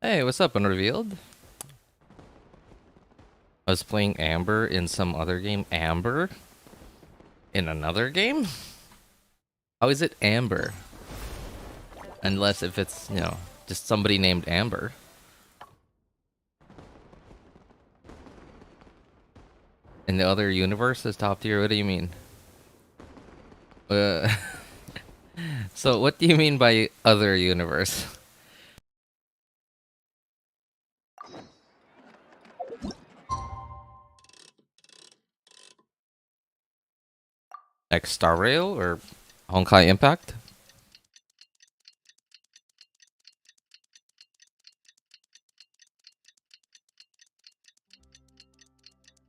Hey, what's up, Unrevealed? I was playing Amber in some other game. Amber? In another game? How is it Amber? Unless if it's, just somebody named Amber. In the other universe is top tier? What do you mean? Uh, so what do you mean by other universe? Like Star Rail or Honkai Impact?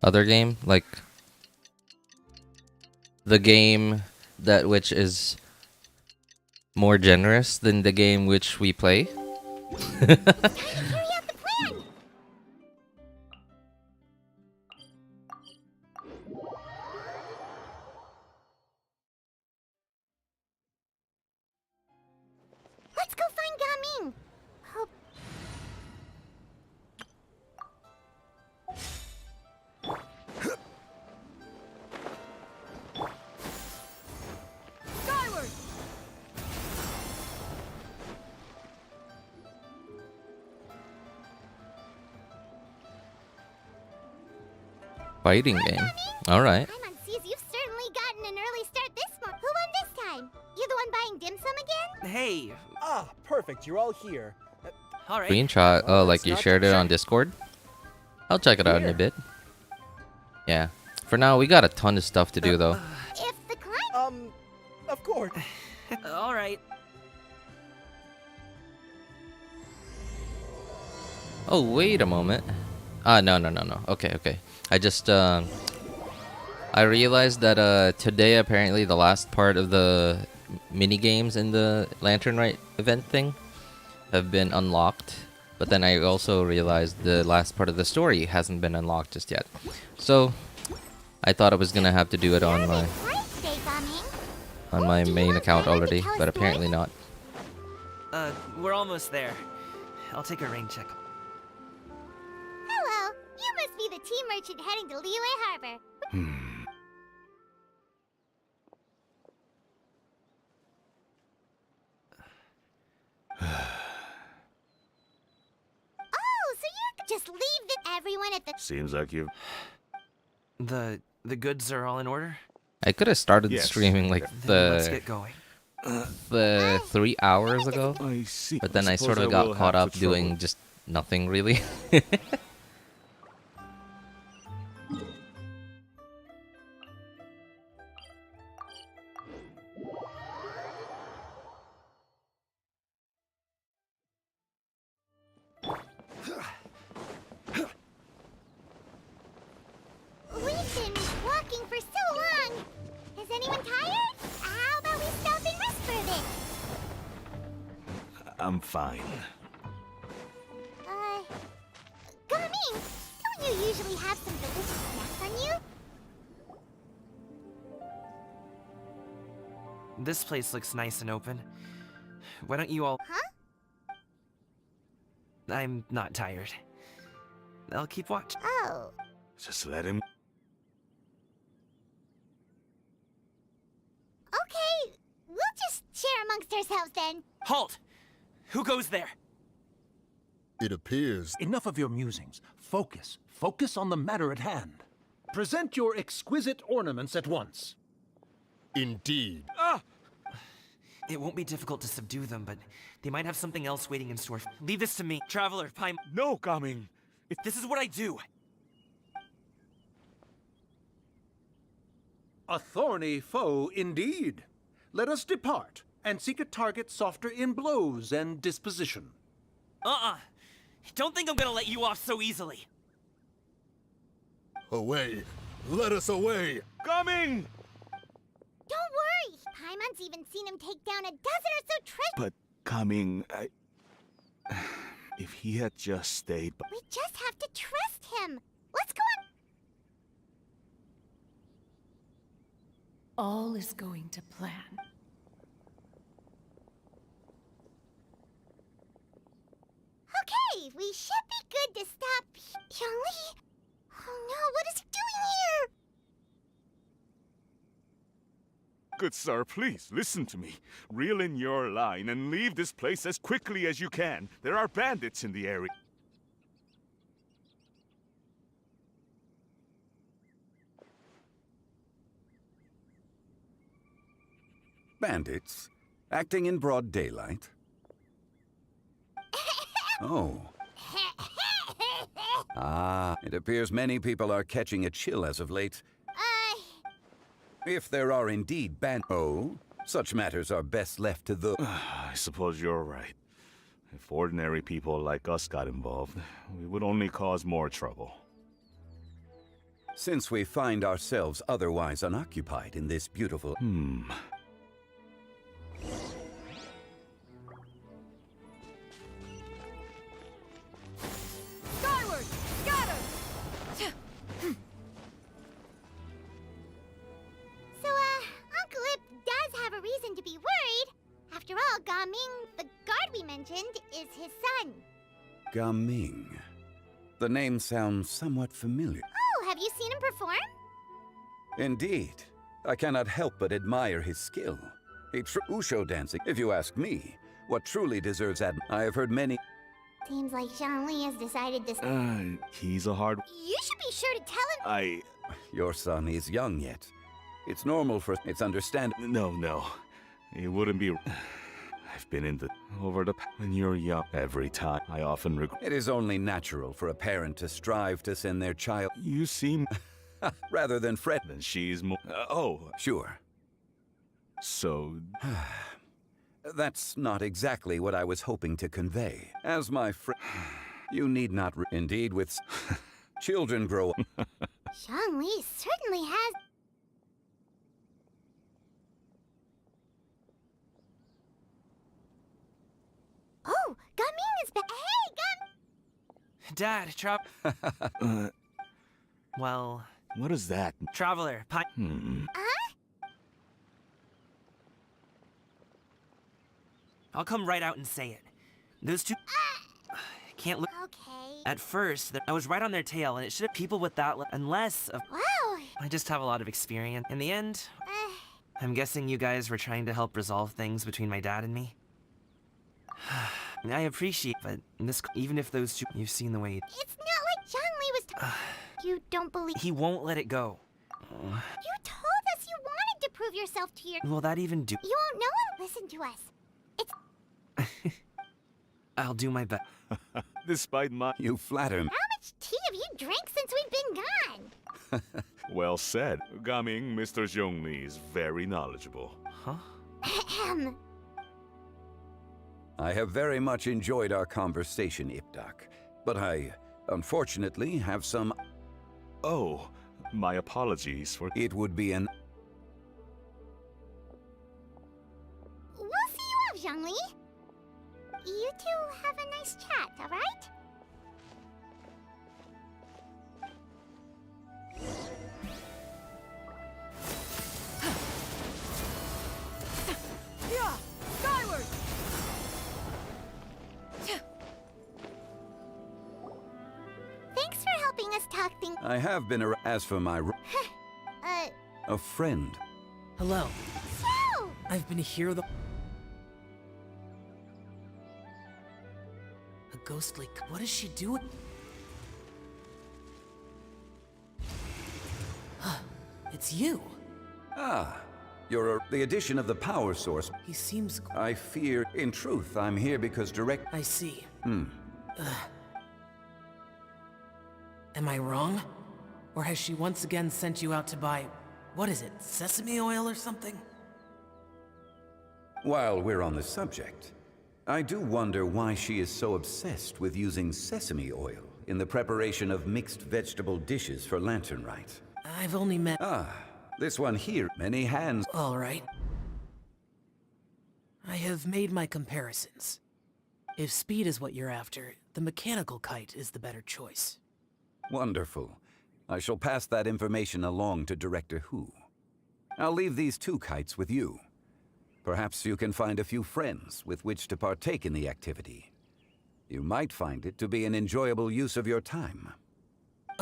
Other game? Like the game that which is more generous than the game which we play? Carry out the plan! Let's go find Gaming! Hope... Skyward! Fighting game. Alright. Sees you've certainly gotten an early start this morning. Who won this time? You the one buying dim sum again? Hey. Ah, perfect. You're all here. All right. Screenshot. Oh, like it's you not shared it sure. on Discord? I'll check it out in a Here. bit. Yeah. For now, we got a ton of stuff to do, though. If the climb... Of course. All right. Oh, wait a moment. No. Okay. I just, I realized that, today, apparently, the last part of the mini games in the Lantern Rite event thing have been unlocked. But then I also realized the last part of the story hasn't been unlocked just yet. So, I thought I was gonna have to do it on my main account already, but apparently not. We're almost there. I'll take a rain check. Hello, you must be the tea merchant heading to Liyue Harbor. Oh, so you're just leave everyone at the... Seems like you've... The goods are all in order? I could have started Yes. streaming like Then let's the get going. 3 hours ago, I see. but then I Suppose sort of will got caught have up to doing trouble. just nothing really. We've been walking for so long. Is anyone tired? How about we stop and rest for a bit? I'm fine. Gaming, don't you usually have some delicious snacks on you? This place looks nice and open. Why don't you all... Huh? I'm not tired. I'll keep watch. Oh. Just let him... Okay, we'll just share amongst ourselves then. Halt! Who goes there? It appears. Enough of your musings. Focus. Focus on the matter at hand. Present your exquisite ornaments at once. Indeed. It won't be difficult to subdue them, but they might have something else waiting in store. Leave this to me. Traveler, Pine... No coming. This is what I do. A thorny foe indeed. Let us depart and seek a target softer in blows and disposition. Don't think I'm gonna let you off so easily. Away. Let us away. Coming! Don't worry. Paimon's even seen him take down a dozen or so treasures. But coming, if he had just stayed... We just have to trust him. Let's go on. All is going to plan. Okay, Zhongli? Oh no, what is he doing here? Good sir, please listen to me. Reel in your line and leave this place as quickly as you can. There are bandits in the area. Bandits? Acting in broad daylight? Oh. Ah, it appears many people are catching a chill as of late. If there are indeed Oh? Such matters are best left to the... I suppose you're right. If ordinary people like us got involved, we would only cause more trouble. Since we find ourselves otherwise unoccupied in this beautiful... Skyward! Scatter! So, Uncle Ip does have a reason to be worried. After all, Gaming, the guard we mentioned, is his son. Gaming. The name sounds somewhat familiar. Oh, have you seen him perform? Indeed. I cannot help but admire his skill. Usho dancing, if you ask me. What truly deserves I have heard many... Seems like Xiangli has decided to... He's a hard... You should be sure to tell him... Your son is young yet. It's normal for... It's understandable. No. It wouldn't be... I've been in the... Over the... When you're young, every time, I often regret... It is only natural for a parent to strive to send their child... You seem... rather than fret... Then she's more... oh. Sure. So... That's not exactly what I was hoping to convey. As my friend... You need not... Indeed, with... Children grow up... Xiangli certainly has... Oh, Gaming is back. Hey, Dad, well, What is that? Traveler, I'll come right out and say it. Those two... Can't look... Okay. At first, I was right on their tail, and it should have people with that... Unless... Wow. I just have a lot of experience. In the end, I'm guessing you guys were trying to help resolve things between my dad and me. I appreciate, but even if those two... You've seen the way... It's not like Xiangli was... You don't believe... He won't let it go. You told us you wanted to prove yourself to your... Will that even do... You won't know him. Listen to us. It's... I'll do my best. Despite my... You flatter me. How much tea have you drank since we've been gone? Well said. Gaming, Mr. Zhongli is very knowledgeable. Huh? Ahem. I have very much enjoyed our conversation, Ipdak. But I, unfortunately, have some... Oh, my apologies for... It would be an... We'll see you off, Zhongli. You two have a nice chat, alright? Yeah! Skyward! Thanks for helping us talk things... I have been as for my... A friend. Hello. So! I've been here the... A ghostly... What is she doing? It's you. Ah, you're the addition of the power source. He seems... I fear, in truth, I'm here because direct... I see. Am I wrong? Or has she once again sent you out to buy... What is it, sesame oil or something? While we're on the subject, I do wonder why she is so obsessed with using sesame oil in the preparation of mixed vegetable dishes for Lantern Rite. I've only met... Ah, this one here, many hands... All right. I have made my comparisons. If speed is what you're after, the mechanical kite is the better choice. Wonderful. I shall pass that information along to Director Hu. I'll leave these two kites with you. Perhaps you can find a few friends with which to partake in the activity. You might find it to be an enjoyable use of your time.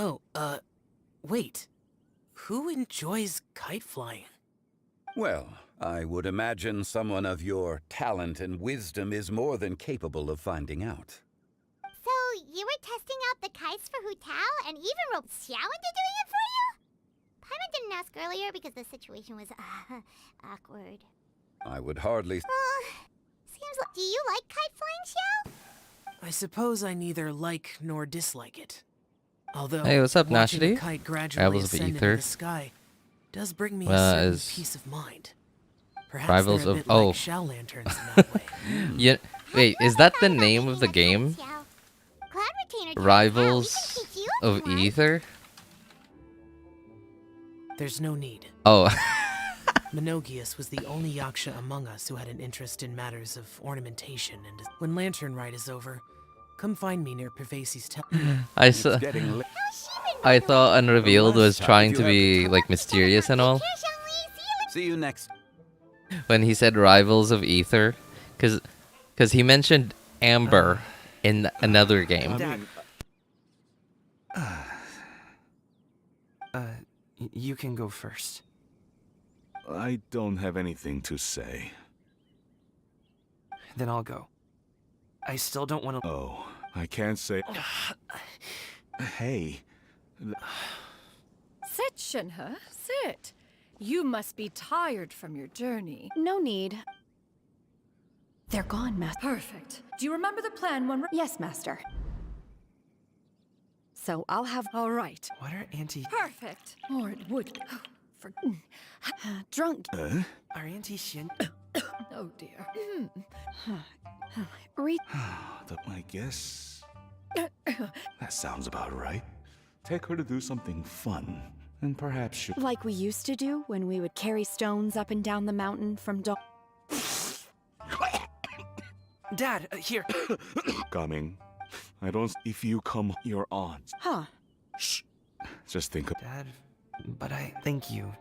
Oh, wait. Who enjoys kite flying? Well, I would imagine someone of your talent and wisdom is more than capable of finding out. So, you were testing out the kites for Hu Tao and even roped Xiao into doing it for you? Paimon didn't ask earlier because the situation was, awkward. I would hardly... Seems like... Do you like kite flying, Xiao? I suppose I neither like nor dislike it. Although, Hey, what's up, watching a Nashidi? kite gradually Rivals of ascend into Ether. the sky does bring me a Well, certain as peace of mind. Perhaps Rivals they're a of- bit oh. like Xiao lanterns in that way. Yeah. Wait, is that the name of the game? Cloud Retainer turns Rivals out. We can teach you if of you want. Ether? There's no need. Oh. Menogius was the only Yaksha among us who had an interest in matters of ornamentation, and when Lantern Rite is over, come find me near Pervasi's temple. I It's saw. getting late. I thought Unrevealed was Last time trying you to have be like mysterious and all Here, Xiangli, see you See you next. when he said Rivals of Ether, because he mentioned Amber in another game. Dad. You can go first. I don't have anything to say. Then I'll go. I still don't want to... Oh, I can't say... Hey, Sit, Shinhe, sit. You must be tired from your journey. No need. They're gone, Master. Perfect. Do you remember the plan when... Yes, Master. So I'll have... All right. What are Auntie... Perfect. Or it would... For... drunk. Are Auntie Xian... Oh, dear. I guess... That sounds about right. Take her to do something fun, and perhaps she'll... Like we used to do when we would carry stones up and down the mountain from Dad, here. Coming. I don't... If you come, you're on. Huh. Shh. Just think of... Dad, but I... Thank you.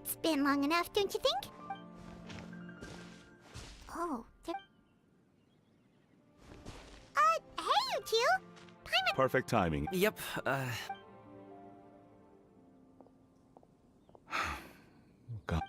It's been long enough, don't you think? Oh, hey, you two! Paimon... Perfect timing. Yep, God.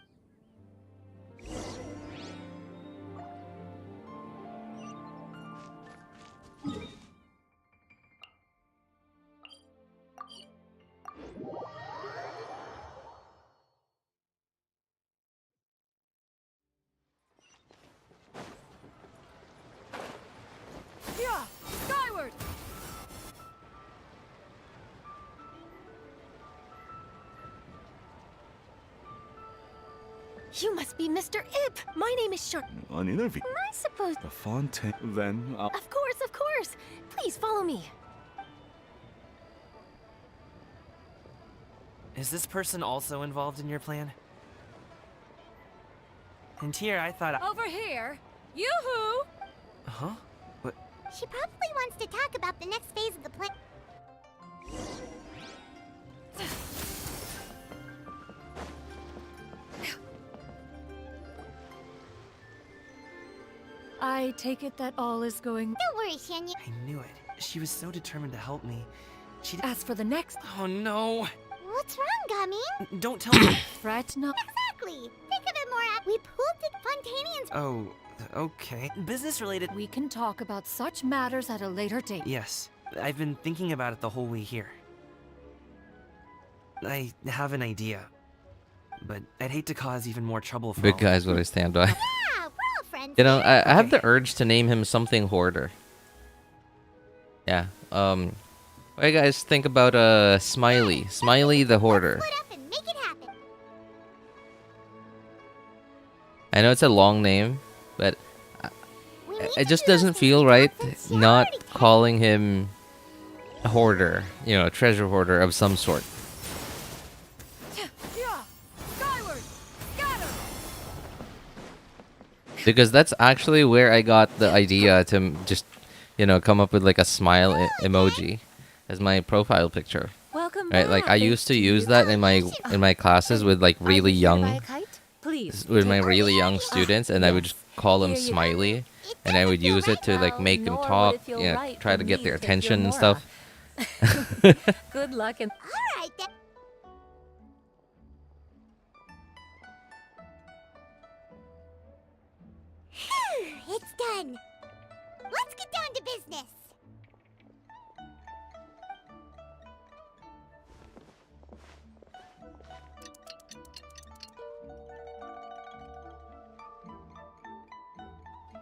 Yeah! Skyward! You must be Mr. Ip. My name is Shar... An interview. I suppose... The fontaine. Then I'll... Of course, of course. Please follow me. is this person also involved in your plan? And here, I thought Over here! Yoo-hoo! Huh? What? She probably wants to talk about the next phase of the plan. I take it that all is going... Don't worry, Xianyun. I knew it. She was so determined to help me. She... As for the next... Oh, no. What's wrong, Gamin? Don't tell me. Fret not... Exactly. Think of it more we pulled the Fontanians... Oh, okay. Business-related... We can talk about such matters at a later date. Yes. I've been thinking about it the whole way here. I have an idea. But I'd hate to cause even more trouble for Big all. guy's what I stand by. Yeah, we're all friends. You know, I have Okay. the urge to name him something hoarder. Yeah. What do you guys think about Smiley? Smiley the hoarder. Split up and make it happen. I know it's a long name, but We need it to just do those doesn't things feel we right got since Xiao not already came. calling him a hoarder. You know, a treasure hoarder of some sort. Yeah! Skyward! Scatter! Because that's actually where I got the idea to just, you know, come up with like a smile emoji as my profile picture. Welcome Right? Like I used to use that in my classes with like really young Please. with my really young students, and I would just call him Smiley, and I would use it to like make them talk, you know, try to get their attention and stuff. Good luck and Alright then. Phew, it's done. Let's get down to business.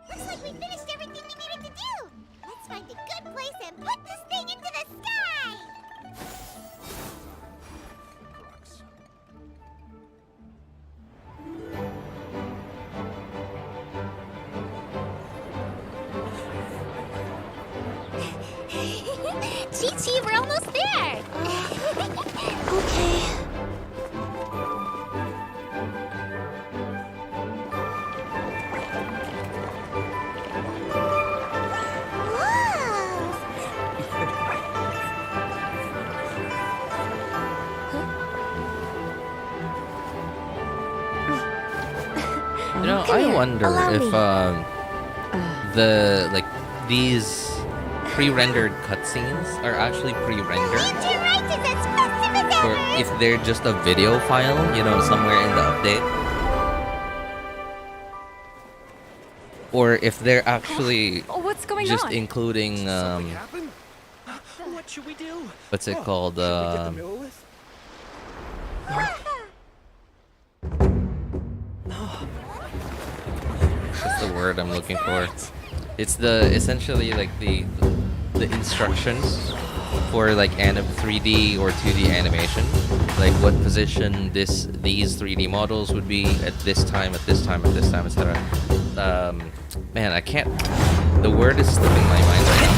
Looks like we finished everything we needed to do. Let's find a good place and put this thing into the sky. Chi-Chi, we're almost there. Okay. You know, I wonder if the these pre-rendered cutscenes are actually pre-rendered, or if they're just a video file, you know, somewhere in the update, or if they're actually what's going just on? including What should we do? what's it called? Should we get the mill with? What's the word I'm looking for? It's the essentially like the instructions for like 3D or 2D animation, like what position these 3D models would be at this time, etc. Man, I can't. The word is slipping my mind right now.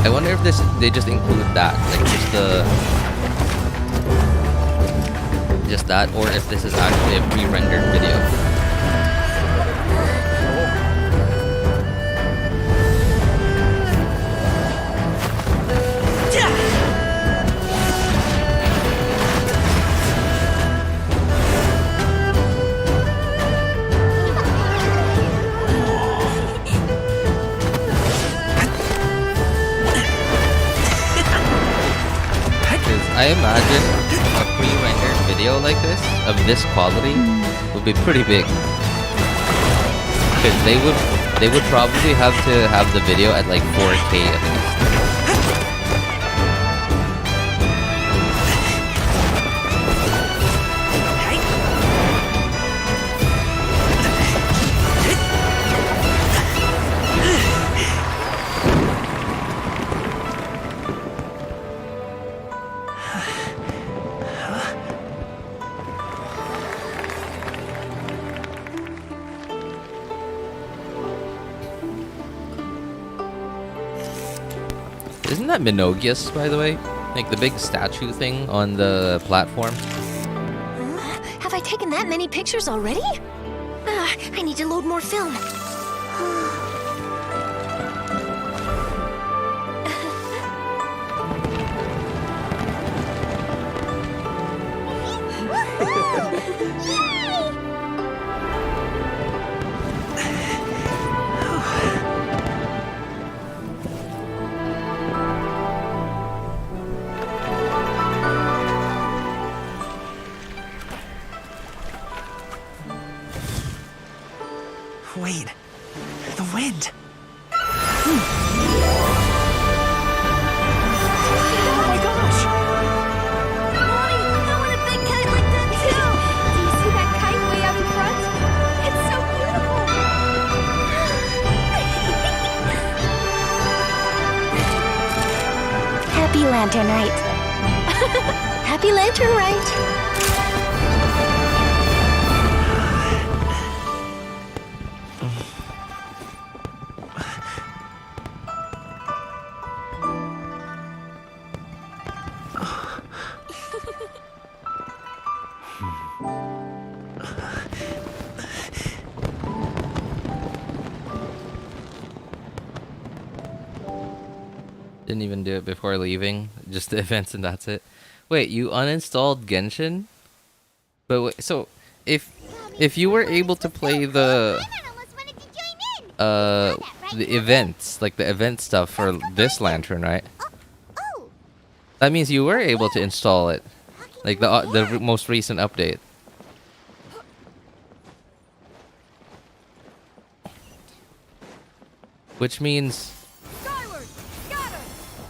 I wonder if they just include that, like just that, or if this is actually a pre-rendered video. I imagine a pre-rendered video like this, of this quality, would be pretty big. Because they would probably have to have the video at like 4K at least. Isn't that Minogius, by the way? Like the big statue thing on the platform? Have I taken that many pictures already? I need to load more film. Wait, the wind. Oh my gosh! Mommy, I want a big kite like that too! Do you see that kite way out in front? It's so beautiful! Happy Lantern Rite. Happy Lantern Rite. Didn't even do it before leaving. Just the events and that's it. Wait, you uninstalled Genshin? But wait, so if you were able to play the events, like the event stuff for this lantern, right? That means you were able to install it, like the most recent update. Which means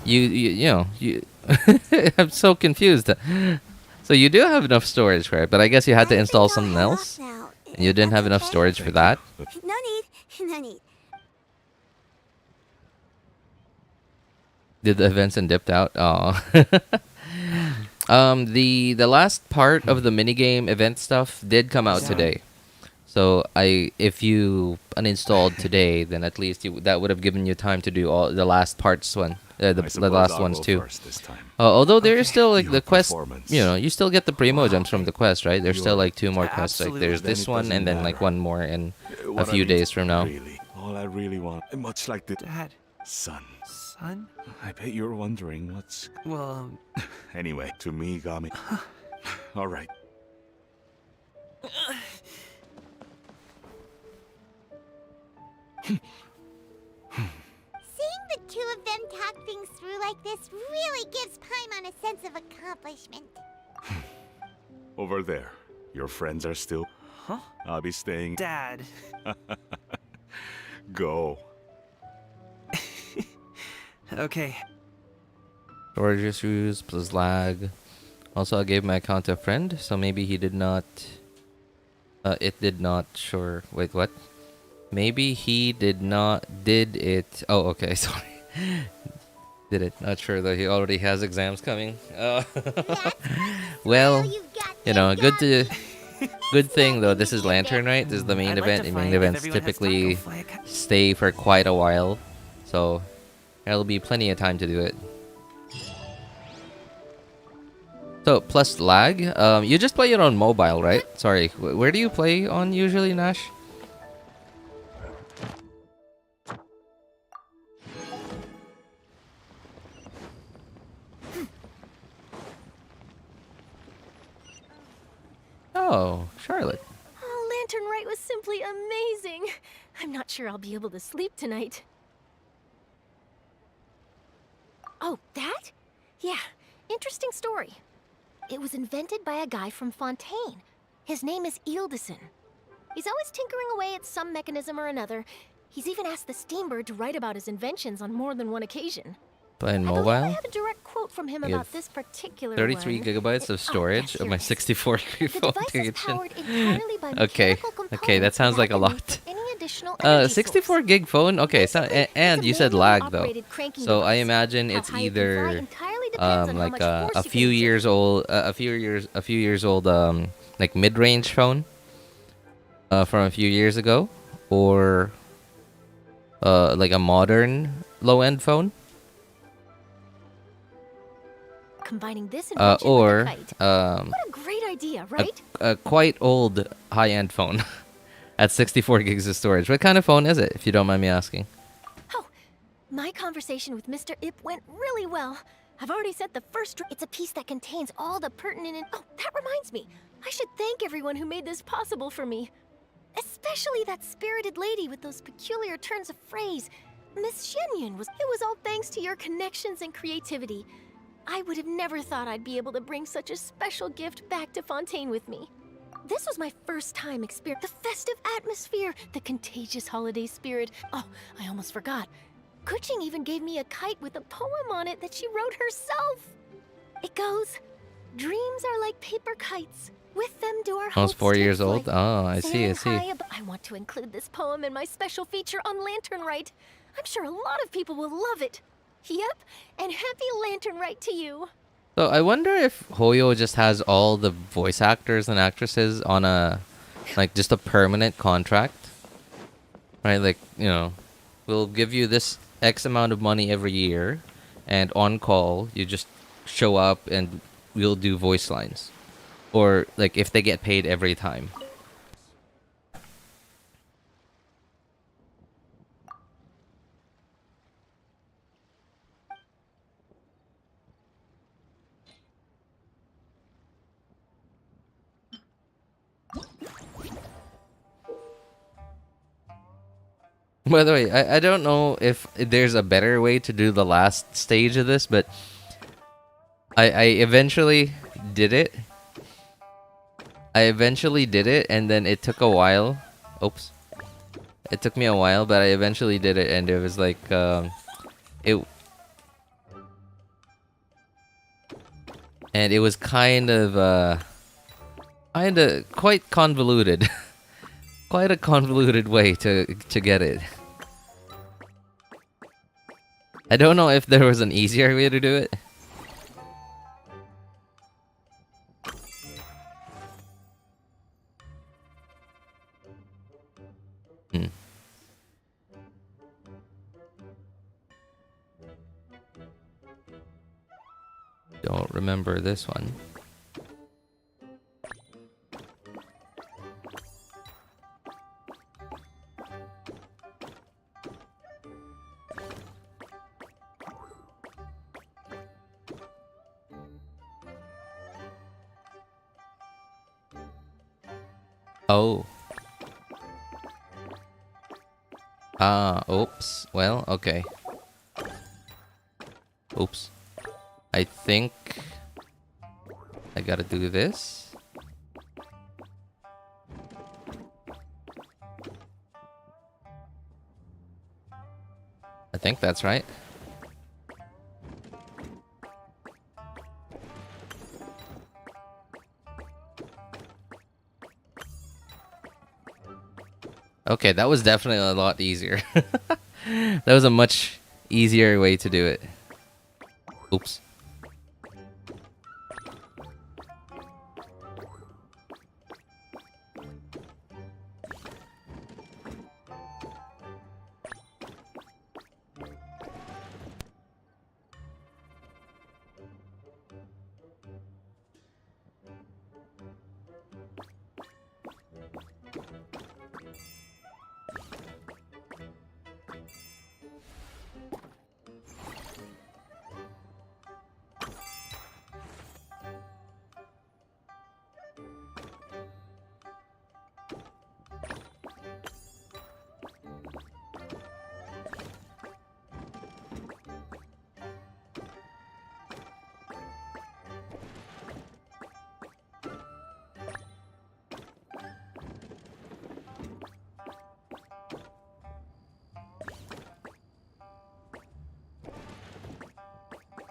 you know you. I'm so confused. So you do have enough storage, right? But I guess you had to install something else, and you didn't have enough storage for that. No need. No need. Did the events and dipped out? Oh. The last part of the minigame event stuff did come out today. So if you uninstalled today, then at least that would have given you time to do all the last parts the last ones too. Although there is still like the quest, you know, you still get the Primogems from the quest, right? There's still like 2 more quests. Like there's this one and then like 1 more in a few days from now. Really, all I really want, much like the Dad. son. Son? I bet you're wondering what's. Well, Anyway, to me, Gami. All right. Seeing the two of them talk things through like this really gives Paimon a sense of accomplishment. Over there, your friends are still. Huh? I'll be staying. Dad. Go. Okay. Storage issues plus lag. Also, I gave my account to a friend, so maybe he did not. It did not. Sure. Wait, what? Maybe he did not. Did it? Oh, okay. Sorry. Did it? Not sure though. He already has exams coming. Well, you know, good thing though. This is Lantern, right? This is the main event. The main events typically stay for quite a while, so there'll be plenty of time to do it. So plus lag. You just play it on mobile, right? Sorry. Where do you play on usually, Nash? Oh, Charlotte. Oh, Lantern Rite was simply amazing. I'm not sure I'll be able to sleep tonight. Oh, that? Yeah, interesting story. It was invented by a guy from Fontaine. His name is Ildison. He's always tinkering away at some mechanism or another. He's even asked the Steambird to write about his inventions on more than one occasion. Playing I mobile? I have a direct quote from him about this particular 33 one. gigabytes of storage of my 64 gig phone. Okay, okay, that sounds like a lot. 64 gig phone. Okay, so and you said lag though, so I imagine it's either like a few years old, a few years old, like mid-range phone, from a few years ago, or like a modern low-end phone. Combining this or what a great idea, right? A quite old high-end phone at 64 gigs of storage. What kind of phone is it, if you don't mind me asking? Oh, my conversation with Mr. Ip went really well. I've already set the first. It's a piece that contains all the pertinent. Oh, that reminds me. I should thank everyone who made this possible for me, especially that spirited lady with those peculiar turns of phrase. Miss Xianyun was. It was all thanks to your connections and creativity. I would have never thought I'd be able to bring such a special gift back to Fontaine with me. This was my first time experiencing the festive atmosphere, the contagious holiday spirit. Oh, I almost forgot. Kuching even gave me a kite with a poem on it that she wrote herself. It goes, "Dreams are like paper kites. With them do our hopes Almost 4 take years old? flight. Oh, I see, I see. I want to include this poem in my special feature on Lantern Rite. I'm sure a lot of people will love it. Yep, and happy Lantern Rite to you." So I wonder if Hoyo just has all the voice actors and actresses on a, like, just a permanent contract, right? Like, you know, we'll give you this X amount of money every year, and on call you just show up and we'll do voice lines, or like if they get paid every time. By the way, I don't know if there's a better way to do the last stage of this, but I eventually did it. And then it took a while. Oops. It took me a while, but I eventually did it, and it was like, it was kind of quite convoluted. Quite a convoluted way to get it. I don't know if there was an easier way to do it. Don't remember this one. Oh. Oops. Well, okay. Oops. I think I gotta do this. I think that's right. Okay, that was definitely a lot easier. That was a much easier way to do it. Oops.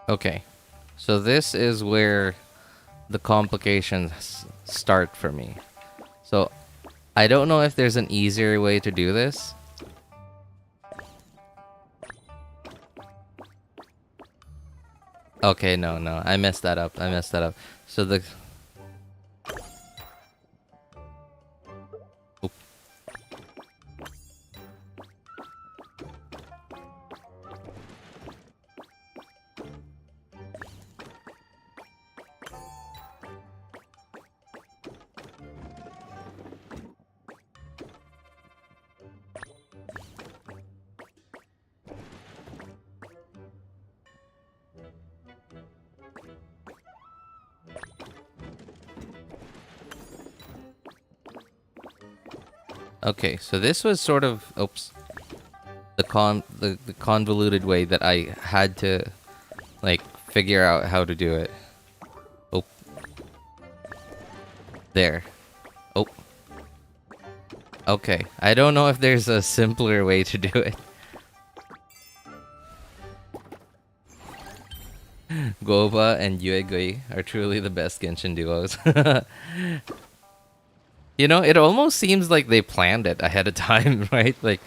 Okay, so this is where the complications start for me. So I don't know if there's an easier way to do this. Okay, no, I messed that up. So the... Oop. Okay, so this was sort of, oops, the convoluted way that I had to, like, figure out how to do it. Oh, there. Oh, okay. I don't know if there's a simpler way to do it. Goba and Yue are truly the best Genshin duos. You know, it almost seems like they planned it ahead of time, right? Like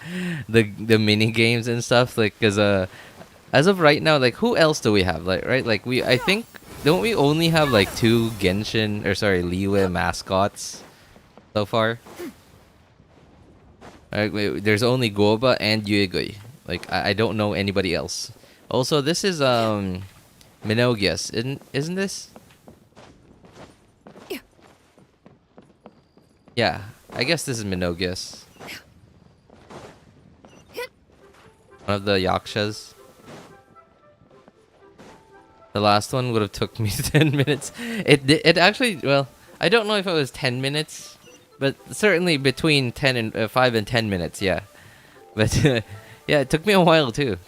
the mini games and stuff. Like, cause as of right now, like who else do we have? Like, right? Like I think don't we only have like 2 Genshin or sorry Liyue mascots so far? There's only Goba and Yue. Like I don't know anybody else. Also, this is Minogias, isn't this? Yeah, I guess this is Minogias. One of the Yakshas. The last one would have took me 10 minutes. It actually, well, I don't know if it was 10 minutes, but certainly between 5 and 10 minutes, yeah. But yeah, it took me a while too.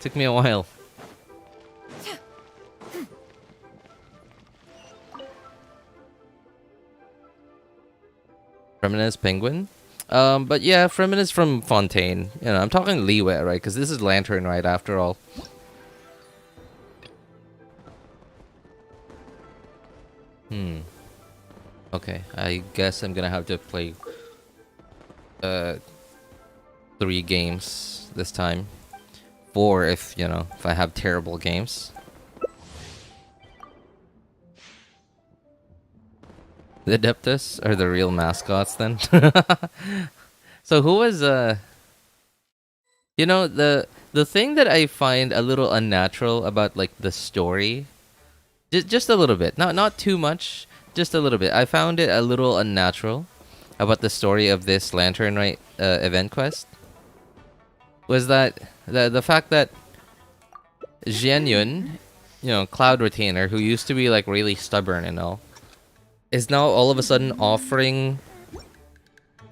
Fremen is Penguin. But yeah, Fremen is from Fontaine. You know, I'm talking Liyue, right? Because this is Lantern, right? After all. Okay, I guess I'm gonna have to play 3 games this time. 4 if, you know, if I have terrible games. The Adeptus are the real mascots then. So who was you know, the thing that I find a little unnatural about like the story, just a little bit, not too much, just a little bit. I found it a little unnatural about the story of this Lantern Rite event quest. Was that the fact that Xianyun, you know, Cloud Retainer, who used to be like really stubborn and all, is now all of a sudden offering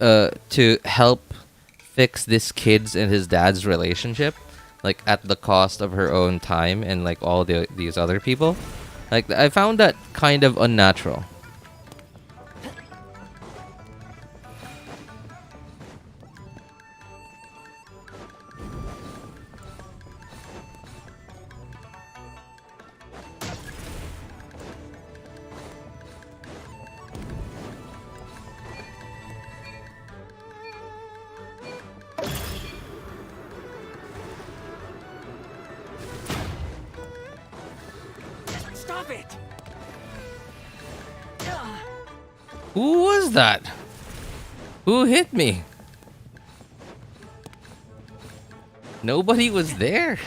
to help fix this kid's and his dad's relationship, like at the cost of her own time and like all these other people. Like, I found that kind of unnatural. Stop it! Who was that? Who hit me? Nobody was there.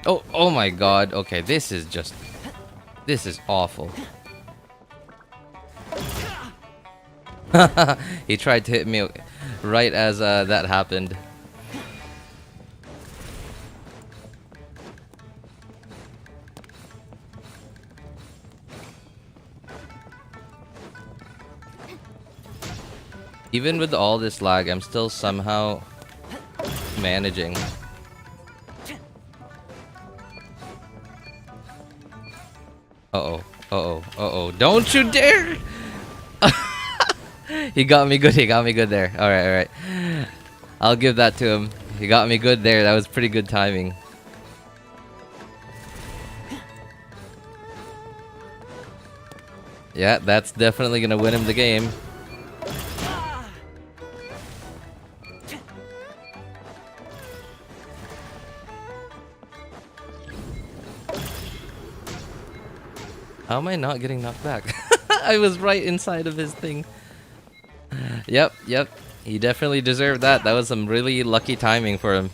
Oh my god. Okay, this is awful. He tried to hit me right as that happened. Even with all this lag, I'm still somehow managing. Uh-oh. Don't you dare! He got me good there. Alright. I'll give that to him. He got me good there. That was pretty good timing. Yeah, that's definitely gonna win him the game. How am I not getting knocked back? I was right inside of his thing. Yep. He definitely deserved that. That was some really lucky timing for him.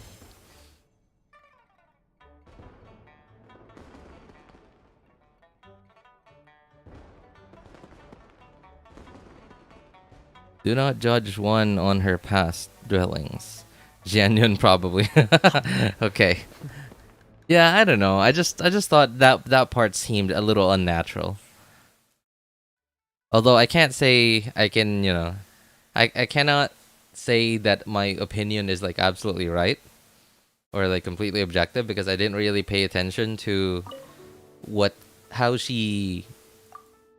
Do not judge one on her past dwellings. Xianyun probably. Okay. Yeah, I don't know. I just thought that part seemed a little unnatural. Although I can't say I can, you know, I cannot say that my opinion is like absolutely right or like completely objective because I didn't really pay attention to how she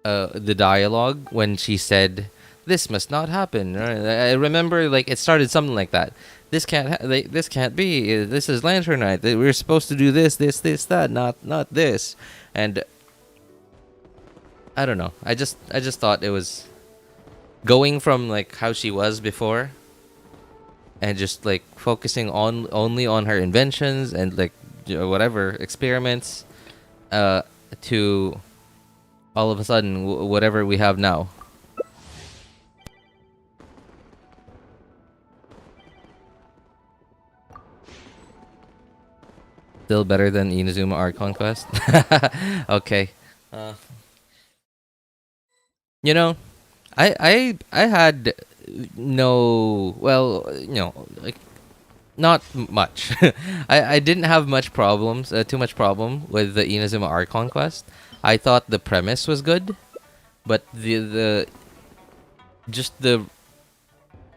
the dialogue when she said this must not happen. I remember like it started something like that. This can't be. This is Lantern Rite. We're supposed to do this, that, not this. And I don't know. I just thought it was going from like how she was before, and just like focusing only on her inventions and like, you know, whatever experiments, to all of a sudden whatever we have now. Still better than Inazuma Art Conquest. Okay. You know, I had no, well, you know, like not much. I didn't have much problems, too much problem with the Inazuma Art Conquest. I thought the premise was good, but the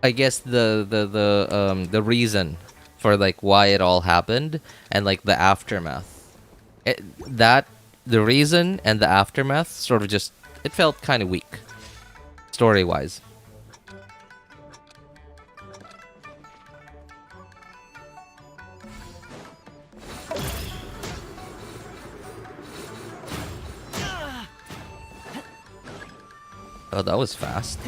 I guess the reason for like why it all happened and like the aftermath The reason and the aftermath sort of just, it felt kind of weak, story-wise. Oh, that was fast.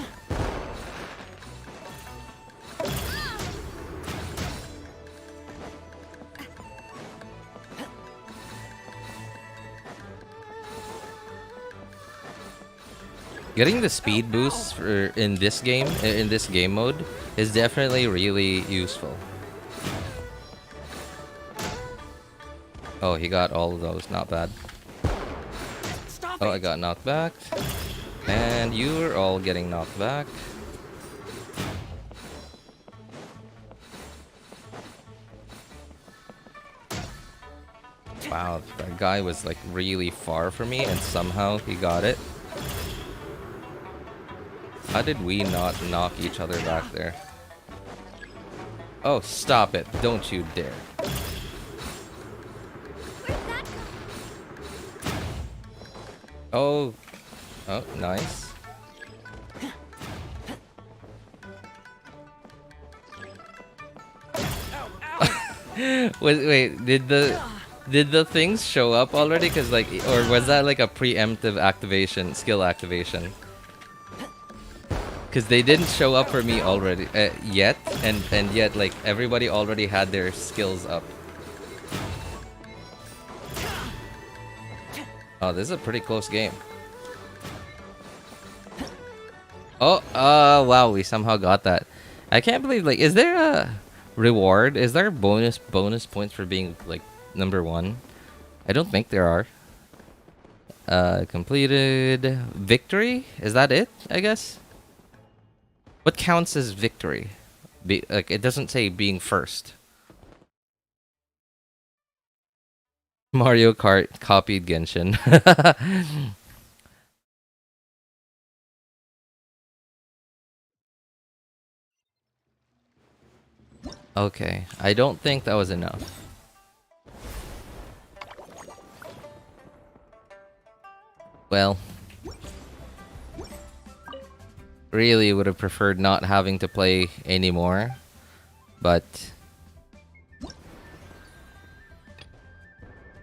Getting the speed boost in this game mode, is definitely really useful. Oh, he got all of those. Not bad. Oh, I got knocked back. And you are all getting knocked back. Wow, that guy was like really far from me and somehow he got it. How did we not knock each other back there? Oh, stop it. Don't you dare. Oh. Oh, nice. Wait, did the things show up already? Cause like, or was that like a preemptive activation, skill activation? Cause they didn't show up for me already yet, and yet like everybody already had their skills up. Oh, this is a pretty close game. Oh, wow, we somehow got that. I can't believe, like, is there a reward? Is there bonus points for being like #1? I don't think there are. Completed victory? Is that it? I guess. What counts as victory? Like, it doesn't say being first. Mario Kart copied Genshin. Okay, I don't think that was enough. Well, really would have preferred not having to play anymore, but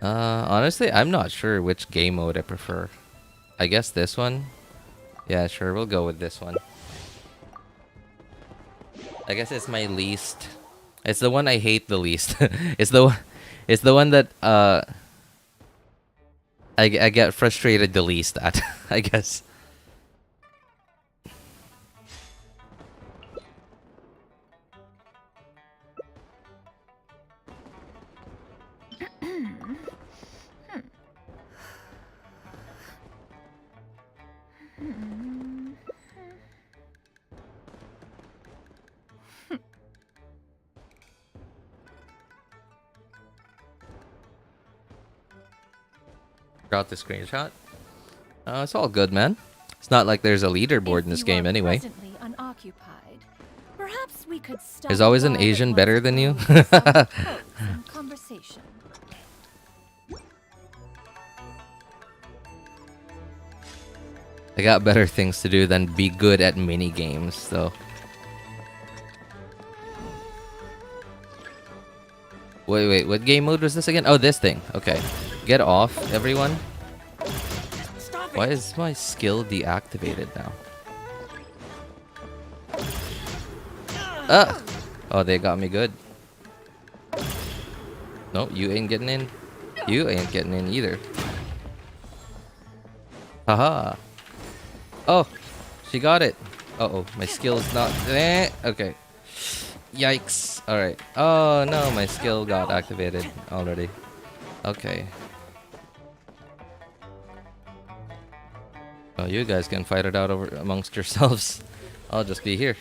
honestly, I'm not sure which game mode I prefer. I guess this one. Yeah, sure, we'll go with this one. I guess it's my least. It's the one I hate the least. It's the one that I get frustrated the least at, I guess. Got the screenshot. It's all good, man. It's not like there's a leaderboard in this game anyway. Perhaps we could There's always an Asian better than you. Conversation. I got better things to do than be good at mini games, so. Wait, what game mode was this again? Oh, this thing. Okay. Get off, everyone. Why is my skill deactivated now? Ah! Oh, they got me good. No, you ain't getting in. You ain't getting in either. Haha. Oh, she got it. Uh-oh, my skill's not... Okay. Yikes. Alright. Oh, no, my skill got activated already. Okay. Oh, you guys can fight it out over amongst yourselves. I'll just be here.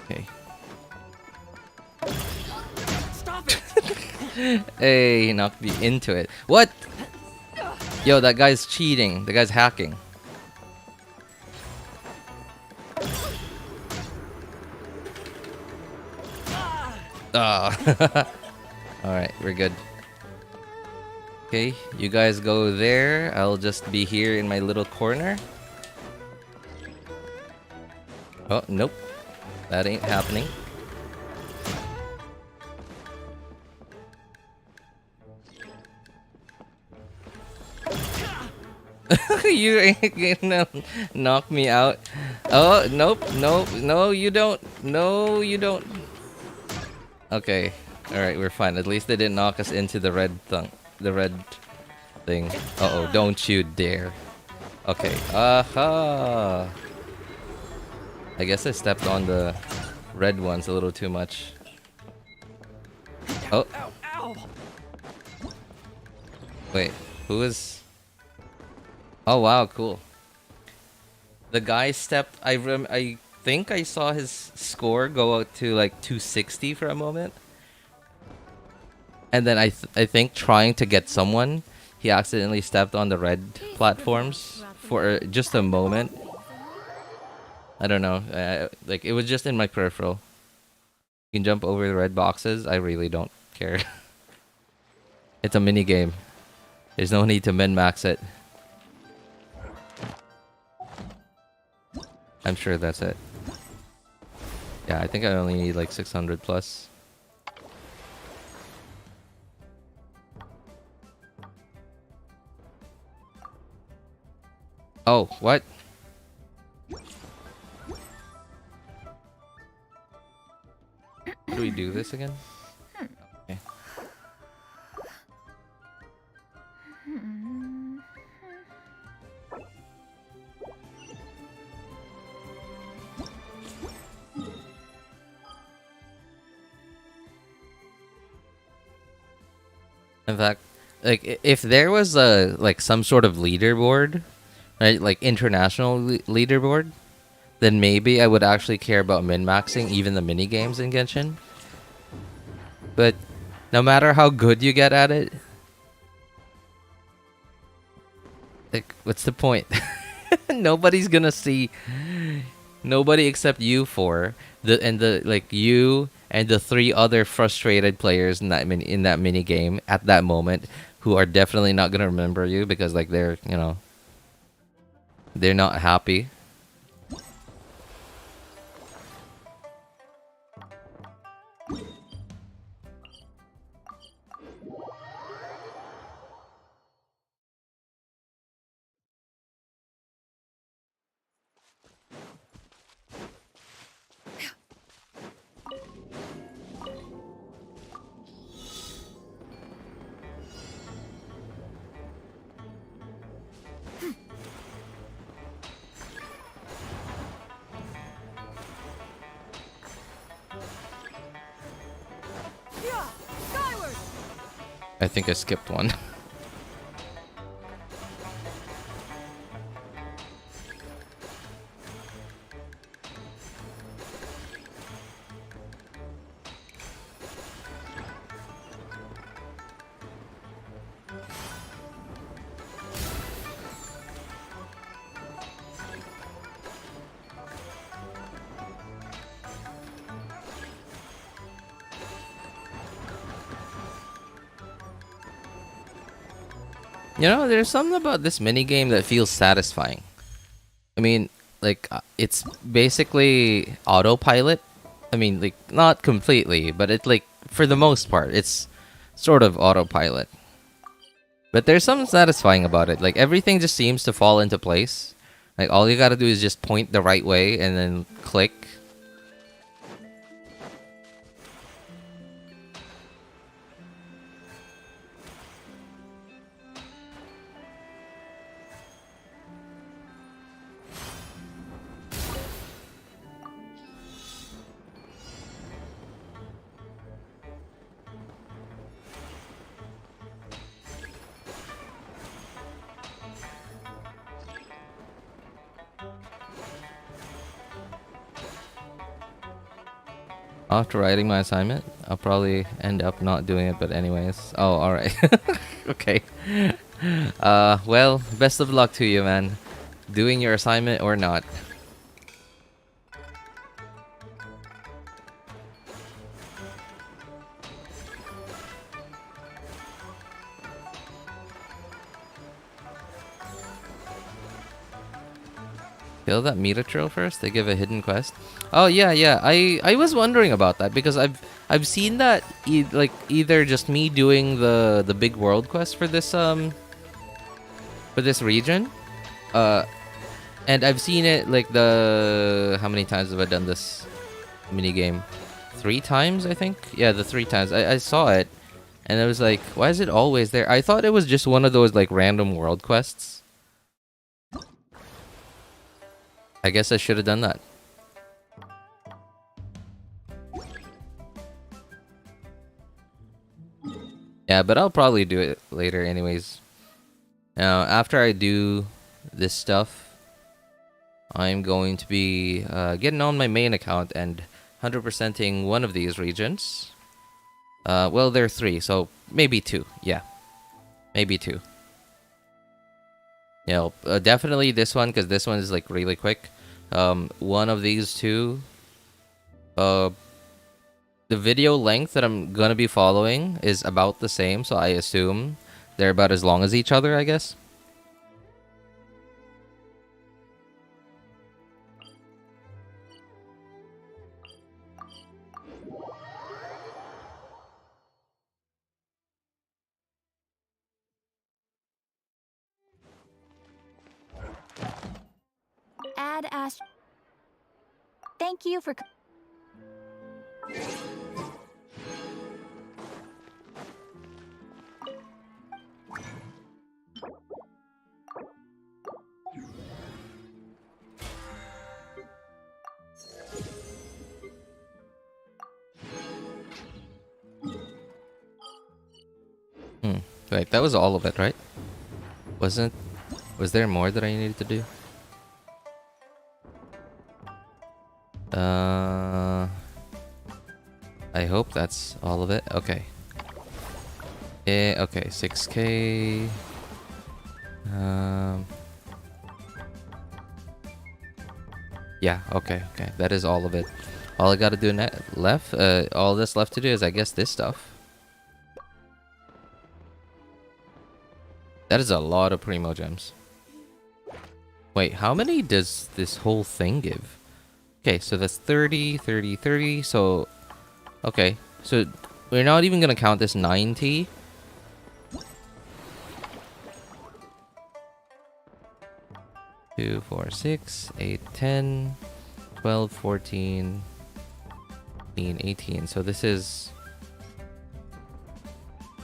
Okay. Stop it! Hey, he knocked me into it. What? Yo, that guy's cheating. The guy's hacking. Ah. Alright, we're good. Okay, you guys go there. I'll just be here in my little corner. Oh, nope. That ain't happening. You ain't gonna knock me out. Oh, nope, nope, no, you don't. No, you don't. Okay, alright, we're fine. At least they didn't knock us into the red thing. Uh-oh, don't you dare. Okay, aha! I guess I stepped on the red ones a little too much. Oh. Wait, who is... Oh wow, cool. The guy stepped... I think I saw his score go out to like 260 for a moment. And then I think trying to get someone, he accidentally stepped on the red platforms for just a moment. I don't know. Like, it was just in my peripheral. You can jump over the red boxes. I really don't care. It's a mini game. There's no need to min-max it. I'm sure that's it. Yeah, I think I only need like 600 plus. Oh, what? How do we do this again? Okay. In fact, like, if there was a like some sort of leaderboard, right, like international leaderboard, then maybe I would actually care about min-maxing even the mini games in Genshin. But no matter how good you get at it, like, what's the point? Nobody's gonna see. Nobody except you four, you and the three other frustrated players in that mini game at that moment, who are definitely not gonna remember you because like they're not happy. I think I skipped one. You know, there's something about this minigame that feels satisfying. I mean, like, it's basically autopilot. I mean, like, not completely, but it's like, for the most part, it's sort of autopilot. But there's something satisfying about it. Like, everything just seems to fall into place. Like, all you gotta do is just point the right way and then click. After writing my assignment, I'll probably end up not doing it, but anyways. Oh, alright. Okay. Well, best of luck to you, man. Doing your assignment or not. Kill that Metatril first. They give a hidden quest. Oh yeah, yeah. I was wondering about that because I've seen that like either just me doing the big world quest for this region, and I've seen it like how many times have I done this mini game? 3 times, I think. Yeah, the 3 times I saw it, and I was like, why is it always there? I thought it was just one of those like random world quests. I guess I should have done that. Yeah, but I'll probably do it later anyways. Now, after I do this stuff, I'm going to be getting on my main account and 100%ing one of these regions. Well, there are 3, so maybe 2. Yeah, maybe 2. You know, definitely this one, because this one is like really quick. One of these 2. The video length that I'm gonna be following is about the same, so I assume they're about as long as each other, I guess. Add Ash. Thank you for. Wait, that was all of it, right? Was there more that I needed to do? I hope that's all of it. Okay. Yeah, okay, 6K. Yeah, okay, that is all of it. All I gotta do left, all this left to do is, I guess, this stuff. That is a lot of Primo Gems. Wait, how many does this whole thing give? Okay, so that's 30, 30, 30, so... Okay, so we're not even gonna count this 90. Two, 4, 6, 8, 10, 12, 14, 15, 18. So this is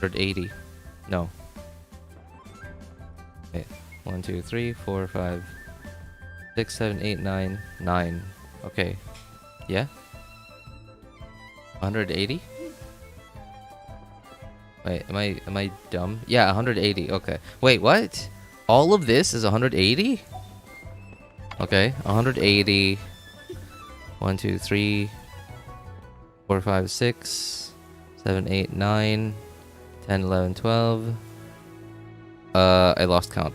180. No. Okay. 1, 2, 3, 4, 5, 6, 7, 8, 9, 9. Okay. Yeah? 180? Wait, am I dumb? Yeah, 180. Okay. Wait, what? All of this is 180? Okay, 180. 1, 2, 3, 4, 5, 6, 7, 8, 9, 10, 11, 12. I lost count.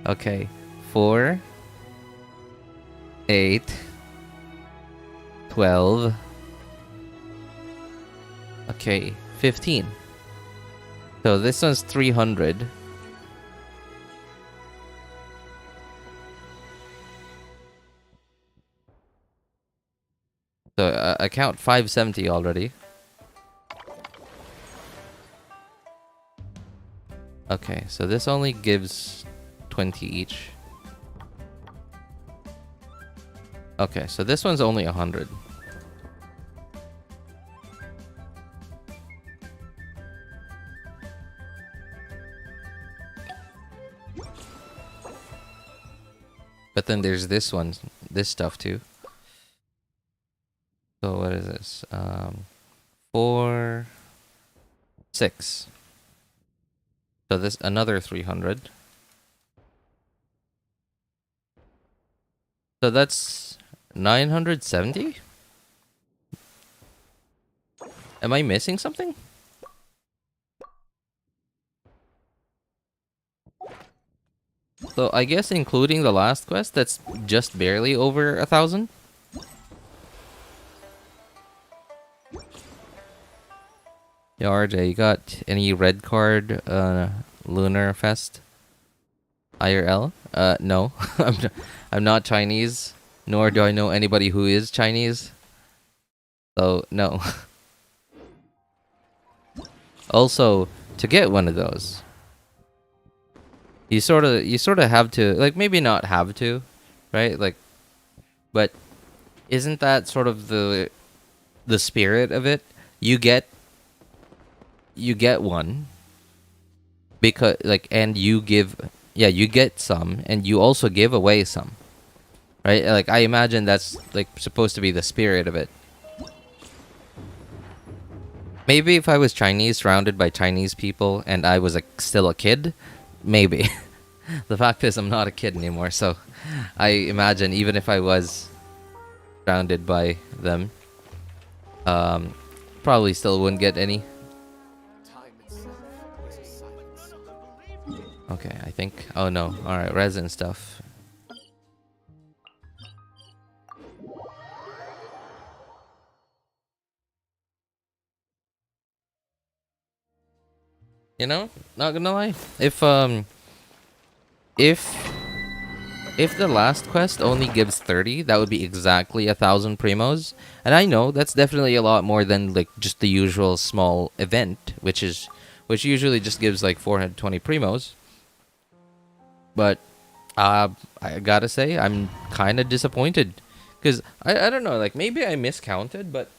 Okay, 4, 8, 12. Okay, 15. So this one's 300. So I count 570 already. Okay, so this only gives 20 each. Okay, so this one's only 100. But then there's this one, this stuff too. So what is this? 4, 6. So this another 300. So that's 970? Am I missing something? So I guess including the last quest, that's just barely over 1,000? Yo, RJ, you got any red card Lunar Fest? IRL? No. I'm not Chinese, nor do I know anybody who is Chinese. So, no. Also, to get one of those, you sort of have to, like, maybe not have to, right? Like, but isn't that sort of the spirit of it? You get one because, like, and you give, yeah, you get some and you also give away some, right? Like, I imagine that's like supposed to be the spirit of it. Maybe if I was Chinese, surrounded by Chinese people, and I was still a kid, maybe. The fact is, I'm not a kid anymore, so I imagine even if I was surrounded by them, probably still wouldn't get any. Okay, I think. Oh no! All right, resin stuff. You know, not gonna lie. If the last quest only gives 30, that would be exactly 1,000 primos. And I know that's definitely a lot more than like just the usual small event, which usually just gives like 420 primos. But I gotta say, I'm kind of disappointed because I don't know, like maybe I miscounted, but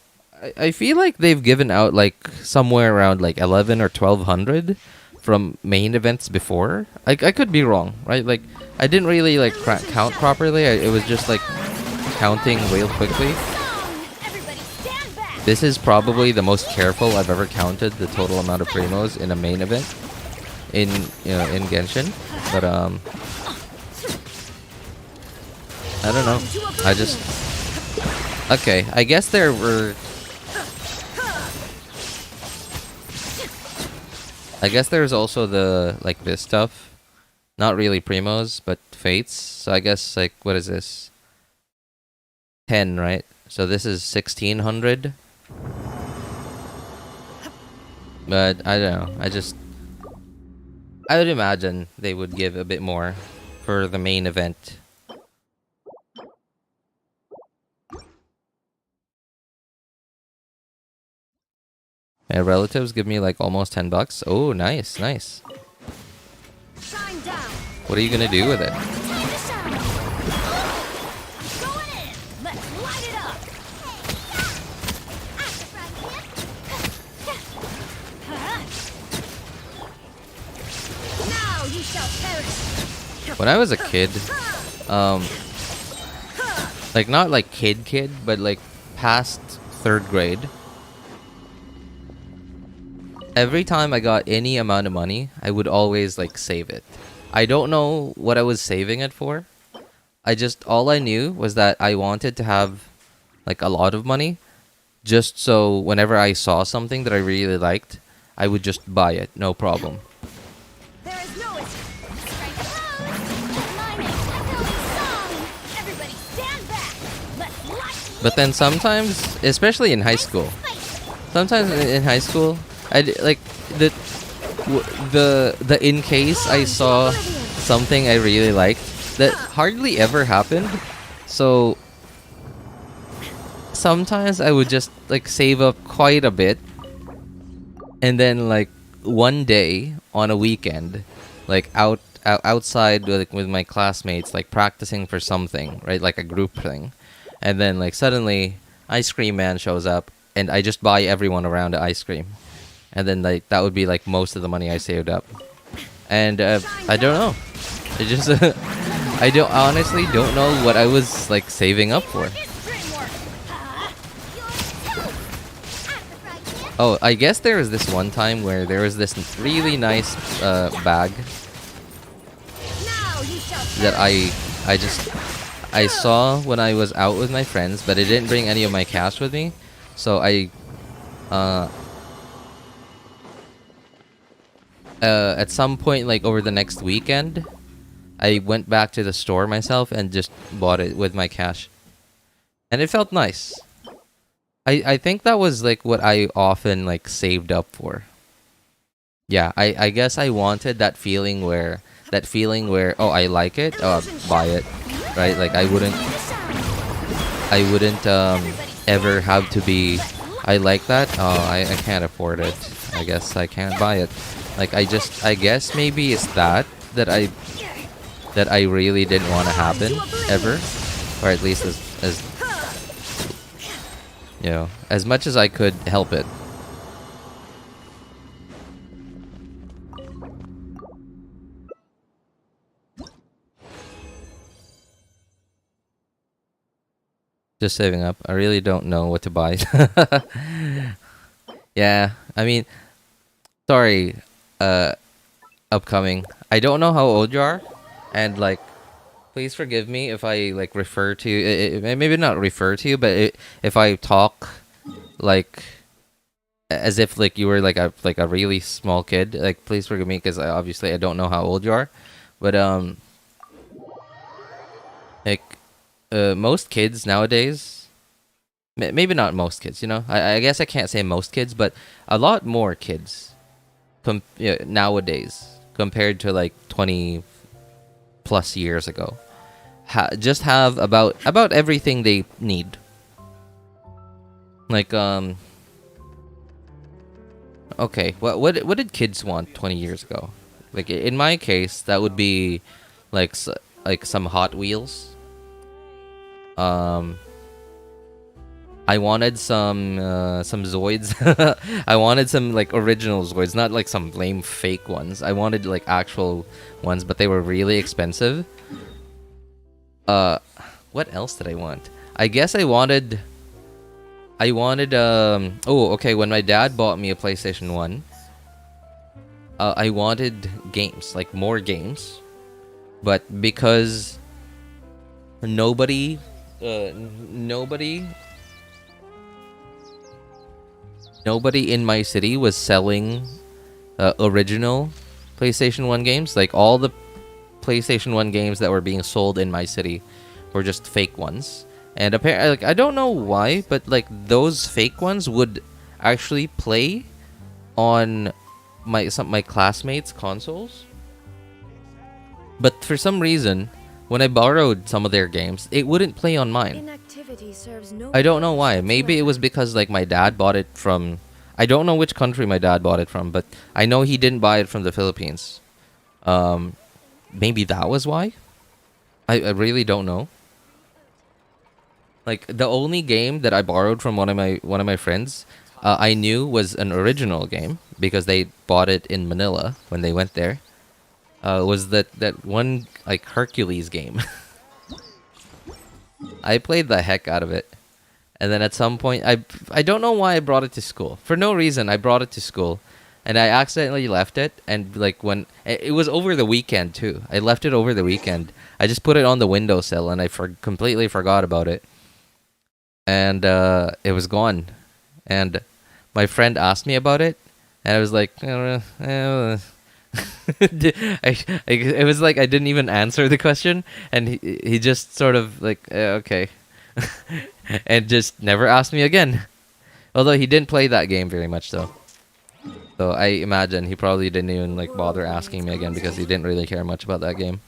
I feel like they've given out like somewhere around like 11 or 1,200 from main events before. I could be wrong, right? Like I didn't really like count properly. It was just like counting real quickly. This is probably the most careful I've ever counted the total amount of primos in a main event in Genshin. But I don't know. I just okay. I guess there were. I guess there's also the like this stuff, not really primos, but fates. So I guess like what is this? 10, right? So this is 1,600. But I don't know. I would imagine they would give a bit more for the main event. My relatives give me like almost $10. Oh, nice, nice. What are you gonna do with it? When I was a kid, like not like kid, but like past 3rd grade, every time I got any amount of money, I would always like save it. I don't know what I was saving it for. All I knew was that I wanted to have like a lot of money, just so whenever I saw something that I really liked, I would just buy it, no problem. But then sometimes, especially in high school, I'd like the in case I saw something I really liked that hardly ever happened. So sometimes I would just like save up quite a bit, and then like one day on a weekend, like outside with my classmates, like practicing for something, right, like a group thing. And then, like, suddenly, Ice Cream Man shows up, and I just buy everyone around the ice cream. And then, like, that would be, like, most of the money I saved up. And, I don't know. It just, I honestly don't know what I was, like, saving up for. Oh, I guess there was this one time where there was this really nice, bag that I saw when I was out with my friends, but I didn't bring any of my cash with me. So at some point, like over the next weekend, I went back to the store myself and just bought it with my cash. And it felt nice. I think that was like what I often like saved up for. Yeah, I guess I wanted that feeling where that feeling where, oh, I like it, oh, I'll buy it, right? Like I wouldn't ever have to be, I like that, oh, I can't afford it, I guess I can't buy it. Like I guess maybe it's that I really didn't want to happen ever, or at least as you know, as much as I could help it. Just saving up. I really don't know what to buy. Yeah, I mean, sorry, upcoming. I don't know how old you are, and like, please forgive me if I like refer to you, maybe not refer to you, but if I talk like as if like you were like a really small kid. Like, please forgive me because obviously I don't know how old you are, but like most kids nowadays, maybe not most kids, you know, I guess I can't say most kids, but a lot more kids nowadays compared to like 20 plus years ago just have about everything they need. Like okay, what did kids want 20 years ago? Like in my case, that would be like some Hot Wheels. I wanted some Zoids. I wanted some like original Zoids, not like some lame fake ones. I wanted like actual ones, but they were really expensive. What else did I want? I guess I wanted oh, okay, when my dad bought me a PlayStation 1, I wanted games, like more games. But because nobody in my city was selling original PlayStation 1 games. Like all the PlayStation 1 games that were being sold in my city were just fake ones. And apparently, like, I don't know why, but like those fake ones would actually play on my classmates' consoles. But for some reason, when I borrowed some of their games, it wouldn't play on mine. I don't know why. Maybe it was because like my dad bought it from, I don't know which country my dad bought it from, but I know he didn't buy it from the Philippines. Maybe that was why. I really don't know. Like the only game that I borrowed from one of my friends, I knew was an original game because they bought it in Manila when they went there. Was that one like Hercules game? I played the heck out of it, and then at some point, I don't know why I brought it to school. For no reason, I brought it to school, and I accidentally left it. And like when it was over the weekend too, I left it over the weekend. I just put it on the windowsill, and I completely forgot about it. And it was gone. And my friend asked me about it, and I was like, it was like I didn't even answer the question, and he just sort of like okay, and just never asked me again. Although he didn't play that game very much though, so I imagine he probably didn't even like bother asking me again because he didn't really care much about that game.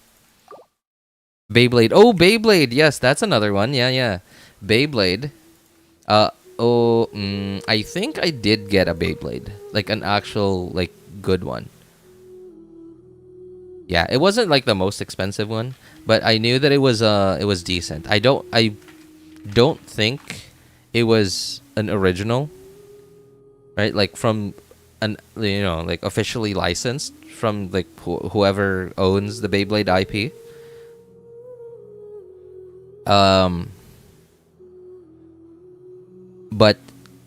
Beyblade, oh Beyblade, yes, that's another one. Yeah, Beyblade. I think I did get a Beyblade, like an actual like good one. Yeah, it wasn't like the most expensive one, but I knew that it was decent. I don't think it was an original, right? Like from an, you know, like officially licensed from like whoever owns the Beyblade IP. But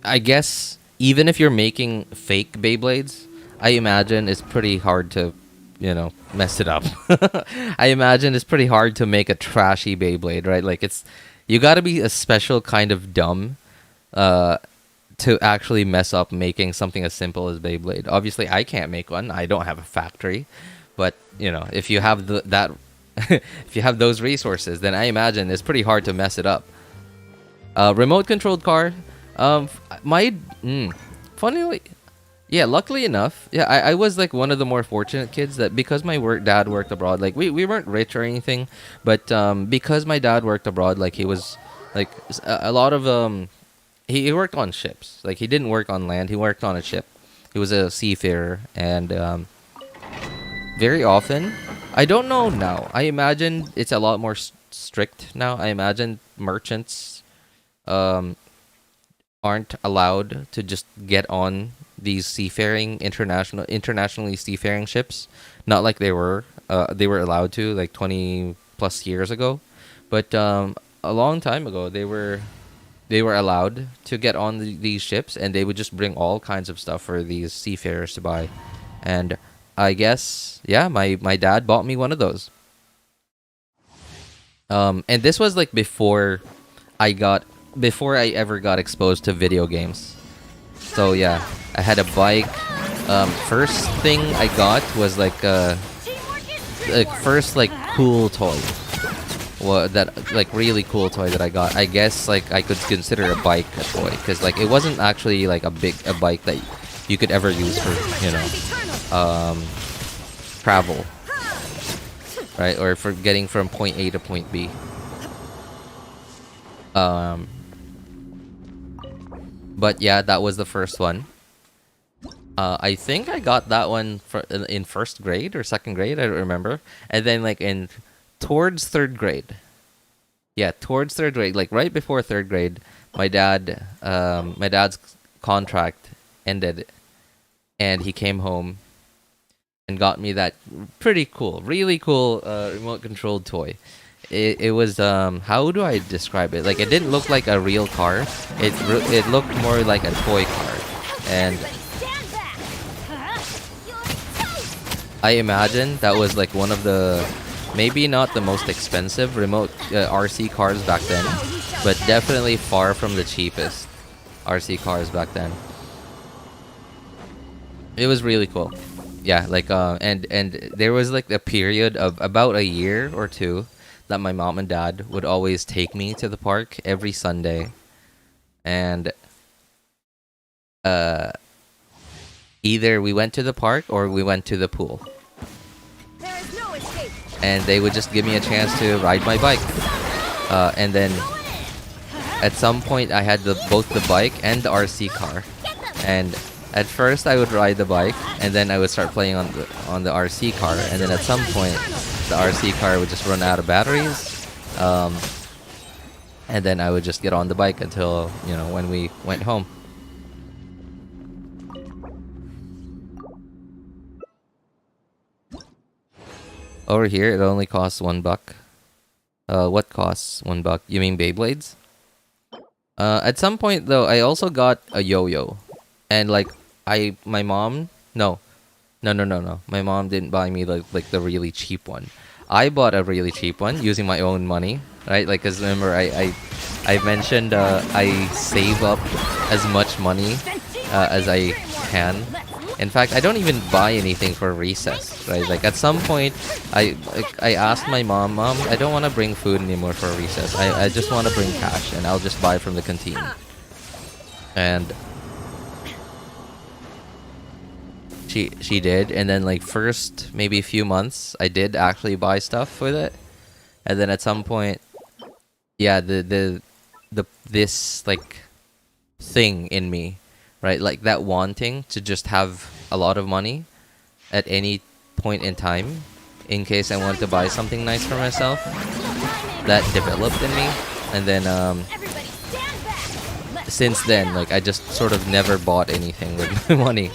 I guess even if you're making fake Beyblades, I imagine it's pretty hard to, you know, mess it up. I imagine it's pretty hard to make a trashy Beyblade, right? Like you gotta be a special kind of dumb to actually mess up making something as simple as Beyblade. Obviously, I can't make one. I don't have a factory. But, you know, if you have that if you have those resources, then I imagine it's pretty hard to mess it up. Remote controlled car. Funnily, Yeah, luckily enough, yeah, I was like one of the more fortunate kids that because my dad worked abroad, like we weren't rich or anything, but because my dad worked abroad, like he was like a lot of he worked on ships. Like he didn't work on land, he worked on a ship. He was a seafarer, and very often, I don't know now. I imagine it's a lot more strict now. I imagine merchants um aren't allowed to just get on these seafaring internationally seafaring ships, not like they were allowed to like 20 plus years ago, but a long time ago they were allowed to get on these ships, and they would just bring all kinds of stuff for these seafarers to buy. And I guess, yeah, my dad bought me one of those. And this was like I got before I ever got exposed to video games. So yeah, I had a bike. First thing I got was like first like cool toy. Well, that like really cool toy that I got. I guess like I could consider a bike a toy, because like it wasn't actually like a bike that you could ever use for, you know, travel, right, or for getting from point A to point B. But yeah, that was the first one. I think I got that one in first grade or second grade. I don't remember. And then like in towards third grade. Yeah, towards third grade, like right before third grade, my dad's contract ended, and he came home and got me that pretty cool, really cool remote controlled toy. It was how do I describe it? Like it didn't look like a real car. It looked more like a toy car, and I imagine that was like one of the, maybe not the most expensive remote RC cars back then, but definitely far from the cheapest RC cars back then. It was really cool. Yeah, like and there was like a period of about a year or two that my mom and dad would always take me to the park every Sunday, and either we went to the park or we went to the pool, and they would just give me a chance to ride my bike. And then at some point I had both the bike and the RC car, and at first I would ride the bike, and then I would start playing on the RC car, and then at some point the RC car would just run out of batteries, and then I would just get on the bike until, you know, when we went home. Over here, it only costs $1. What costs $1? You mean Beyblades? At some point though, I also got a yo-yo, and like my mom, no. My mom didn't buy me like the really cheap one. I bought a really cheap one using my own money, right? Like, cause remember I mentioned I save up as much money as I can. In fact, I don't even buy anything for recess, right? Like at some point, I asked my mom, I don't want to bring food anymore for recess. I just want to bring cash, and I'll just buy from the canteen. And she did, and then like first maybe a few months, I did actually buy stuff with it, and then at some point, yeah, this like thing in me, right, like that wanting to just have a lot of money at any point in time in case I wanted to buy something nice for myself, that developed in me. And then since then, like I just sort of never bought anything with my money.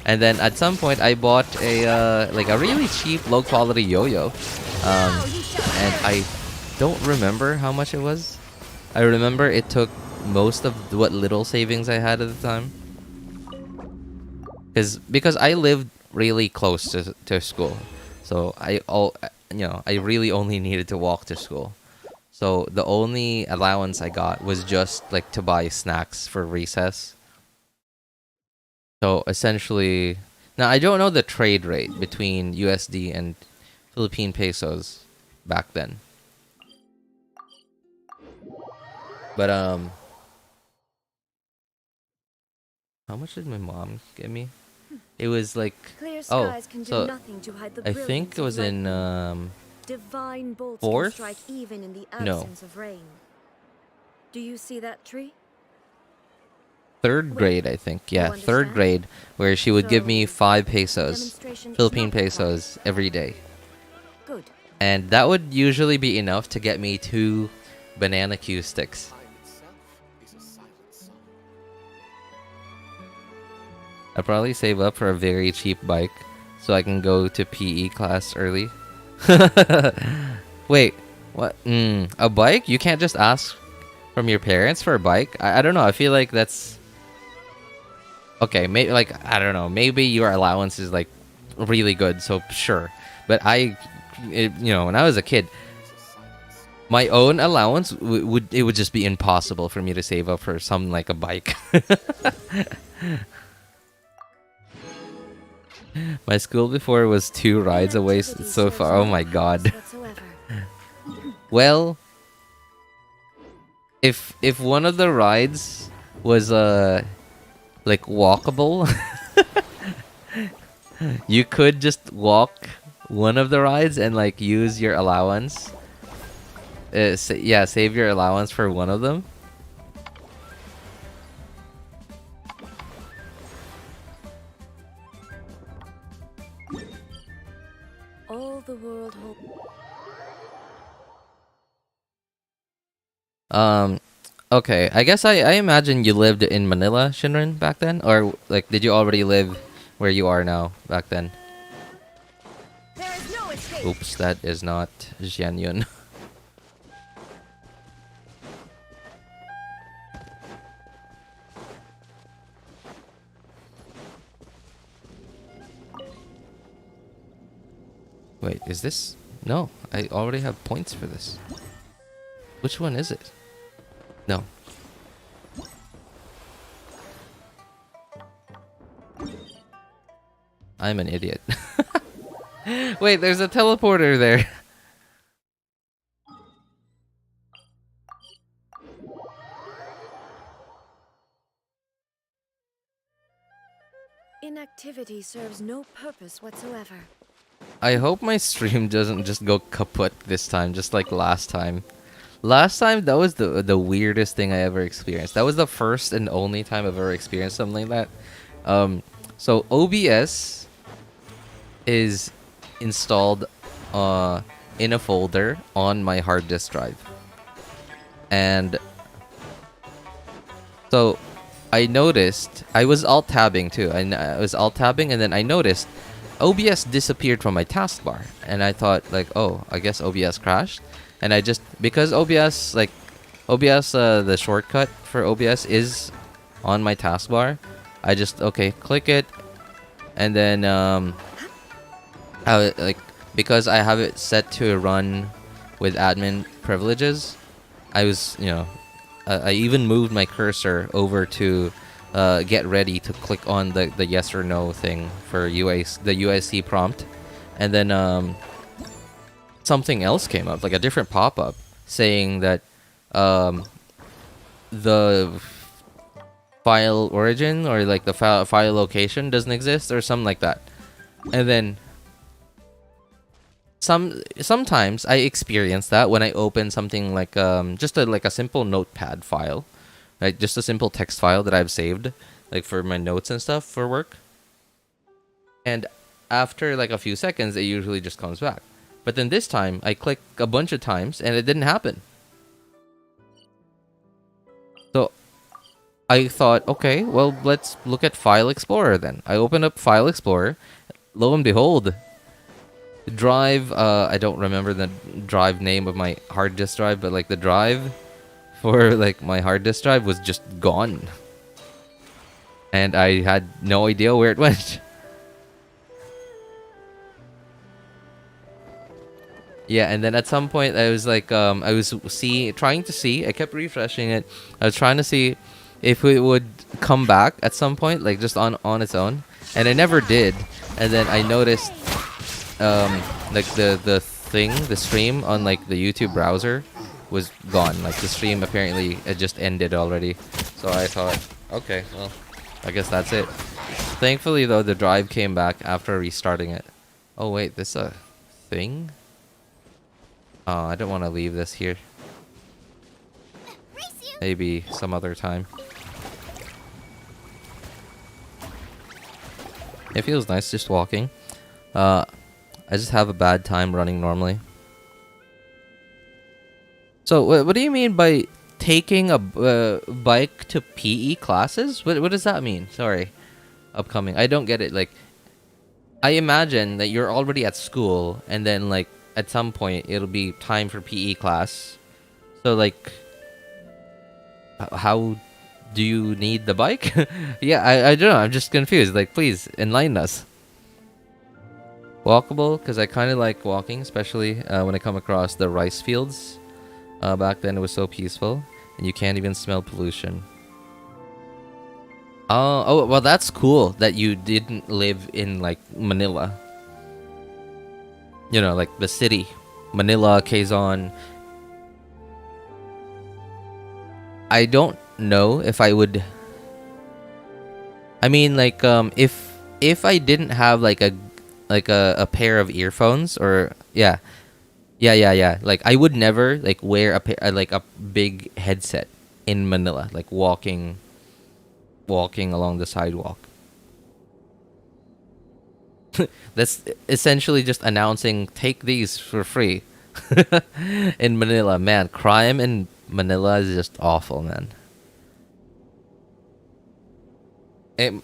And then at some point I bought a like a really cheap low quality yo-yo, and I don't remember how much it was. I remember it took most of what little savings I had at the time, because I lived really close to school, so I really only needed to walk to school. So the only allowance I got was just like to buy snacks for recess. So essentially, now I don't know the trade rate between USD and Philippine pesos back then. But how much did my mom give me? It was like, Clear oh, skies can do so nothing to hide the I think brilliance it was of in lightning. Divine bolts can fourth? strike even in the No. absence of rain. Do you see that tree? third grade, I think. Yeah, third understand? grade, where she would give me So, 5 pesos, demonstration is Philippine not required. pesos, every day. Good. And that would usually be enough to get me 2 banana Q sticks. I'll probably save up for a very cheap bike so I can go to PE class early. Wait, what? A bike? You can't just ask from your parents for a bike? I don't know. I feel like that's... Okay, maybe, like, I don't know. Maybe your allowance is, like, really good, so sure. But you know, when I was a kid, my own allowance would just be impossible for me to save up for something like a bike. My school before was 2 rides away so far. Oh my god. Well, if one of the rides was like walkable, you could just walk one of the rides and like use your allowance. Yeah, save your allowance for one of them. All the world hope. Okay, I guess I imagine you lived in Manila, Shinrin, back then? Or, like, did you already live where you are now, back then? There is no escape. Oops, that is not Xianyun. Wait, is this... No, I already have points for this. Which one is it? No. I'm an idiot. Wait, there's a teleporter there. Inactivity serves no purpose whatsoever. I hope my stream doesn't just go kaput this time, just like last time. Last time, that was the weirdest thing I ever experienced. That was the first and only time I've ever experienced something like that. So OBS is installed in a folder on my hard disk drive. And so I noticed, I was alt-tabbing too. I was alt-tabbing and then I noticed OBS disappeared from my taskbar. And I thought like, oh, I guess OBS crashed. And I just, because OBS, the shortcut for OBS is on my taskbar, I just, okay, click it. And then, because I have it set to run with admin privileges, I was, you know, I even moved my cursor over to get ready to click on the yes or no thing for the UIC prompt. And then, something else came up, like a different pop-up saying that the file origin or like the file location doesn't exist or something like that. And then sometimes I experience that when I open something like just a simple notepad file, like just a simple text file that I've saved like for my notes and stuff for work. And after like a few seconds it usually just comes back. But then this time, I click a bunch of times and it didn't happen. So I thought, okay, well, let's look at File Explorer then. I opened up File Explorer. Lo and behold, drive, I don't remember the drive name of my hard disk drive, but like the drive for like my hard disk drive was just gone. And I had no idea where it went. Yeah, and then at some point I was like, I was trying to see. I kept refreshing it. I was trying to see if it would come back at some point, like just on its own, and it never did. And then I noticed, like the stream on like the YouTube browser was gone. Like the stream apparently it just ended already. So I thought, okay, well, I guess that's it. Thankfully, though, the drive came back after restarting it. Oh, wait, this a thing? Oh, I don't want to leave this here. Maybe some other time. It feels nice just walking. I just have a bad time running normally. So, what do you mean by taking a bike to PE classes? What does that mean? Sorry. Upcoming. I don't get it. Like, I imagine that you're already at school, and then, like, at some point, it'll be time for PE class. So, like, how do you need the bike? Yeah, I don't know. I'm just confused. Like, please, enlighten us. Walkable, because I kind of like walking, especially when I come across the rice fields. Back then, it was so peaceful, and you can't even smell pollution. Oh, well, that's cool that you didn't live in, like, Manila. You know, like, the city. Manila, Quezon. I don't know if I would... I mean, like, if I didn't have, like, a pair of earphones, or... Yeah. Like, I would never, like, wear like, a big headset in Manila. Like, walking along the sidewalk. That's essentially just announcing, take these for free. In Manila. Man, crime in Manila is just awful, man.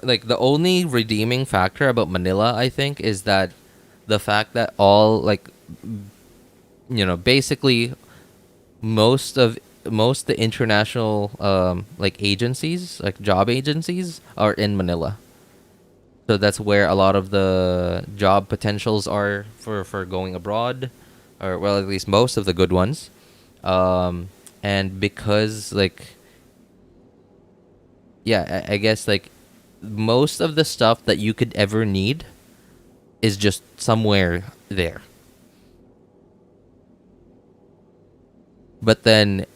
Like, the only redeeming factor about Manila, I think, is that the fact that all, like, you know, basically most the international like agencies, like job agencies, are in Manila. So that's where a lot of the job potentials are for going abroad, or, well, at least most of the good ones. And because, like, yeah, I guess, like, most of the stuff that you could ever need is just somewhere there. But then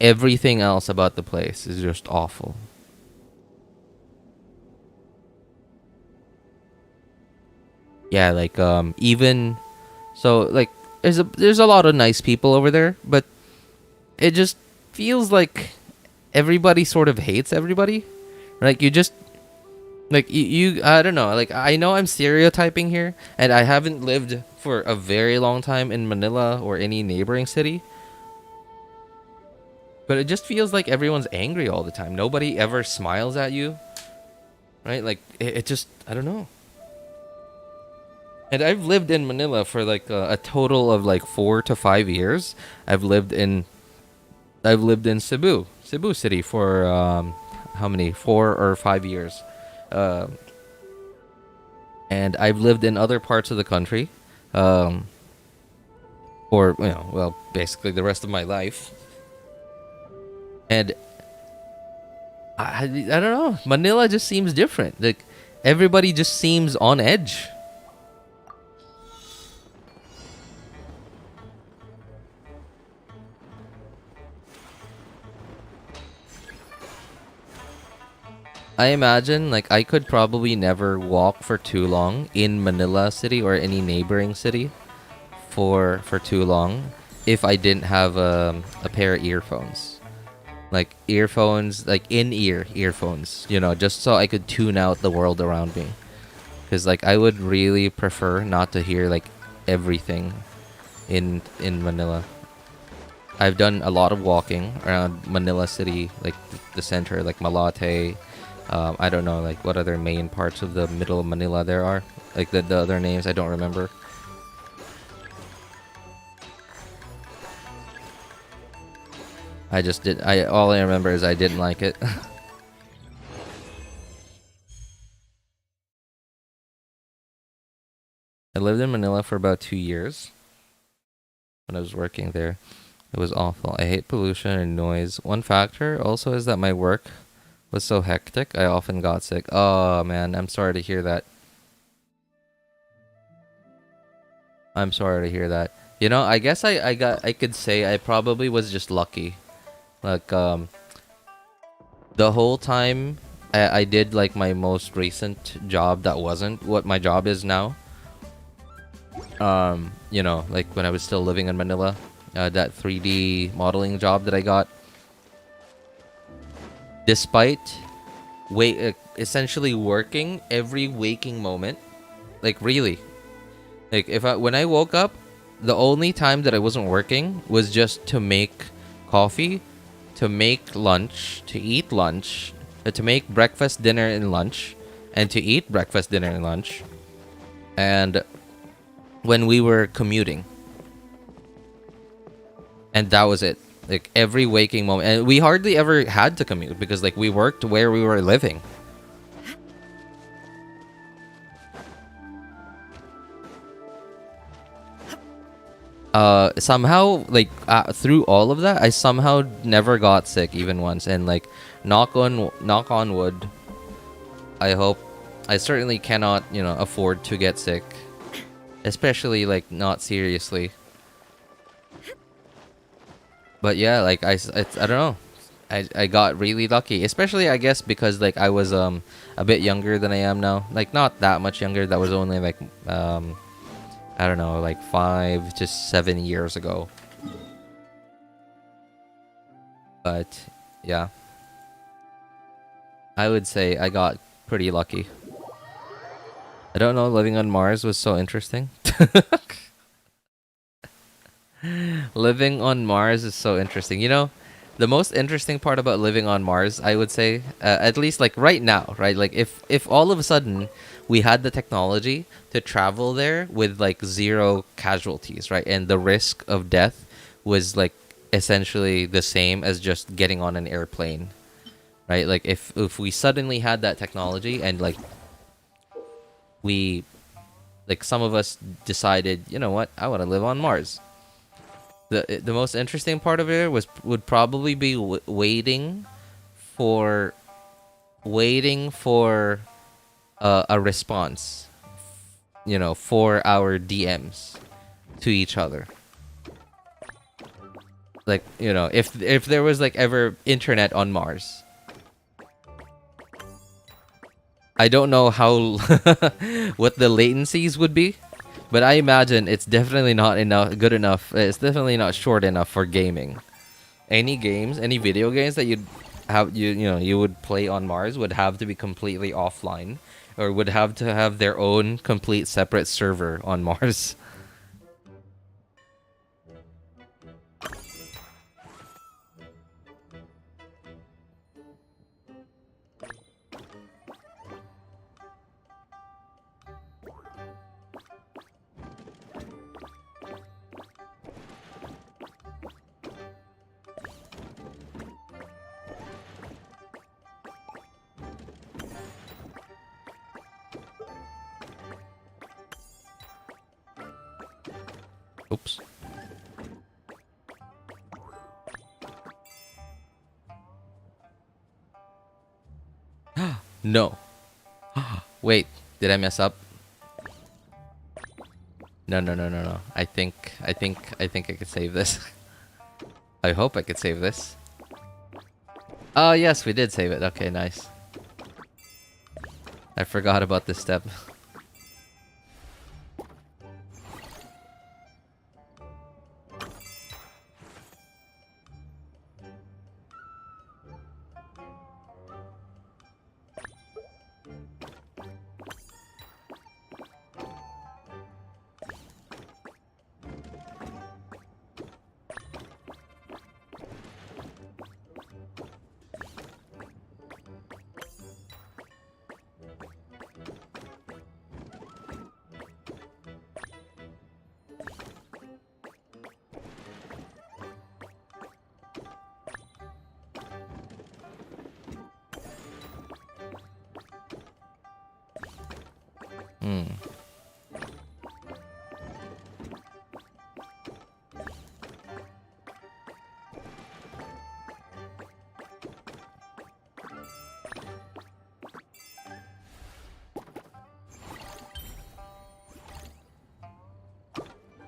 everything else about the place is just awful. Yeah, like, even so, like, there's a lot of nice people over there, but it just feels like everybody sort of hates everybody. Like, you just, like, you I don't know, like, I know I'm stereotyping here, and I haven't lived for a very long time in Manila or any neighboring city. But it just feels like everyone's angry all the time. Nobody ever smiles at you. Right? Like, it just, I don't know. And I've lived in Manila for, like, a total of, like, 4 to 5 years. I've lived in Cebu City for, how many? 4 or 5 years. And I've lived in other parts of the country. For, you know, well, basically the rest of my life. And I don't know. Manila just seems different. Like, everybody just seems on edge. I imagine, like, I could probably never walk for too long in Manila City or any neighboring city for too long if I didn't have a pair of earphones. Like, earphones, like, in-ear earphones, you know, just so I could tune out the world around me. Because, like, I would really prefer not to hear, like, everything in Manila. I've done a lot of walking around Manila City, like, the center, like, Malate. I don't know, like, what other main parts of the middle of Manila there are. Like, the other names, I don't remember. All I remember is I didn't like it. I lived in Manila for about 2 years when I was working there. It was awful. I hate pollution and noise. One factor also is that my work was so hectic, I often got sick. Oh, man, I'm sorry to hear that. I'm sorry to hear that. You know, I guess I could say I probably was just lucky. Like, the whole time I did like my most recent job that wasn't what my job is now. You know, like when I was still living in Manila, that 3D modeling job that I got. Despite essentially working every waking moment, like really, like when I woke up, the only time that I wasn't working was just to make coffee, to make lunch, to eat lunch, to make breakfast, dinner, and lunch, and to eat breakfast, dinner, and lunch, and when we were commuting, and that was it. Like every waking moment, and we hardly ever had to commute because like we worked where we were living. Somehow like through all of that, I somehow never got sick even once, and like knock on wood, I hope. I certainly cannot, you know, afford to get sick, especially like not seriously. But yeah, like I don't know, I got really lucky, especially I guess because like I was a bit younger than I am now, like not that much younger. That was only like I don't know, like 5 to 7 years ago. But yeah, I would say I got pretty lucky. I don't know, living on Mars was so interesting. Living on Mars is so interesting. You know, the most interesting part about living on Mars, I would say, at least like right now, right? Like if all of a sudden we had the technology to travel there with like 0 casualties, right? And the risk of death was like essentially the same as just getting on an airplane, right? Like if we suddenly had that technology and like some of us decided, you know what, I want to live on Mars. The most interesting part of it would probably be waiting for a response, you know, for our DMs to each other. Like, you know, if there was like ever internet on Mars, I don't know how what the latencies would be. But I imagine it's definitely not good enough. It's definitely not short enough for gaming. Any video games that you'd have, you would play on Mars would have to be completely offline, or would have to have their own complete separate server on Mars. Oops. No. Wait, did I mess up? No. I think I could save this. I hope I could save this. Oh, yes, we did save it. Okay, nice. I forgot about this step.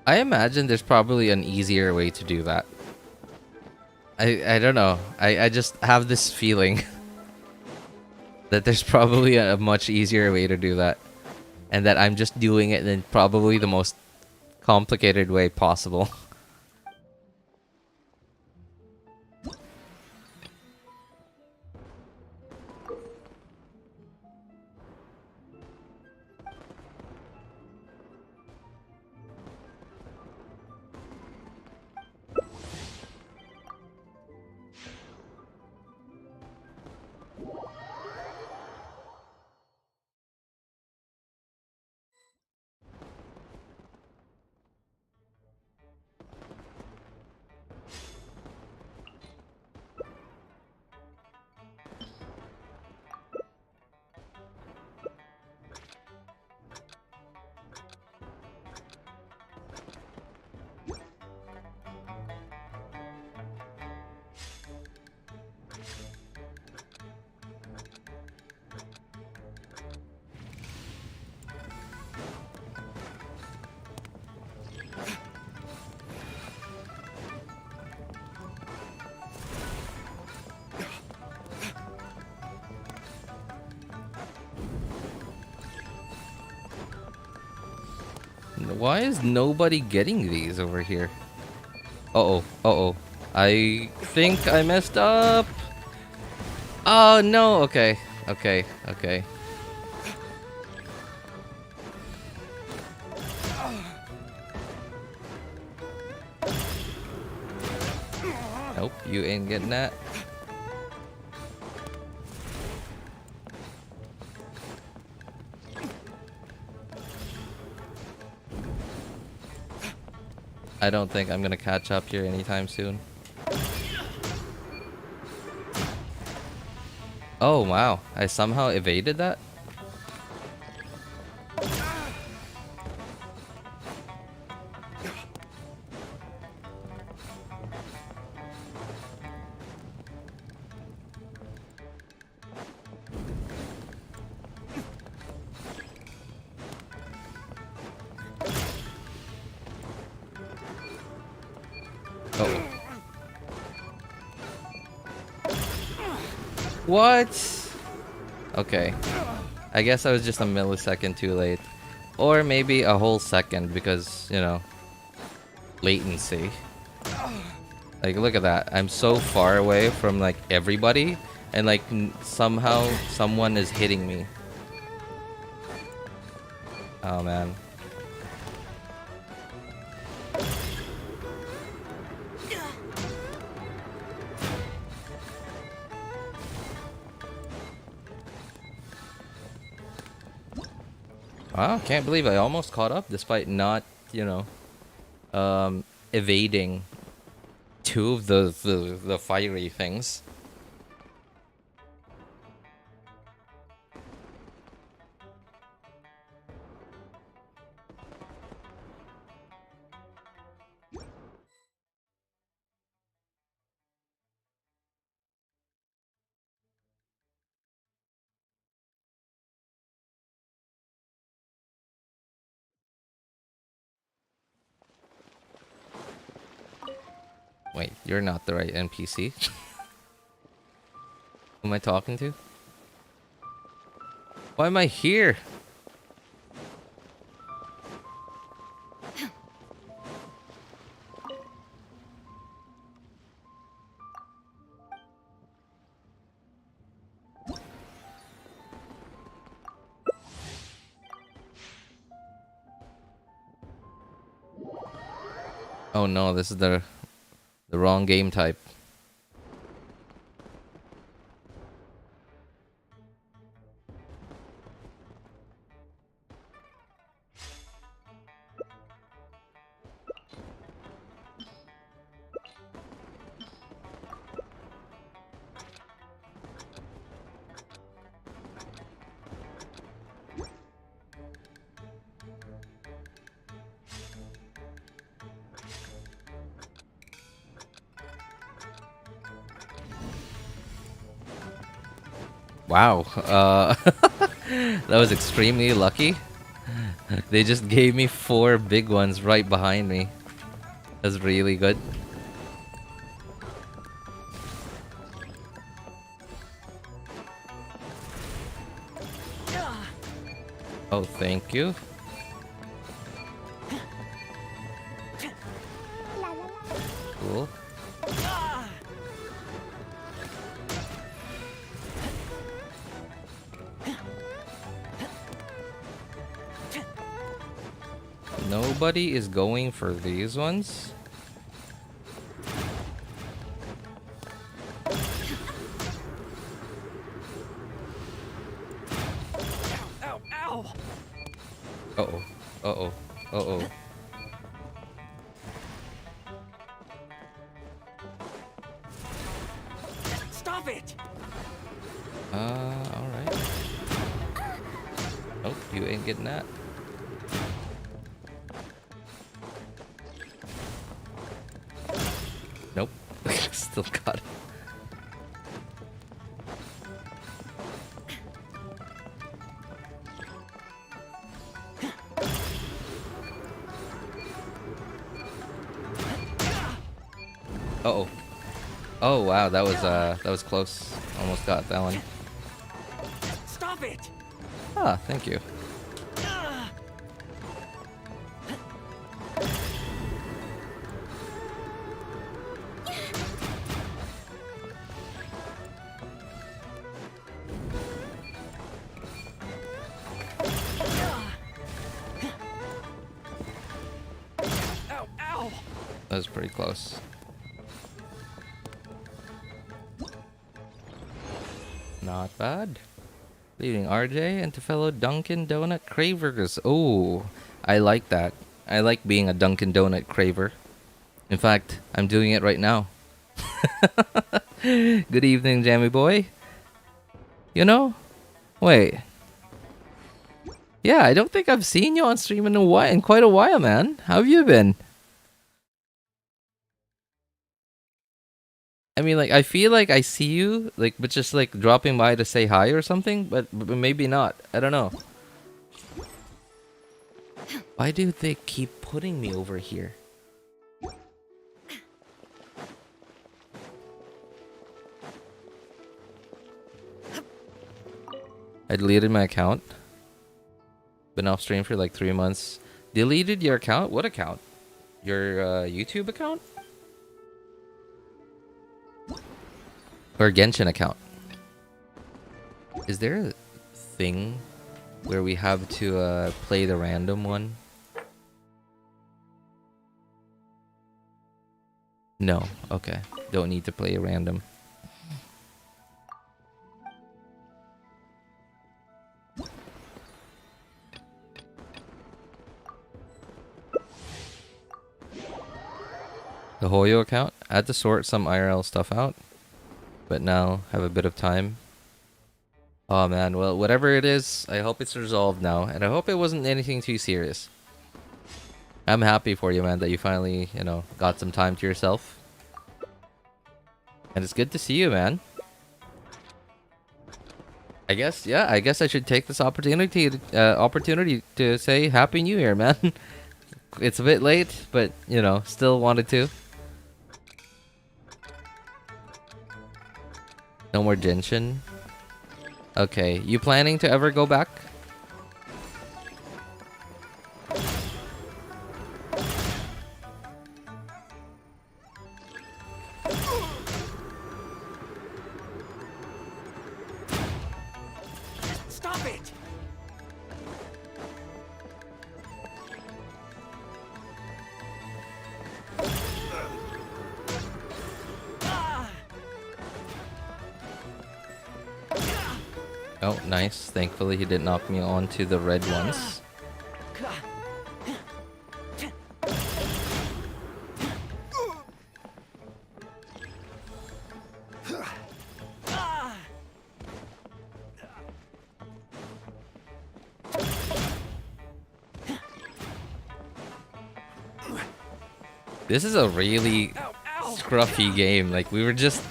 I imagine there's probably an easier way to do that. I don't know. I just have this feeling. That there's probably a much easier way to do that. And that I'm just doing it in probably the most complicated way possible. Why is nobody getting these over here? Uh-oh, uh-oh. I think I messed up. Oh, no. Okay, okay, okay. Nope, you ain't getting that. I don't think I'm gonna catch up here anytime soon. Oh wow, I somehow evaded that? What? Okay. I guess I was just a millisecond too late. Or maybe a whole second because, you know, latency. Like, look at that. I'm so far away from, like, everybody. And, like, somehow someone is hitting me. Oh, man. Wow, can't believe I almost caught up despite not, you know, evading two of the fiery things. Wait, you're not the right NPC. Who am I talking to? Why am I here? Oh no, this is the wrong game type. Wow, that was extremely lucky. They just gave me 4 big ones right behind me. That's really good. Oh, thank you. Cool. Nobody is going for these ones. Ow, ow! Uh-oh. Uh-oh. Uh-oh. Stop it! Alright. Nope, you ain't getting that. Nope. Still got it. Uh-oh. Oh wow, that was close. Almost got that one. Stop it! Ah, thank you. Ow, ow! That was pretty close. Not bad. Leaving RJ and to fellow Dunkin' Donut cravers. Oh, I like that. I like being a Dunkin' Donut craver. In fact, I'm doing it right now. Good evening, Jammy Boy. You know? Wait. Yeah, I don't think I've seen you on stream in quite a while, man. How have you been? I mean, like, I feel like I see you, like, but just like dropping by to say hi or something, but maybe not. I don't know. Why do they keep putting me over here? I deleted my account. Been off stream for like 3 months. Deleted your account? What account? Your YouTube account? Or Genshin account? Is there a thing where we have to play the random one? No. Okay. Don't need to play a random. The Hoyo account? I had to sort some IRL stuff out, but now have a bit of time. Oh man, well, whatever it is, I hope it's resolved now, and I hope it wasn't anything too serious. I'm happy for you, man, that you finally, you know, got some time to yourself. And it's good to see you, man. I guess, yeah, I guess I should take this opportunity to say Happy New Year, man. It's a bit late, but, you know, still wanted to. No more Genshin. Okay, you planning to ever go back? Stop it! Oh, nice. Thankfully, he didn't knock me onto the red ones. This is a really scruffy game. Like, we're just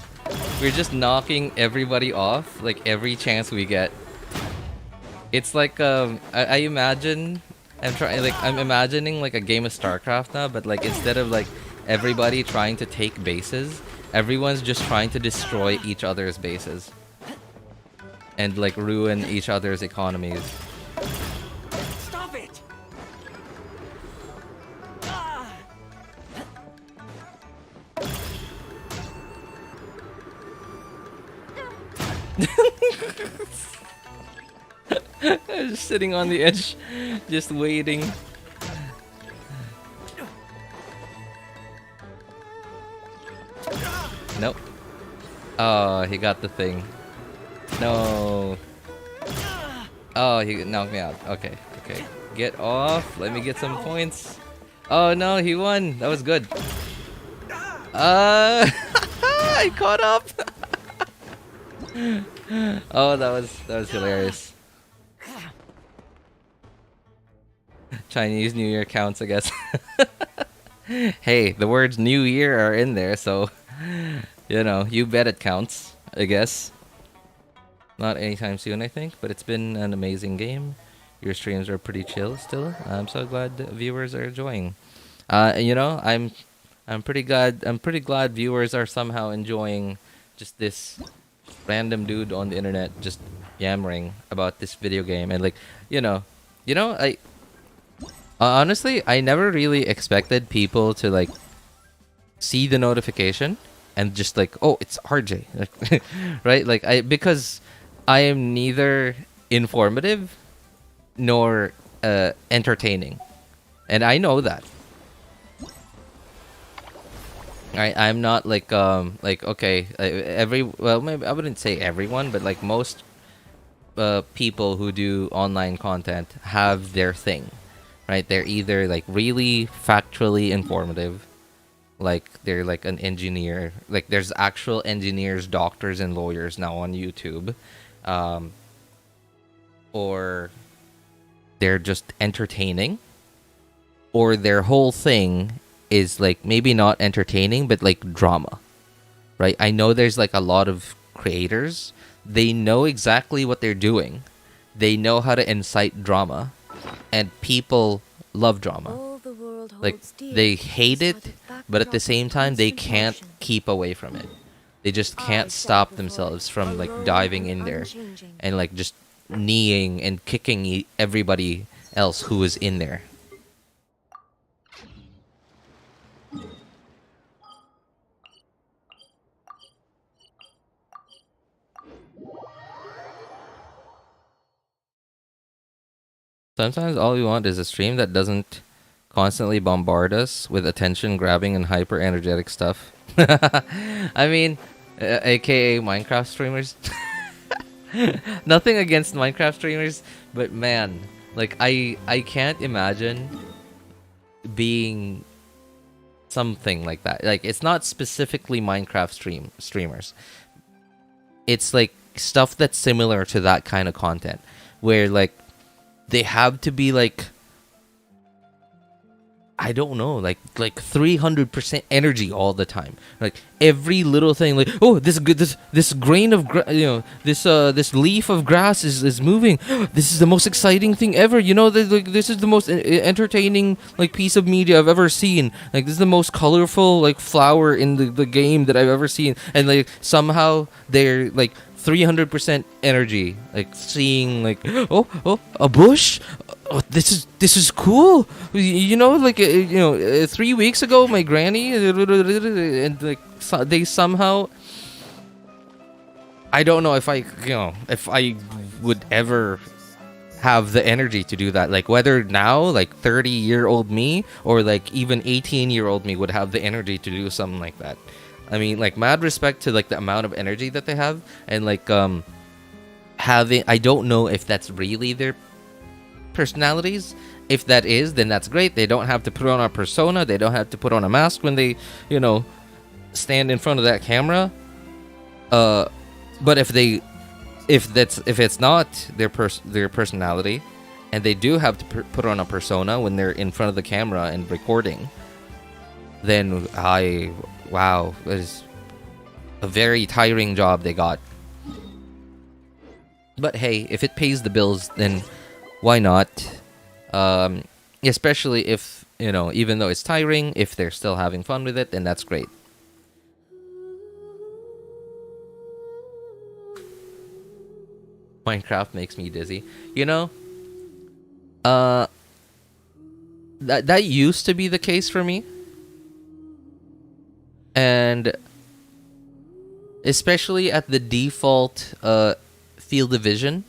knocking everybody off, like, every chance we get. It's like, I imagine, I'm imagining like a game of StarCraft now, but like, instead of like everybody trying to take bases, everyone's just trying to destroy each other's bases. And like ruin each other's economies. Just sitting on the edge, just waiting. Nope. Oh, he got the thing. No. Oh, he knocked me out. Okay, okay. Get off. Let me get some points. Oh no, he won. That was good. I caught up. Oh, that was hilarious. Chinese New Year counts, I guess. Hey, the words New Year are in there, so you know, you bet it counts, I guess. Not anytime soon, I think, but it's been an amazing game. Your streams are pretty chill still. I'm so glad that viewers are enjoying. You know, I'm pretty glad viewers are somehow enjoying just this random dude on the internet just yammering about this video game. And like, you know, I honestly, I never really expected people to like see the notification and just like, oh, it's RJ, right? Like because I am neither informative nor entertaining, and I know that. I'm not like okay, well, maybe I wouldn't say everyone, but like most people who do online content have their thing, right? They're either like really factually informative, like they're like an engineer, like there's actual engineers, doctors, and lawyers now on YouTube, or they're just entertaining, or their whole thing is like maybe not entertaining but like drama, right? I know there's like a lot of creators, they know exactly what they're doing, they know how to incite drama, and people love drama. Like they hate it, but at the same time they can't keep away from it. They just can't stop themselves from like diving in there and like just kneeing and kicking everybody else who is in there. Sometimes all we want is a stream that doesn't constantly bombard us with attention-grabbing and hyper-energetic stuff. I mean, aka Minecraft streamers. Nothing against Minecraft streamers, but man, like I can't imagine being something like that. Like it's not specifically Minecraft streamers. It's like stuff that's similar to that kind of content, where like they have to be like, I don't know, like 300% energy all the time. Like every little thing, like, oh, this grain of this leaf of grass is moving. This is the most exciting thing ever. You know, this is the most entertaining like piece of media I've ever seen. Like this is the most colorful like flower in the game that I've ever seen. And like somehow they're like 300% energy, like seeing like, oh, a bush. Oh, this is cool. You know, like 3 weeks ago, my granny and like they somehow. I don't know if I would ever have the energy to do that. Like whether now, like 30-year-old me or like even 18-year-old me would have the energy to do something like that. I mean, like mad respect to like the amount of energy that they have, and like having. I don't know if that's really their personalities. If that is, then that's great. They don't have to put on a persona. They don't have to put on a mask when they, stand in front of that camera. But if it's not their personality, and they do have to put on a persona when they're in front of the camera and recording, then wow, it is a very tiring job they got. But hey, if it pays the bills, then why not? Especially if, even though it's tiring, if they're still having fun with it, then that's great. Minecraft makes me dizzy. That used to be the case for me. And especially at the default field of vision.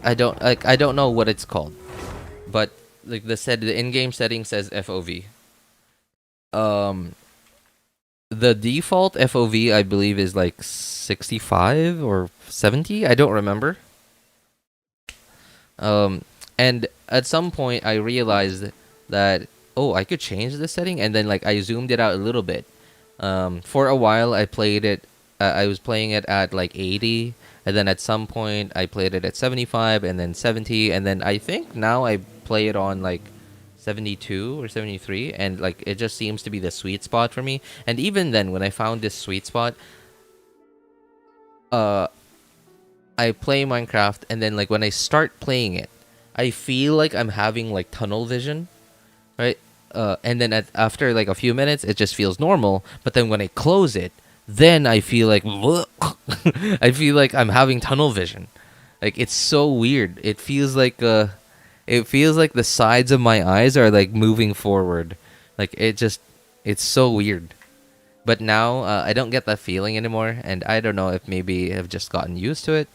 I don't know what it's called, but like the in-game setting says FOV. The default FOV I believe is like 65 or 70. I don't remember. And at some point I realized that I could change the setting, and then like I zoomed it out a little bit. For a while I played it. I was playing it at like 80, and then at some point I played it at 75, and then 70, and then I think now I play it on like 72 or 73, and like it just seems to be the sweet spot for me. And even then, when I found this sweet spot, I play Minecraft, and then like when I start playing it, I feel like I'm having like tunnel vision, right? And then after like a few minutes, it just feels normal. But then when I close it, then I feel like I feel like I'm having tunnel vision. Like it's so weird. It feels like the sides of my eyes are like moving forward. Like it's so weird. But now I don't get that feeling anymore, and I don't know if maybe I've just gotten used to it,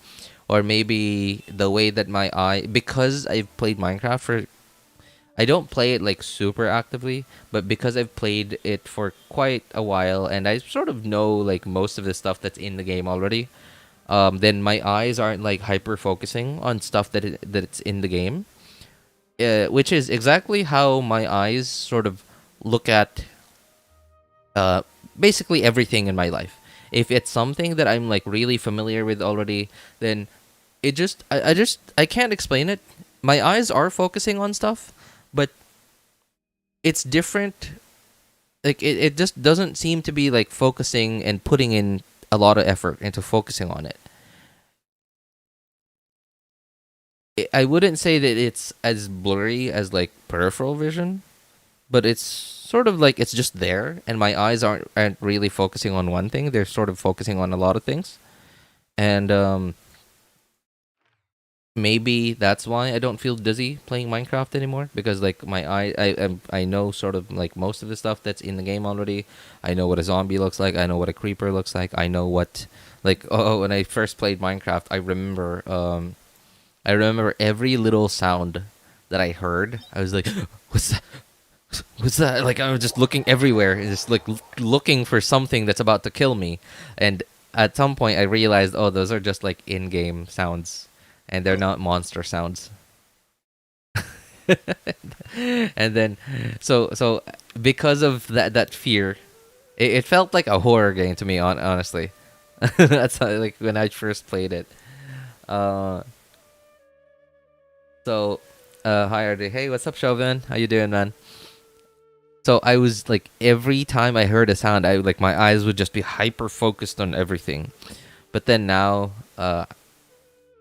or maybe the way that my eye, because I've played Minecraft for, I don't play it like super actively, but because I've played it for quite a while and I sort of know like most of the stuff that's in the game already, then my eyes aren't like hyper focusing on stuff that's in the game, which is exactly how my eyes sort of look at basically everything in my life. If it's something that I'm like really familiar with already, then it just I can't explain it. My eyes are focusing on stuff, but it's different. Like it just doesn't seem to be like focusing and putting in a lot of effort into focusing on it. I wouldn't say that it's as blurry as like peripheral vision, but it's sort of like it's just there, and my eyes aren't really focusing on one thing. They're sort of focusing on a lot of things. And maybe that's why I don't feel dizzy playing Minecraft anymore, because like my I know sort of like most of the stuff that's in the game already. I know what a zombie looks like, I know what a creeper looks like, I know what, like, when I first played Minecraft, I remember every little sound that I heard. I was like, what's that? What's that? Like I was just looking everywhere, just like looking for something that's about to kill me. And at some point I realized, those are just like in-game sounds, and they're not monster sounds. And then so because of that fear, it felt like a horror game to me, honestly. That's how, like when I first played it. Hi RD. Hey, what's up, Chauvin? How you doing, man? So I was like, every time I heard a sound, my eyes would just be hyper focused on everything. But then now,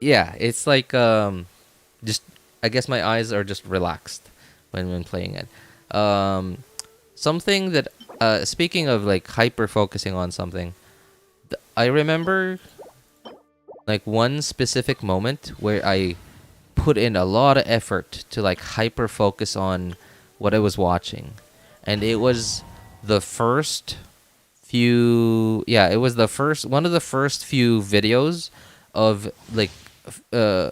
it's like just, I guess my eyes are just relaxed when playing it. Something that speaking of like hyper focusing on something, I remember like one specific moment where I put in a lot of effort to like hyper focus on what I was watching. And it was the first few, one of the first few videos of like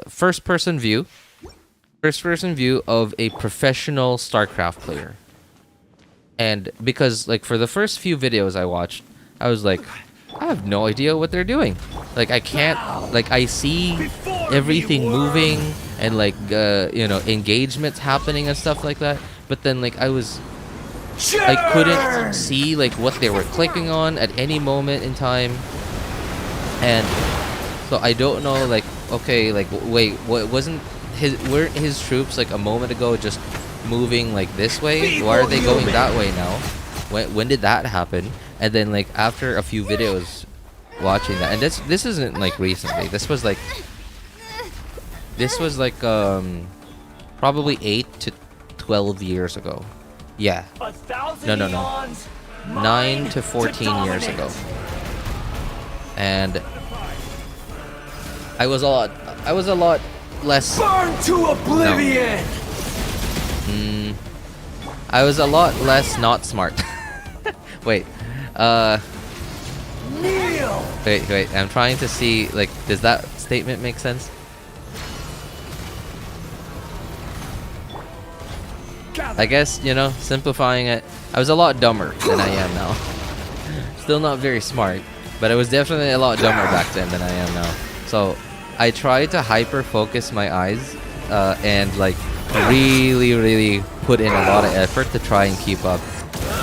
first person view of a professional StarCraft player. And because like for the first few videos I watched, I was like, I have no idea what they're doing. Like I can't, like I see everything moving and like engagements happening and stuff like that, but then like I couldn't see like what they were clicking on at any moment in time. And so I don't know, like, okay, like wait, weren't his troops like a moment ago just moving like this way? Why are they going that way now? When did that happen? And then like after a few videos watching that, and this isn't like recently, this was like probably 8 to 12 years ago. Yeah. No. 9 to 14 years ago. And I was a lot less. Burn to oblivion. No. I was a lot less not smart. Wait. Kneel. yourself. Wait. I'm trying to see, like, does that statement make sense? I guess, you know, simplifying it, I was a lot dumber than I am now. Still not very smart, but I was definitely a lot dumber back then than I am now. So I tried to hyper focus my eyes and like really put in a lot of effort to try and keep up.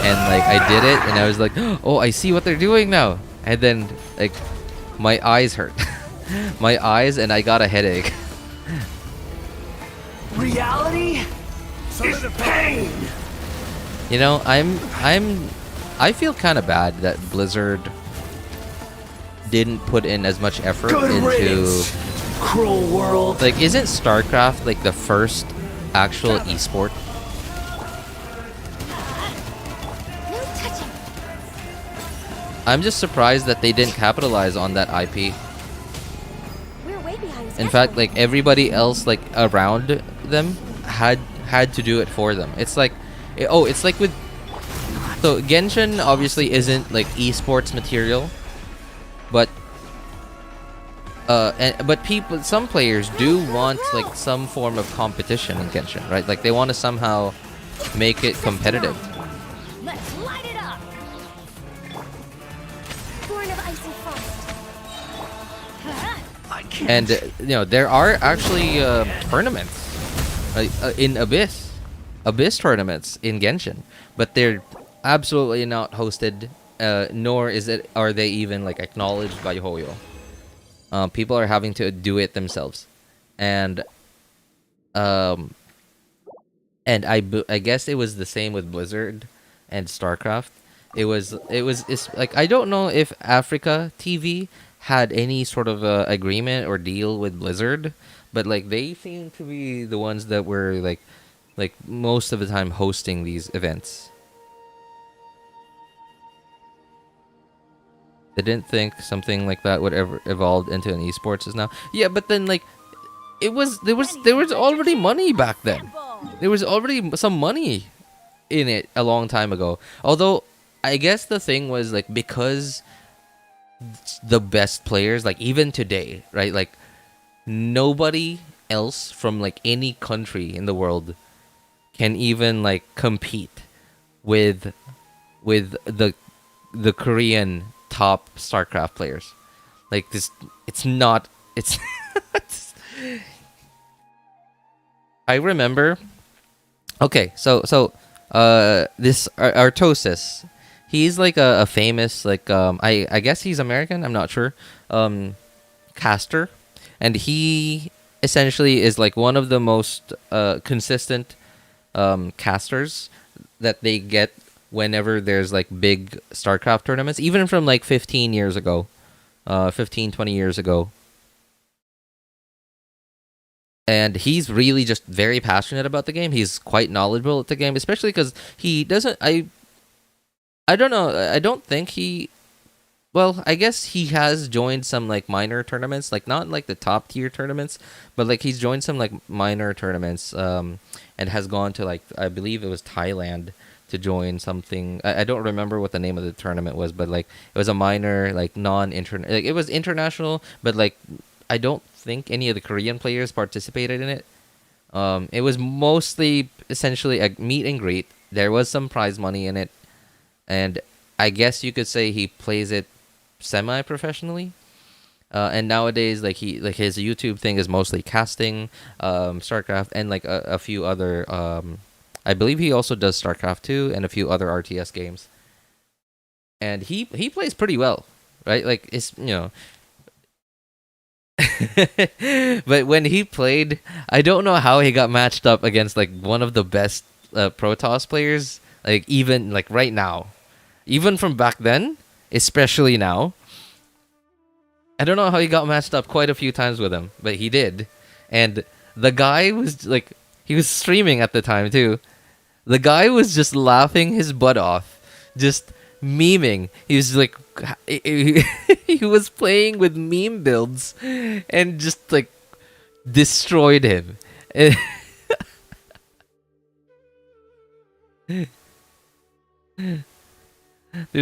And like I did it, and I was like, oh, I see what they're doing now. And then like my eyes hurt. My eyes, and I got a headache. Reality is pain. You know, I feel kind of bad that Blizzard didn't put in as much effort into cruel world. Like, isn't StarCraft like the first actual esport? No touching. I'm just surprised that they didn't capitalize on that IP. We're way behind In fact, like everybody else like around them had to do it for them. It's like, it's like with, so Genshin obviously isn't like esports material, but some players do want like some form of competition in Genshin, right? Like they want to somehow make it competitive. Let's light it up. Born of ice and frost. And you know, there are actually tournaments in Abyss tournaments in Genshin, but they're absolutely not hosted, nor are they even like acknowledged by Hoyo. People are having to do it themselves, and I guess it was the same with Blizzard and StarCraft. It's like, I don't know if Africa TV had any sort of agreement or deal with Blizzard, but like they seem to be the ones that were like most of the time hosting these events. I didn't think something like that would ever evolve into an esports as now. Yeah, but then like there was already money back then. There was already some money in it a long time ago. Although I guess the thing was like, because the best players, like even today, right? Like nobody else from like any country in the world can even like compete with the Korean top StarCraft players. Like this, it's I remember. Okay, so this Artosis, he's like a famous like I guess he's American, I'm not sure, caster, and he essentially is like one of the most consistent casters that they get whenever there's like big StarCraft tournaments, even from like 15 years ago, 20 years ago. And he's really just very passionate about the game. He's quite knowledgeable at the game, especially because he doesn't, I don't know, I don't think he, well, I guess he has joined some like minor tournaments, like not like the top tier tournaments, but like he's joined some like minor tournaments, and has gone to like, I believe it was Thailand, to join something. I don't remember what the name of the tournament was, but like it was a minor, like non-internet, like it was international, but like I don't think any of the Korean players participated in it. It was mostly essentially a meet and greet. There was some prize money in it, and I guess you could say he plays it semi-professionally. And nowadays, like his YouTube thing is mostly casting, StarCraft, and like a few other. I believe he also does StarCraft 2 and a few other RTS games. And he plays pretty well, right? Like it's, you know. But when he played, I don't know how he got matched up against like one of the best Protoss players, like even like right now, even from back then, especially now. I don't know how he got matched up quite a few times with him, but he did. And the guy was like, he was streaming at the time too. The guy was just laughing his butt off, just memeing. He was like, he was playing with meme builds and just like destroyed him. There's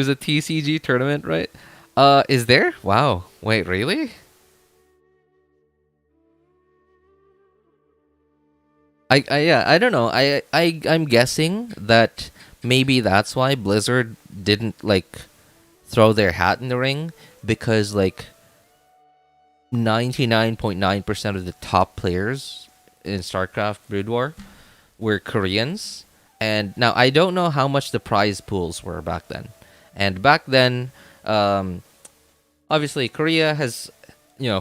a TCG tournament, right? Is there? Wow. Wait, really? Yeah, I don't know. I'm guessing that maybe that's why Blizzard didn't like throw their hat in the ring, because like 99.9% of the top players in StarCraft Brood War were Koreans. And now I don't know how much the prize pools were back then. And back then, obviously Korea has,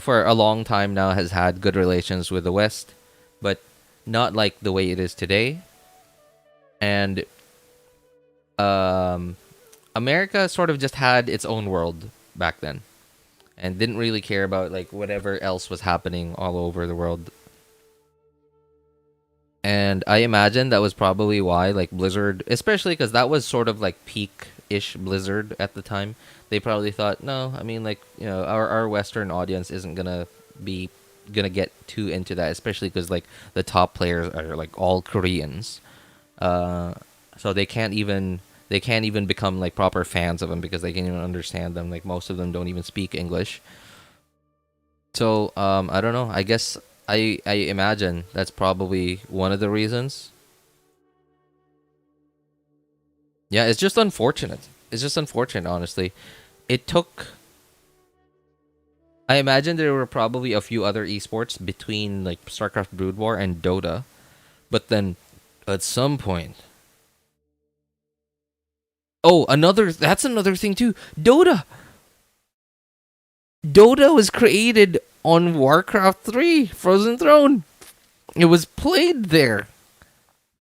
for a long time now has had good relations with the West, but not like the way it is today. And America sort of just had its own world back then and didn't really care about like whatever else was happening all over the world. And I imagine that was probably why like Blizzard, especially because that was sort of like peak-ish Blizzard at the time, they probably thought, no, I mean like, our Western audience isn't gonna get too into that, especially because like the top players are like all Koreans, so they can't even become like proper fans of them because they can't even understand them. Like most of them don't even speak English. So I don't know. I guess I imagine that's probably one of the reasons. Yeah, it's just unfortunate. It's just unfortunate, honestly. It took. I imagine there were probably a few other esports between like StarCraft Brood War and Dota, but then at some point. Oh, that's another thing too. Dota was created on Warcraft 3, Frozen Throne. It was played there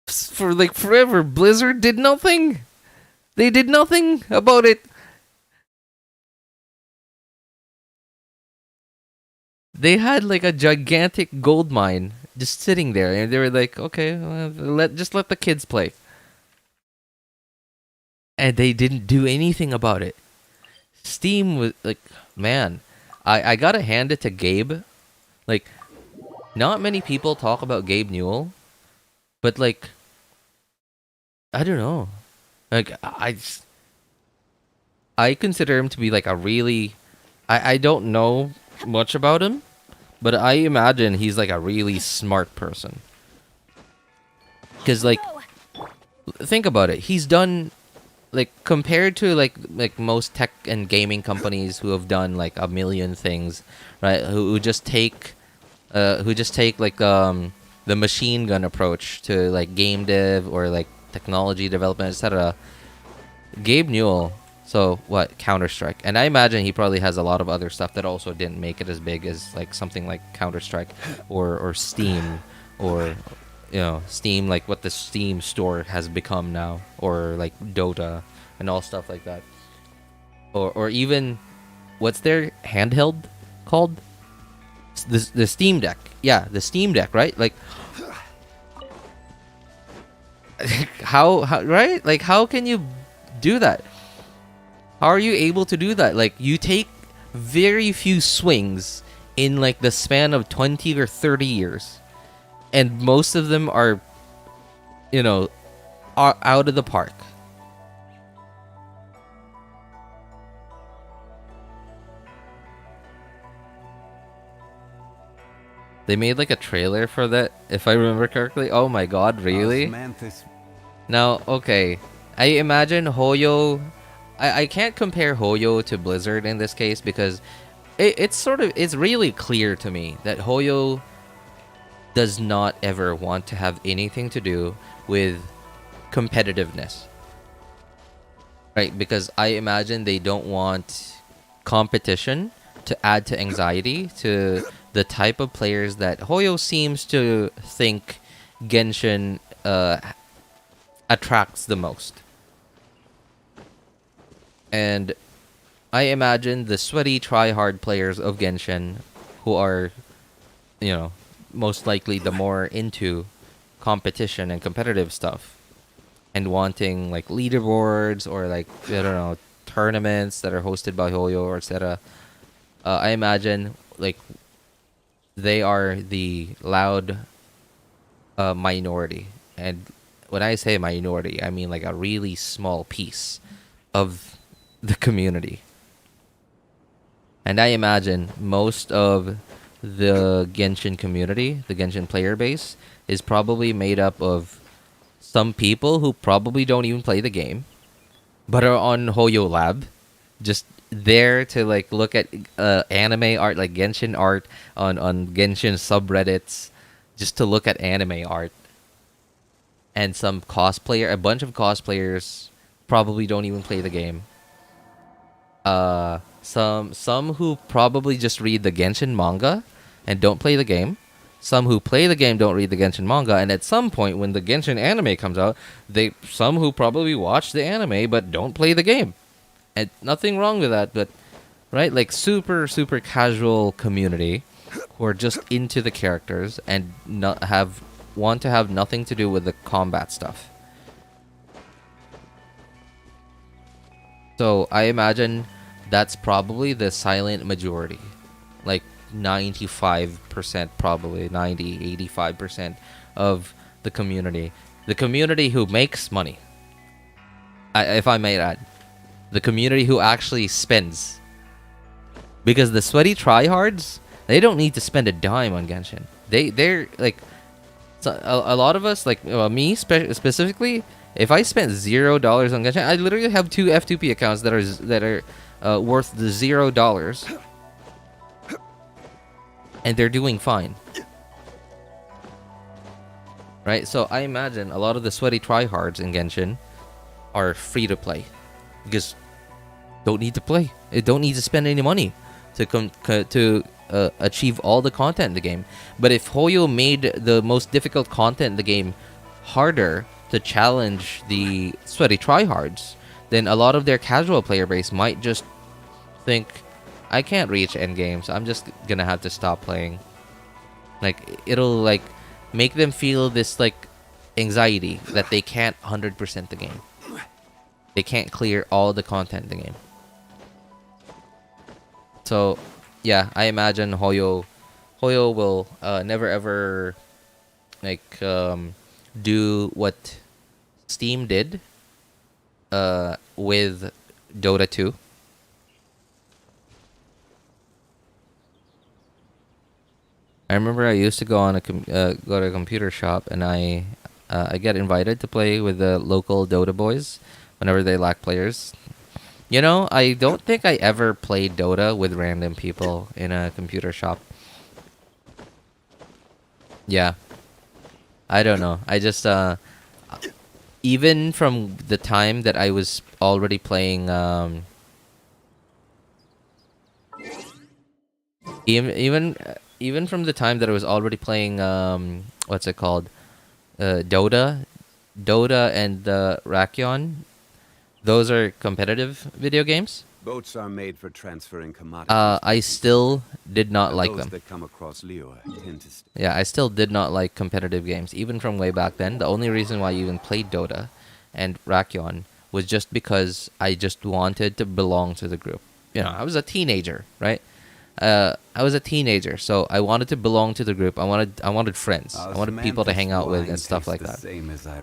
for like forever. Blizzard did nothing. They did nothing about it. They had like a gigantic gold mine just sitting there, and they were like, "Okay, let the kids play." And they didn't do anything about it. Steam was like, man, I gotta hand it to Gabe. Like, not many people talk about Gabe Newell, but like, I don't know. Like, I consider him to be like a really, I don't know much about him, but I imagine he's like a really smart person. Because like, think about it. He's done, like, compared to like most tech and gaming companies who have done like a million things, right? Who just take like the machine gun approach to like game dev or like technology development, etc. Gabe Newell, so what, Counter-Strike, and I imagine he probably has a lot of other stuff that also didn't make it as big as like something like Counter-Strike or Steam, or Steam, like what the Steam store has become now, or like Dota and all stuff like that, or even what's their handheld called, the Steam Deck. Yeah, the Steam Deck, right? Like how right? Like how can you do that? How are you able to do that? Like, you take very few swings in like the span of 20 or 30 years, and most of them are out of the park. They made like a trailer for that, if I remember correctly. Oh my god, really? Now, okay, I imagine Hoyo, I can't compare Hoyo to Blizzard in this case, because it's really clear to me that Hoyo does not ever want to have anything to do with competitiveness, right? Because I imagine they don't want competition to add to anxiety to the type of players that Hoyo seems to think Genshin attracts the most. And I imagine the sweaty try-hard players of Genshin, who are, most likely the more into competition and competitive stuff, and wanting like leaderboards or like, I don't know, tournaments that are hosted by Hoyo or etc. I imagine like they are the loud minority. And when I say minority, I mean like a really small piece of the community. And I imagine most of the Genshin community, the Genshin player base, is probably made up of some people who probably don't even play the game, but are on Hoyo Lab, just there to like look at anime art, like Genshin art on Genshin subreddits, just to look at anime art. And some cosplayer, a bunch of cosplayers probably don't even play the game. Some who probably just read the Genshin manga and don't play the game. Some who play the game don't read the Genshin manga, and at some point when the Genshin anime comes out, some who probably watch the anime but don't play the game. And nothing wrong with that, but right, like super casual community who are just into the characters and want to have nothing to do with the combat stuff. So I imagine that's probably the silent majority, like 95%, probably 85% of the community who makes money. If I may add, the community who actually spends, because the sweaty tryhards, they don't need to spend a dime on Genshin. They're like, so a lot of us, like me specifically, if I spent $0 on Genshin, I literally have 2 F2P accounts that are worth the $0, and they're doing fine. Right? So I imagine a lot of the sweaty tryhards in Genshin are free to play because don't need to play. It don't need to spend any money to achieve all the content in the game. But if Hoyo made the most difficult content in the game harder to challenge the sweaty tryhards, then a lot of their casual player base might just think, I can't reach endgame, so I'm just gonna have to stop playing. Like, it'll like make them feel this like anxiety that they can't 100% the game. They can't clear all the content in the game. So yeah, I imagine Hoyo will never ever like do what Steam did with Dota 2. I remember I used to go to a computer shop, and I get invited to play with the local Dota boys whenever they lack players. You know, I don't think I ever played Dota with random people in a computer shop. Yeah. I don't know. I just even from the time that I was already playing even from the time that I was already playing what's it called? Dota and Rakion. Those are competitive video games. Boats are made for transferring commodities. I still did not like those them. that come across Liyue tend to Yeah, I still did not like competitive games, even from way back then. The only reason why I even played Dota and Rakion was just because I just wanted to belong to the group. You know, I was a teenager, right? I was a teenager, so I wanted to belong to the group. I wanted friends. I wanted people to hang out with and stuff like that. Same as I...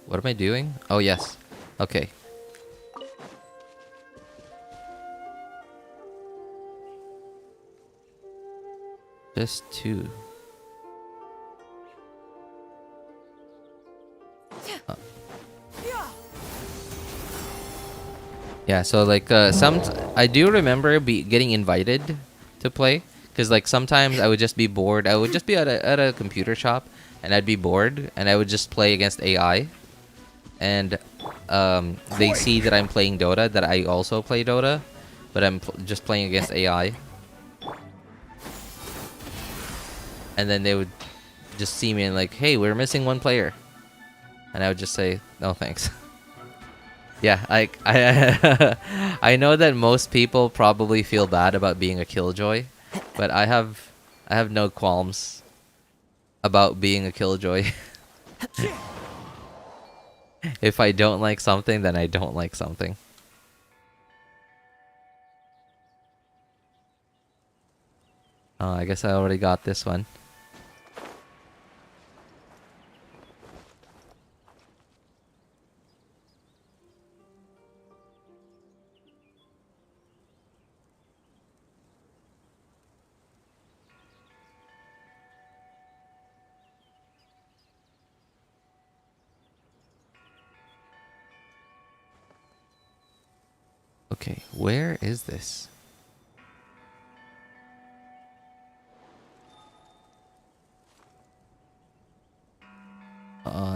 What am I doing? Oh, yes. Okay. Just 2. Yeah, so like I do remember getting invited to play, because like sometimes I would just be bored. I would just be at a computer shop, and I'd be bored, and I would just play against AI. And they see that I'm playing Dota, that I also play Dota, but I'm just playing against AI. And then they would just see me and like, hey, we're missing one player. And I would just say, no thanks. Yeah, I know that most people probably feel bad about being a killjoy, but I have no qualms about being a killjoy. If I don't like something, then I don't like something. Oh, I guess I already got this one. Okay, where is this?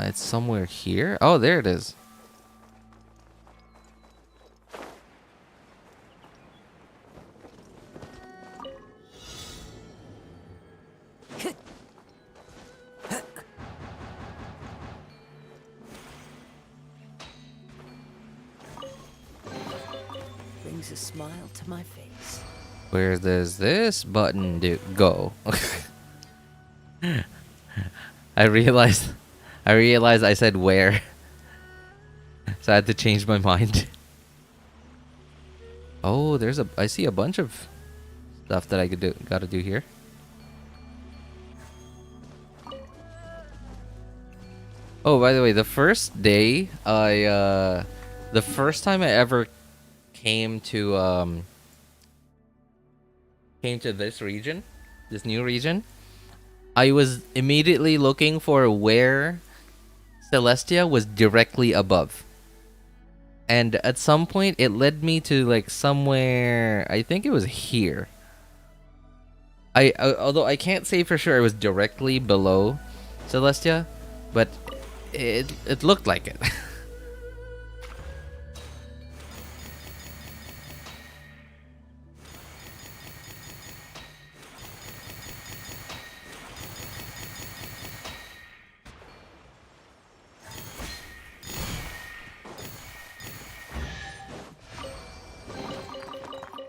It's somewhere here. Oh, there it is. Brings a smile to my face. Where does this button go? I realized I said where. So I had to change my mind. Oh, I see a bunch of stuff that I gotta do here. Oh, by the way, the first day the first time I ever came to this region, this new region, I was immediately looking for where Celestia was directly above. And at some point it led me to like somewhere, I think it was here. Although I can't say for sure it was directly below Celestia, but it looked like it.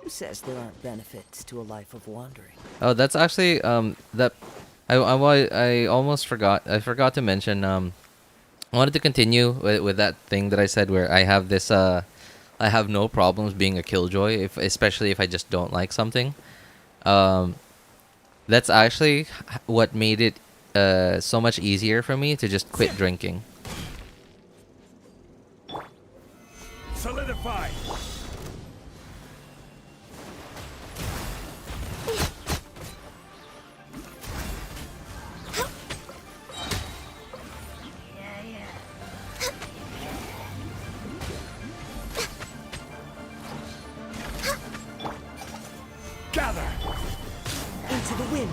Who says there aren't benefits to a life of wandering? Oh, that's actually that I almost forgot. I forgot to mention I wanted to continue with that thing that I said where I have this I have no problems being a killjoy, especially if I just don't like something. That's actually what made it so much easier for me to just quit drinking. Solidify. Gather into the wind.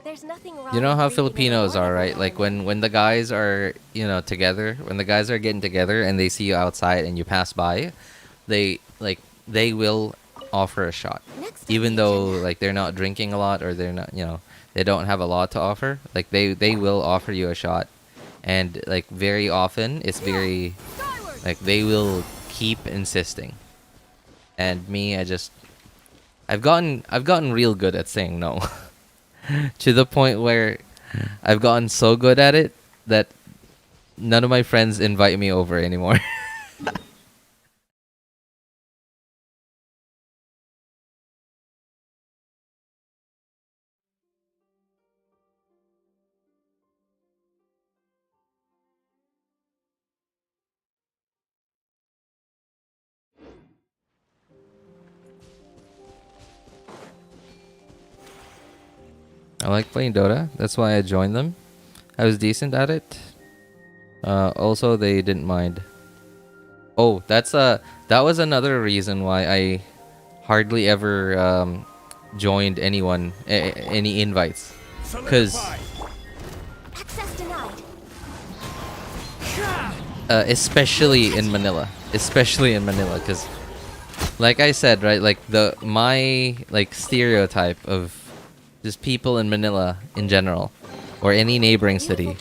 There's nothing wrong. You know how with breathing Filipinos in are, right? Like when the guys are, together, when the guys are getting together and they see you outside and you pass by, they will offer a shot. Even though like they're not drinking a lot or they're not, they don't have a lot to offer. Like they will offer you a shot. And like very often it's very like they will keep insisting. And me, I've gotten real good at saying no. To the point where I've gotten so good at it that none of my friends invite me over anymore. I like playing Dota. That's why I joined them. I was decent at it. Also, they didn't mind. Oh, that was another reason why I hardly ever joined anyone, any invites, because especially in Manila, because like I said, right, like my stereotype of just people in Manila in general, or any neighboring city,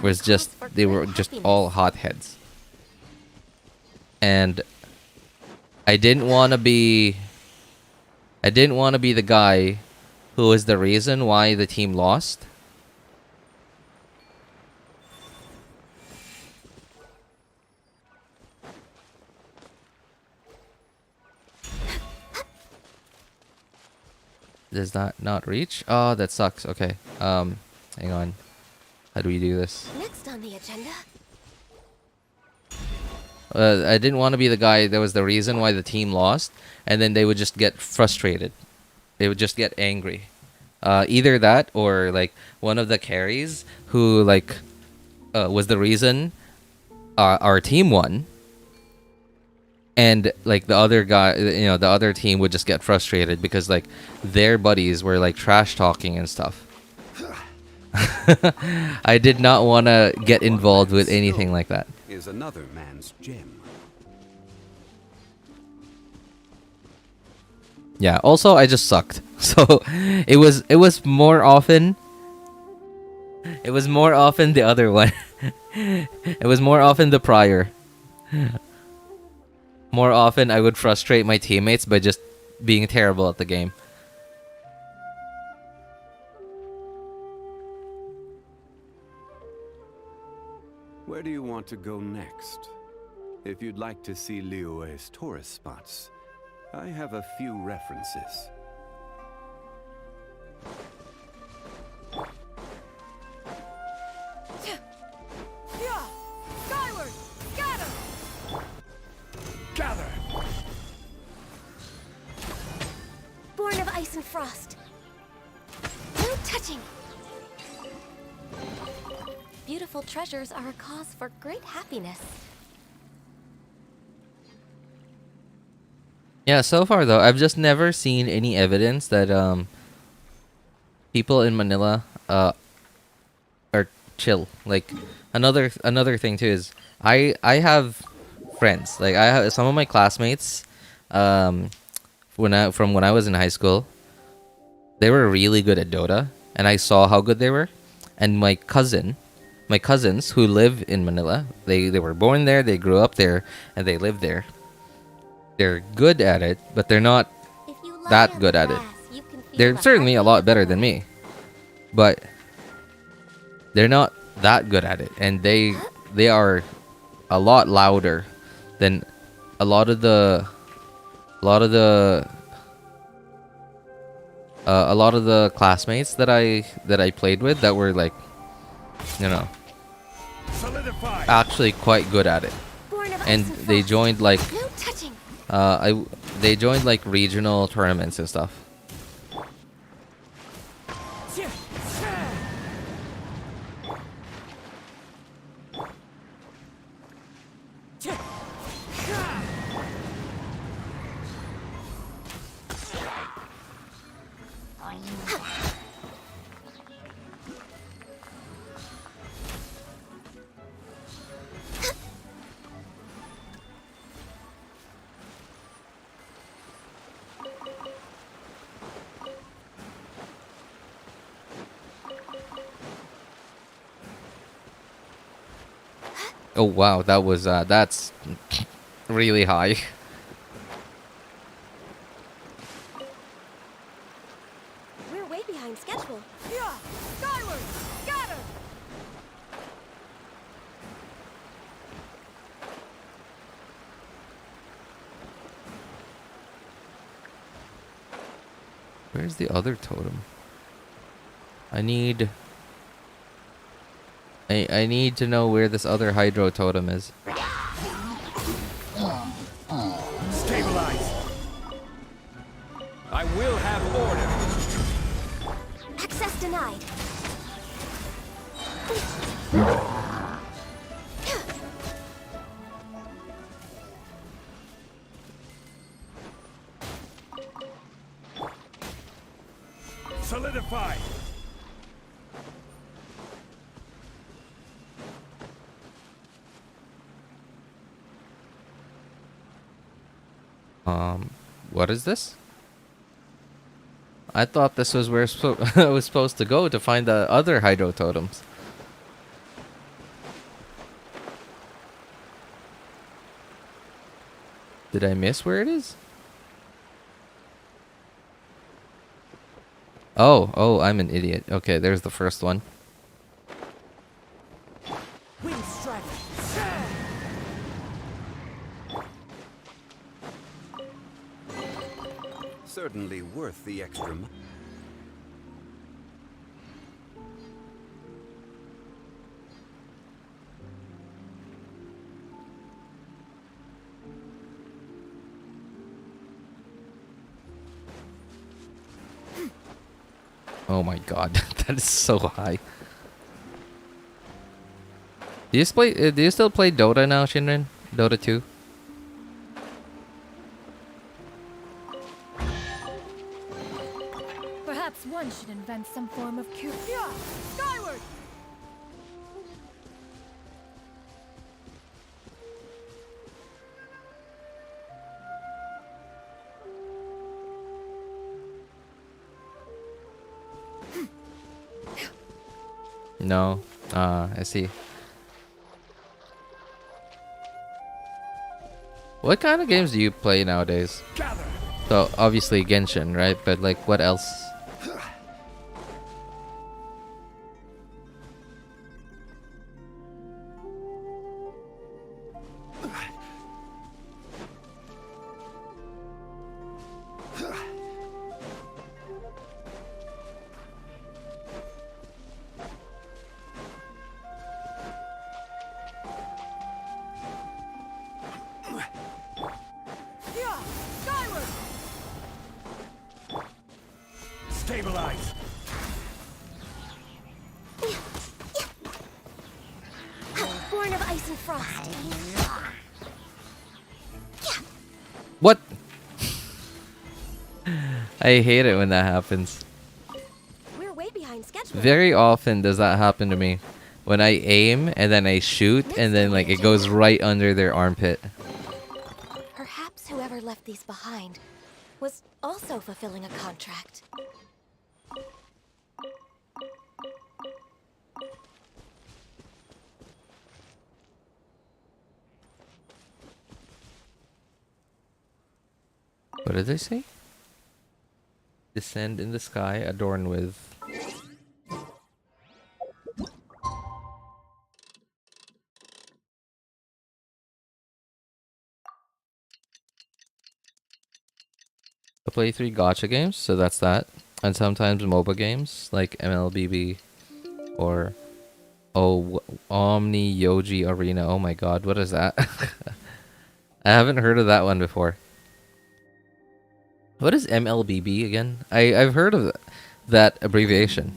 was just they were just all hotheads. And I didn't want to be the guy who was the reason why the team lost. Does that not reach? Oh, that sucks. Okay. Hang on. How do we do this? Next on the agenda. I didn't want to be the guy that was the reason why the team lost, and then they would just get frustrated. They would just get angry. Either that or like one of the carries who like was the reason our team won, and like the other guy, the other team would just get frustrated because like their buddies were like trash talking and stuff. I did not want to get involved with anything like that. Is another man's gem. Yeah, also I just sucked. So it was more often the other one. It was more often the prior. More often I would frustrate my teammates by just being terrible at the game. Where do you want to go next? If you'd like to see Liyue's tourist spots, I have a few references. Skyward! Scatter! Gather! Born of ice and frost. No touching! Beautiful treasures are a cause for great happiness. Yeah, so far though, I've just never seen any evidence that people in Manila are chill. Like another thing too is I have friends. Like I have some of my classmates when I was in high school. They were really good at Dota, and I saw how good they were. And my cousins who live in Manila, they were born there, they grew up there, and they live there. They're good at it, but they're not that good at it. They're certainly a lot better than me, but they're not that good at it, and they are a lot louder than a lot of the classmates that I played with that were like, actually quite good at it. And they joined like they joined like regional tournaments and stuff. Oh wow, that was that's really high. We're way behind schedule. Yeah! Skyward! Scatter! Where's the other totem? I need to know where this other hydro totem is. Stabilize. I will have order. Access denied. Solidify. What is this? I thought this was where I was supposed to go to find the other hydro totems. Did I miss where it is? Oh, I'm an idiot. Okay, there's the first one. Wind strike. Certainly worth the extra. Oh my god, that is so high. Do you still play Dota now, Shinrin? Dota 2? Perhaps one should invent some form of cure. Yeah! Skyward! No. I see. What kind of games do you play nowadays? So obviously Genshin, right? But like, what else? Stabilize. Born of ice and frost. What? I hate it when that happens. We're way behind schedule. Very often does that happen to me. When I aim and then I shoot and then like it goes right under their armpit. Perhaps whoever left these behind was also fulfilling a contract. What did they say? Descend in the sky adorned with... I play 3 gacha games, so that's that. And sometimes MOBA games like MLBB or Omni Yoji Arena. Oh my god, what is that? I haven't heard of that one before. What is MLBB again? I've heard of that abbreviation.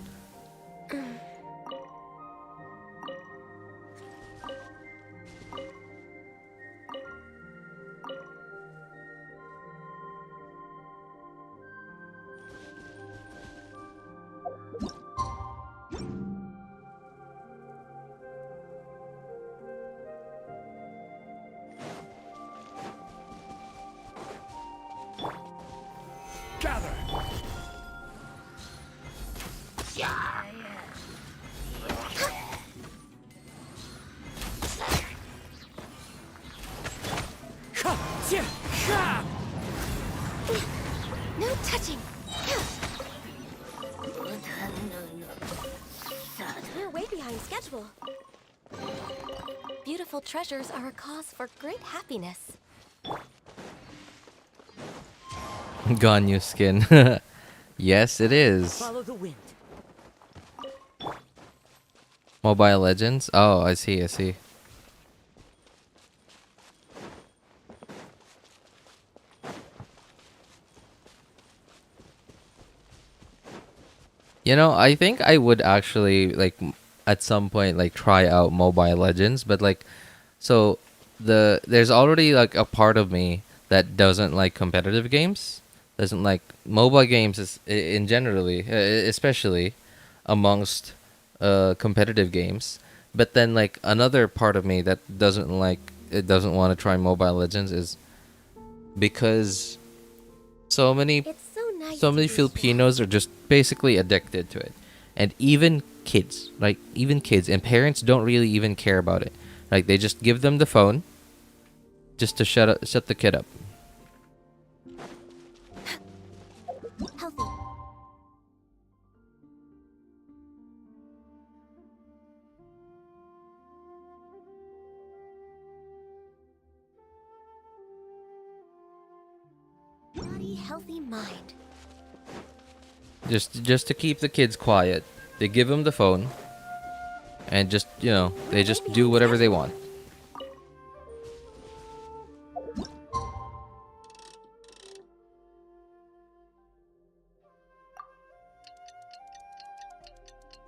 Gather. No touching. We're way behind schedule. Beautiful treasures are a cause for great happiness. Ganyu skin. Yes, it is. Follow the wind. Mobile Legends? Oh, I see, I see. You know, I think I would actually, like, at some point, like, try out Mobile Legends, but, like, so, there's already, like, a part of me that doesn't like competitive games, doesn't like mobile games in generally, especially amongst competitive games, but then, like, another part of me that doesn't want to try Mobile Legends is because so many Filipinos are just basically addicted to it. And even kids and parents don't really even care about it. Like, they just give them the phone just to shut the kid up. healthy mind. Just to keep the kids quiet, they give them the phone, and just, you know, they just do whatever they want.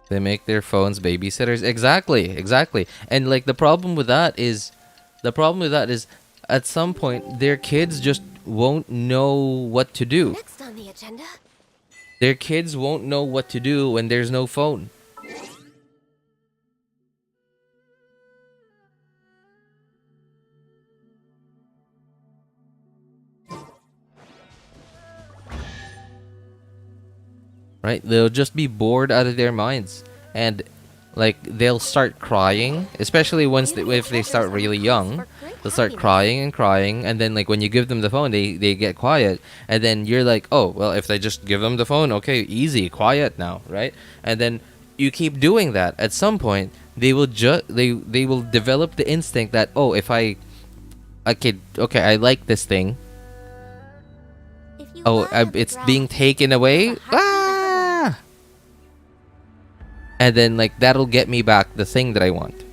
They make their phones babysitters. Exactly. And like the problem with that is at some point their kids just won't know what to do. Next on the agenda. Their kids won't know what to do when there's no phone. Right? They'll just be bored out of their minds, and like they'll start crying, especially if they start really young. They'll start crying, and then like when you give them the phone, they get quiet, and then you're like, oh well, if they just give them the phone, okay, easy, quiet now, right? And then you keep doing that. At some point, they will they will develop the instinct that, oh, if I I like this thing. Oh, it's being taken away. And then like that'll get me back the thing that I want.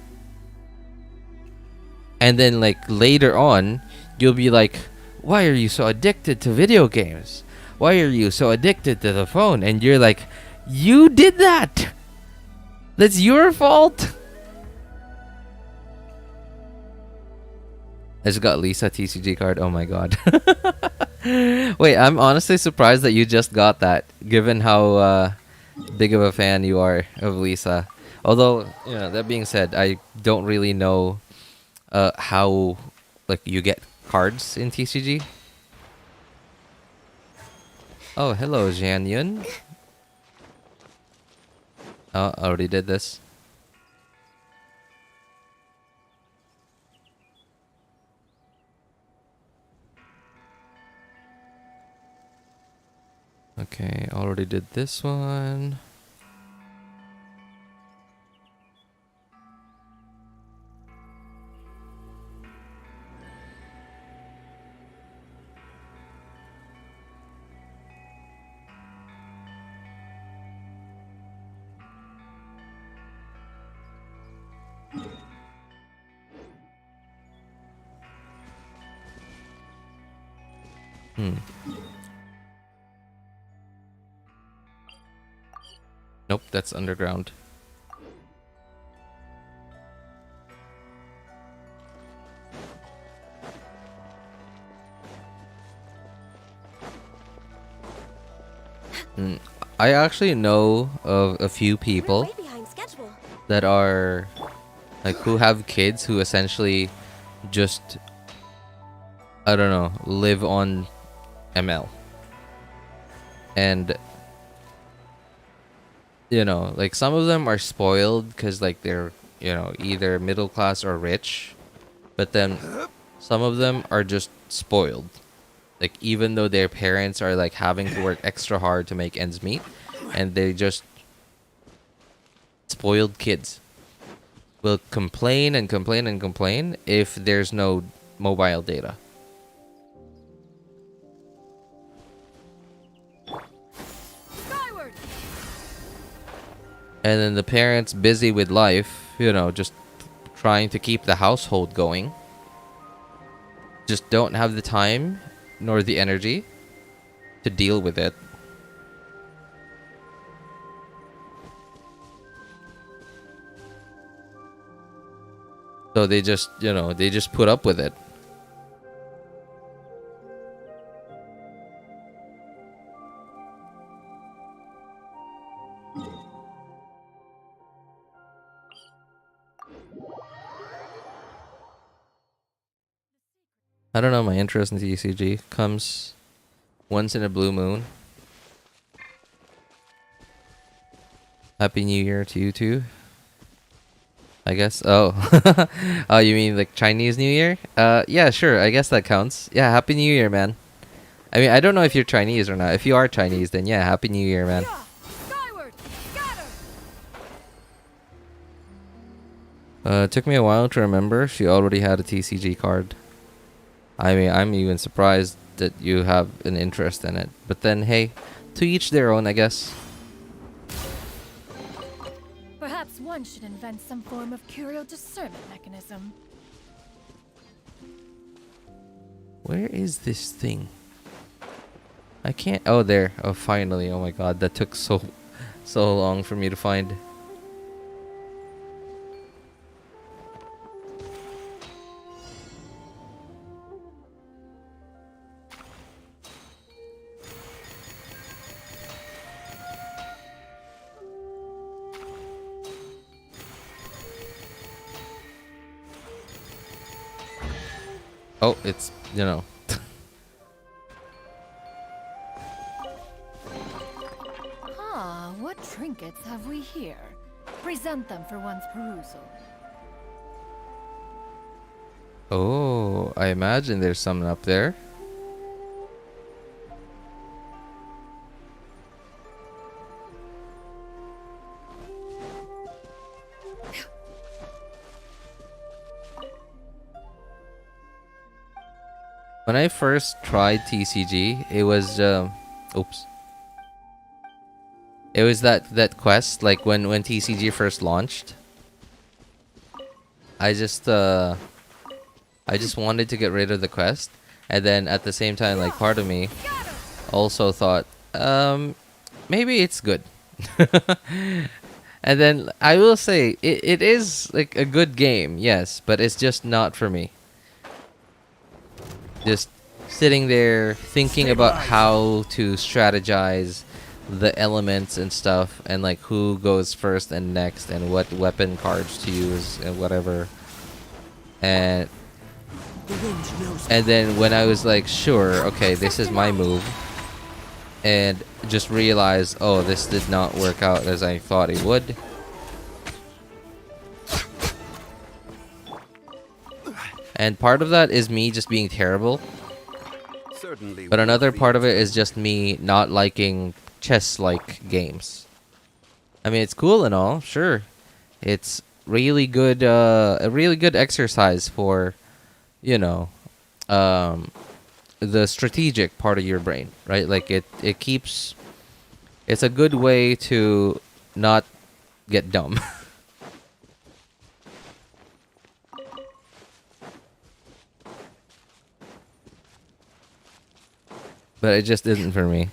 And then like later on, you'll be like, why are you so addicted to video games? Why are you so addicted to the phone? And you're like, you did that. That's your fault. I just got Lisa TCG card. Oh my god. Wait, I'm honestly surprised that you just got that, given how big of a fan you are of Lisa. Although, you know, that being said, I don't really know how like you get cards in TCG. Oh, hello, Xianyun. Oh, I already did this. Okay, already did this one. Nope, that's underground. I actually know of a few people that are like who have kids who essentially just, I don't know, live on ML. And you know, like some of them are spoiled because like they're, you know, either middle class or rich, but then some of them are just spoiled. Like even though their parents are like having to work extra hard to make ends meet, and they just spoiled kids will complain and complain and complain if there's no mobile data. And then the parents busy with life, you know, just trying to keep the household going, just don't have the time nor the energy to deal with it. So they just, you know, they just put up with it. I don't know, my interest in TCG comes once in a blue moon. Happy New Year to you too, I guess. Oh. Oh, you mean like Chinese New Year? Yeah, sure, I guess that counts. Yeah, Happy New Year, man. I mean, I don't know if you're Chinese or not. If you are Chinese, then yeah, Happy New Year, man. It took me a while to remember she already had a TCG card. I mean, I'm even surprised that you have an interest in it. But then, hey, to each their own, I guess. Perhaps one should invent some form of curio discernment mechanism. Where is this thing? I can't. Oh, there. Oh, finally. Oh my god, that took so long for me to find. Oh, it's, you know. What trinkets have we here? Present them for one's perusal. Oh, I imagine there's something up there. When I first tried TCG, it was oops. It was that quest, like when TCG first launched. I just wanted to get rid of the quest, and then at the same time, like, part of me also thought, maybe it's good. And then I will say it is like a good game, yes, but it's just not for me. Just sitting there thinking about how to strategize the elements and stuff, and like who goes first and next, and what weapon cards to use and whatever. And then when I was like, sure, okay, this is my move, and just realized, oh, this did not work out as I thought it would. And part of that is me just being terrible. But another part of it is just me not liking chess-like games. I mean, it's cool and all, sure. It's really good, a really good exercise for, you know, the strategic part of your brain, right? Like it keeps, it's a good way to not get dumb. But it just isn't for me.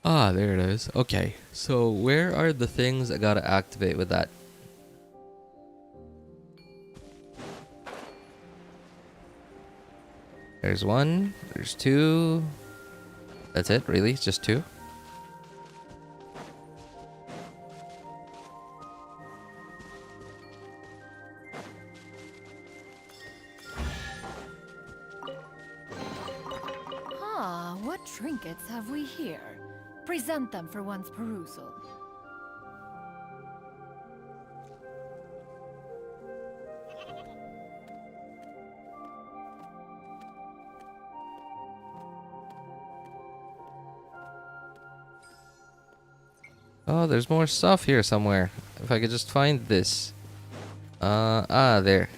Ah, there it is. Okay, so where are the things I gotta activate with that? There's one, there's two. That's it, really? It's just two? What trinkets have we here? Present them for one's perusal. Oh, there's more stuff here somewhere. If I could just find this. There.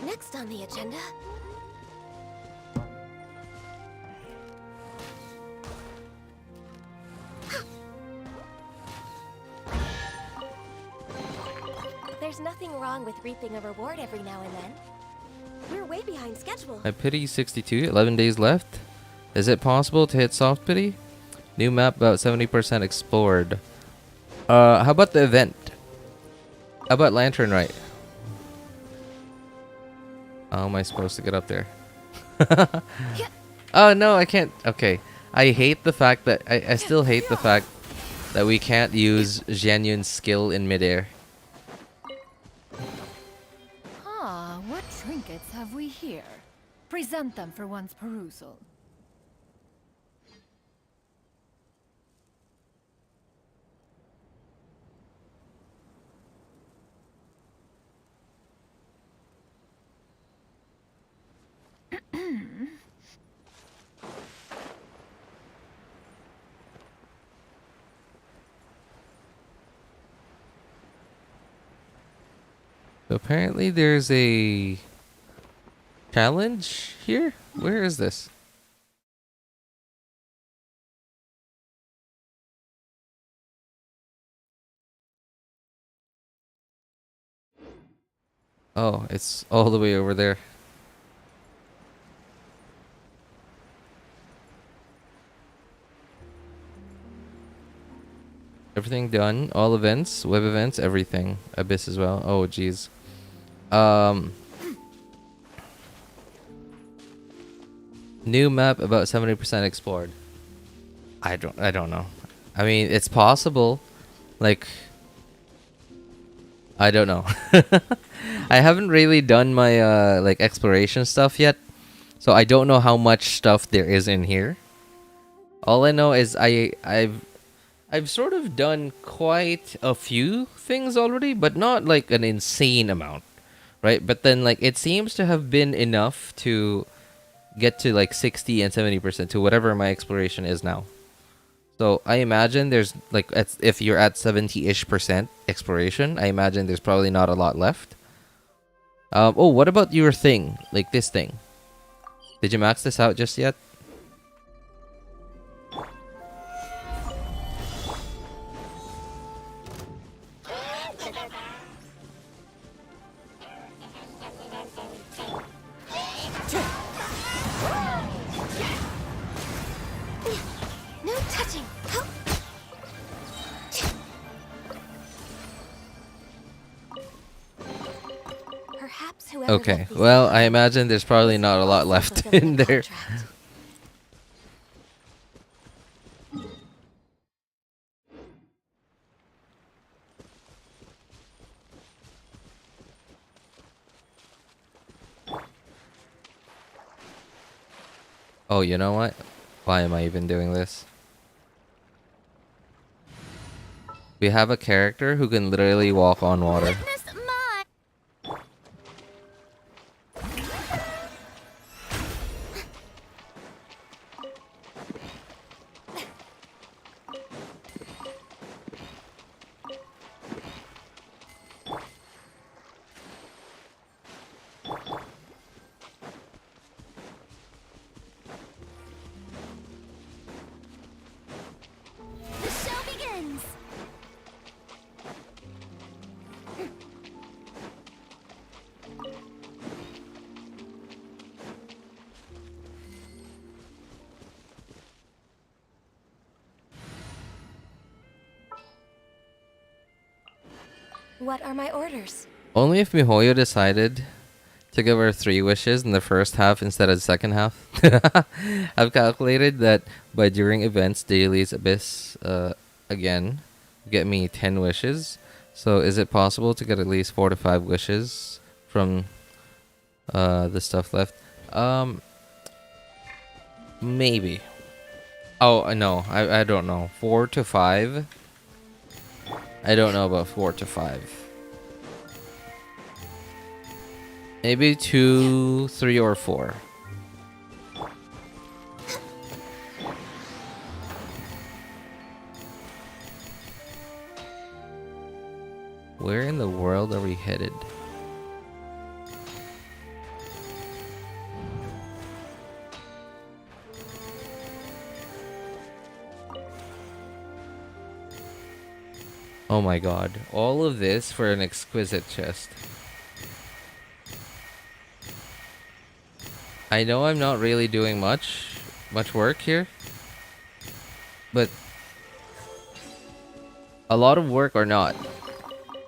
Next on the agenda. There's nothing wrong with reaping a reward every now and then. We're way behind schedule. I pity 62, 11 days left. Is it possible to hit soft pity? New map about 70% explored. How about the event? How about Lantern Rite? How am I supposed to get up there? Oh no, I can't. Okay. I hate the fact that I still hate the fact that we can't use Xianyun's skill in midair. What trinkets have we here? Present them for one's perusal. So apparently there's a challenge here. Where is this? Oh, it's all the way over there. Everything done. All events, web events, everything. Abyss as well. Oh, jeez. New map about 70% explored. I don't know. I mean, it's possible. Like, I don't know. I haven't really done my like exploration stuff yet, so I don't know how much stuff there is in here. All I know is I've sort of done quite a few things already, but not like an insane amount, right? But then like it seems to have been enough to get to like 60 and 70% to whatever my exploration is now. So I imagine there's like if you're at 70-ish% exploration, I imagine there's probably not a lot left. Oh, what about your thing? Like this thing. Did you max this out just yet? No touching. Perhaps whoever Okay, left these well, I behind imagine there's probably not a lot left fulfilling in a there. contract. Oh, you know what? Why am I even doing this? We have a character who can literally walk on water. The show begins! What are my orders? Only if Mihoyo decided to give her 3 wishes in the first half instead of the second half. I've calculated that by during events, Dailies, Abyss, again, get me 10 wishes. So is it possible to get at least 4 to 5 wishes from the stuff left? Maybe. Oh, no, I don't know. 4 to 5? I don't know about 4 to 5. Maybe 2, 3, or 4. Where in the world are we headed? Oh my god. All of this for an exquisite chest. I know I'm not really doing much work here, but a lot of work or not.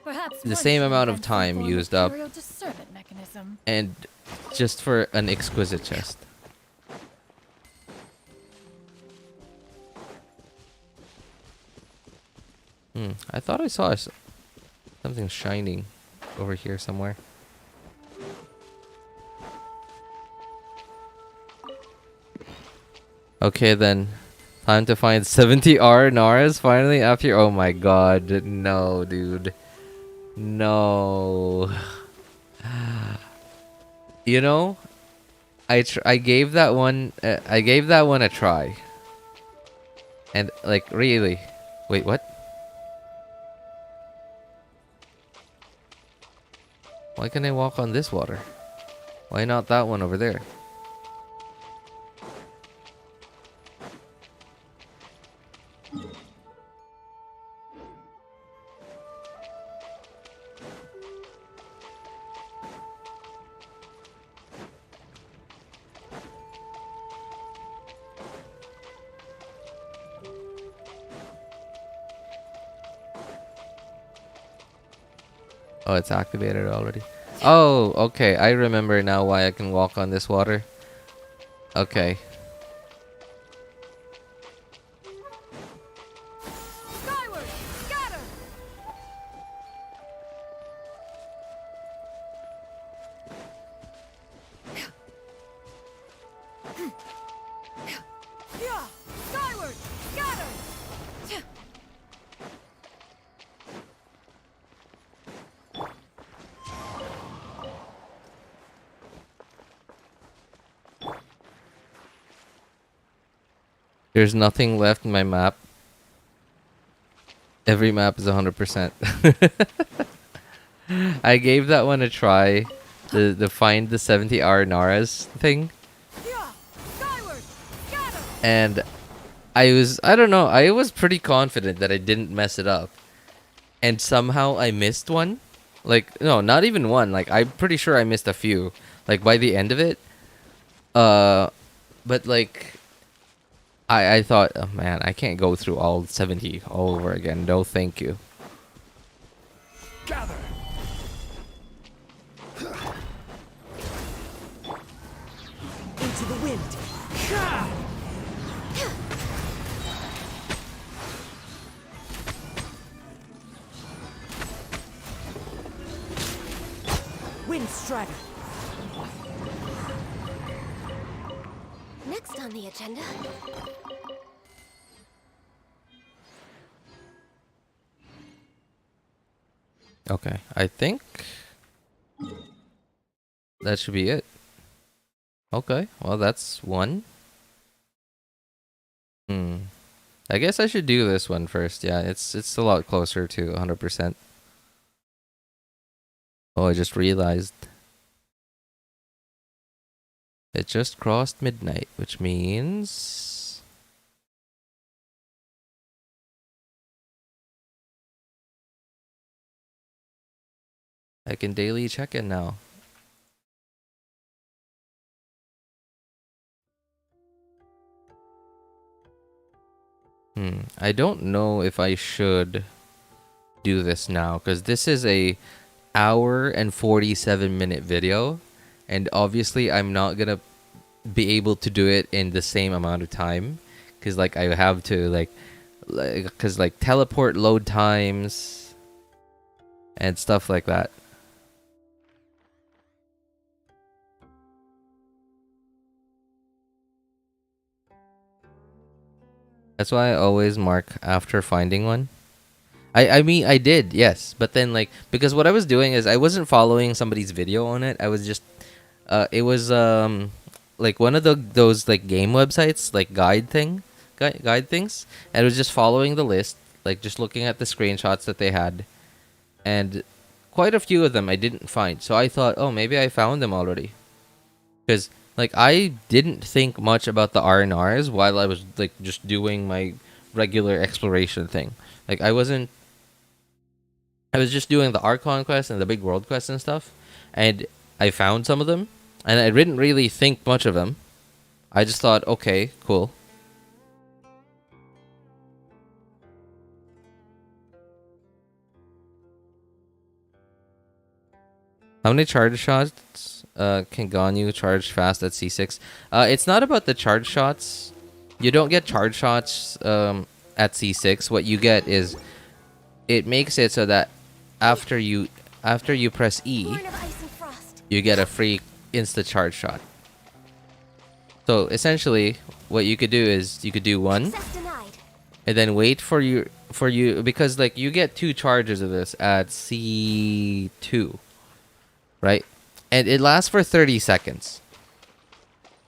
Perhaps The one same should amount of invent some time form of used up, curio discernment mechanism. and just for an exquisite chest. I thought I saw something shining over here somewhere. Okay then, time to find 70R Naras finally after. Oh my god, no, dude, no. You know, I gave that one a try, and like really, wait, what? Why can I walk on this water? Why not that one over there? Oh, it's activated already. Oh, okay. I remember now why I can walk on this water. Okay. Skyward! Scatter! Yeah! Skyward! Scatter! There's nothing left in my map. Every map is 100%. I gave that one a try. The find the 70R Naras thing. And I don't know, I was pretty confident that I didn't mess it up. And somehow I missed one. Like, no, not even one. Like, I'm pretty sure I missed a few. Like, by the end of it. But like, I thought, oh man, I can't go through all 70 all over again. No, thank you. Gather. Into the wind. Wind strider. Next on the agenda. Okay, I think that should be it. Okay, well that's one. I guess I should do this one first. Yeah, it's a lot closer to 100%. Oh, I just realized it just crossed midnight, which means I can daily check in now. I don't know if I should do this now, because this is a hour and 47-minute video, and obviously I'm not gonna be able to do it in the same amount of time, because like I have to like teleport load times and stuff like that. That's why I always mark after finding one. I mean, I did, yes. But then, like, because what I was doing is I wasn't following somebody's video on it. I was just, it was, like, one of those, like, game websites, like, guide things. And I was just following the list, like, just looking at the screenshots that they had. And quite a few of them I didn't find. So I thought, oh, maybe I found them already. Because, like, I didn't think much about the R&Rs while I was, like, just doing my regular exploration thing. Like, I was just doing the Archon quest and the big world quest and stuff. And I found some of them. And I didn't really think much of them. I just thought, okay, cool. How many charge shots can Ganyu charge fast at C6? It's not about the charge shots. You don't get charge shots at C6. What you get is it makes it so that after you press E, you get a free insta charge shot. So essentially, what you could do is you could do one, and then wait for you because like you get 2 charges of this at C2. Right? And it lasts for 30 seconds.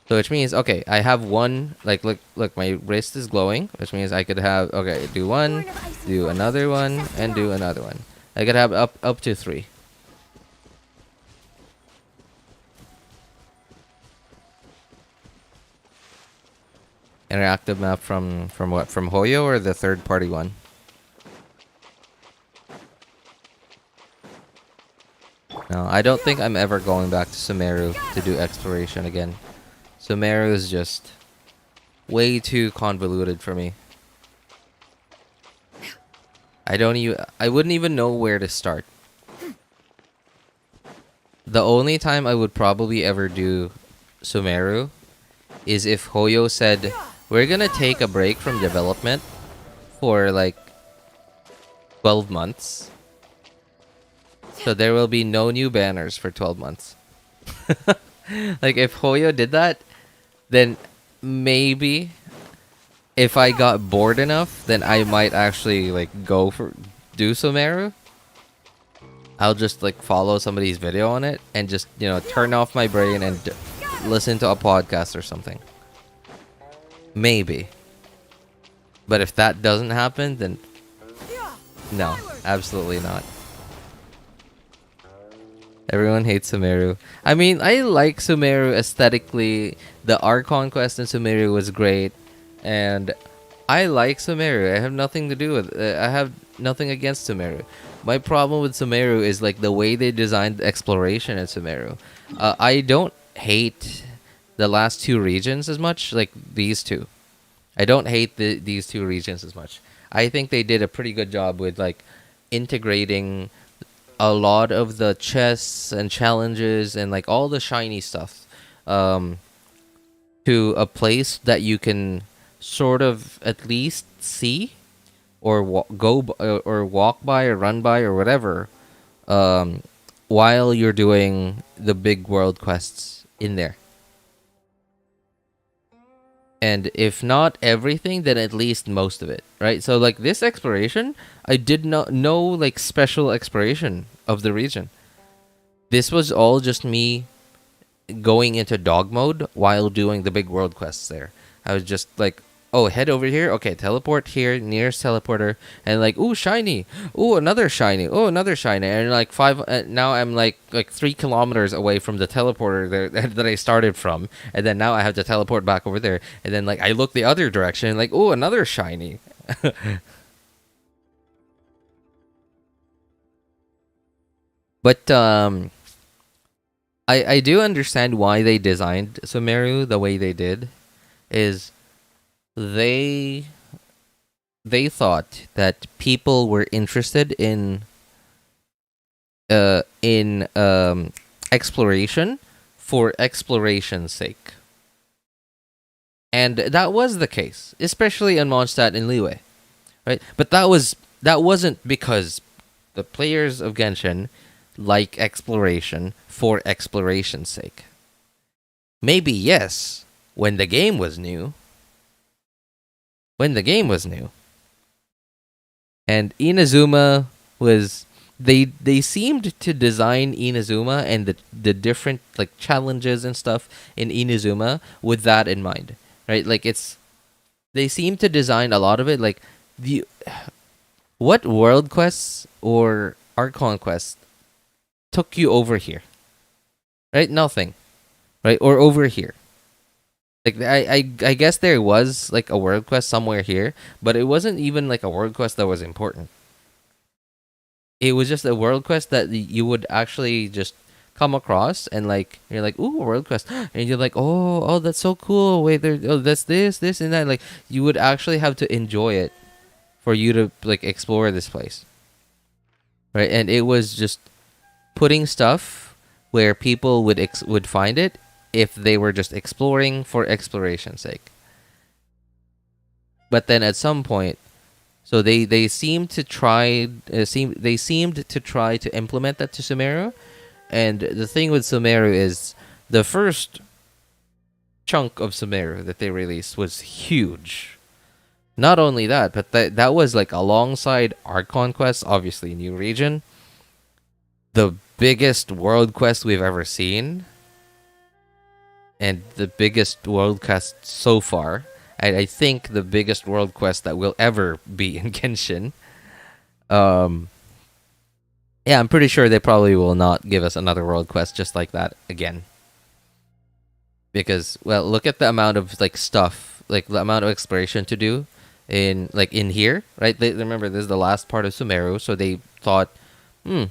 So which means, okay, I have one, like, look, my wrist is glowing, which means I could have, okay, do one, do another one, and do another one. I could have up to 3. interactive map from what? From Hoyo or the third-party one? No, I don't think I'm ever going back to Sumeru to do exploration again. Sumeru is just way too convoluted for me. I wouldn't even know where to start. The only time I would probably ever do Sumeru is if Hoyo said, we're gonna take a break from development for like 12 months. So there will be no new banners for 12 months. Like if Hoyo did that, then maybe if I got bored enough, then I might actually like do Sumeru. I'll just like follow somebody's video on it and just, you know, turn off my brain and listen to a podcast or something. Maybe. But if that doesn't happen, then no, absolutely not. Everyone hates Sumeru. I mean, I like Sumeru aesthetically. The Archon quest in Sumeru was great, and I like Sumeru. I have nothing to do with. I have nothing against Sumeru. My problem with Sumeru is like the way they designed exploration in Sumeru. I don't hate the last two regions as much, like these two. I don't hate these two regions as much. I think they did a pretty good job with like integrating a lot of the chests and challenges and like all the shiny stuff to a place that you can sort of at least see or walk by or run by or whatever while you're doing the big world quests in there. And if not everything, then at least most of it, right? So like this exploration, I did not know like special exploration of the region. This was all just me going into dog mode while doing the big world quests there. I was just like, oh, head over here. Okay, teleport here, nearest teleporter, and like, ooh, shiny. Ooh, another shiny. Oh, another shiny. And like now I'm like 3 kilometers away from the teleporter there that I started from, and then now I have to teleport back over there. And then like I look the other direction, and like, ooh, another shiny. But I do understand why they designed Sumeru the way they did. Is they thought that people were interested in exploration for exploration's sake. And that was the case, especially in Mondstadt and Liyue, right? But that wasn't because the players of Genshin like exploration for exploration's sake. Maybe yes, when the game was new. And Inazuma was they seemed to design Inazuma and the different like challenges and stuff in Inazuma with that in mind, right? Like they seem to design a lot of it like what world quests or Archon quests took you over here, right? Nothing, right? Or over here. Like I guess there was like a world quest somewhere here, but it wasn't even like a world quest that was important. It was just a world quest that you would actually just come across and like you're like, ooh, a world quest, and you're like, oh, that's so cool. Wait, that's this and that. Like you would actually have to enjoy it for you to like explore this place, right? And it was just putting stuff where people would find it if they were just exploring for exploration's sake. But then at some point, so they seemed to try to implement that to Sumeru, and the thing with Sumeru is the first chunk of Sumeru that they released was huge. Not only that, but that was like alongside Archon Quest, obviously new region, the biggest world quest we've ever seen. And the biggest world quest so far. I think the biggest world quest that will ever be in Genshin. Yeah, I'm pretty sure they probably will not give us another world quest just like that again. Because, well, look at the amount of like stuff like the amount of exploration to do in here, right? They remember this is the last part of Sumeru, so they thought, a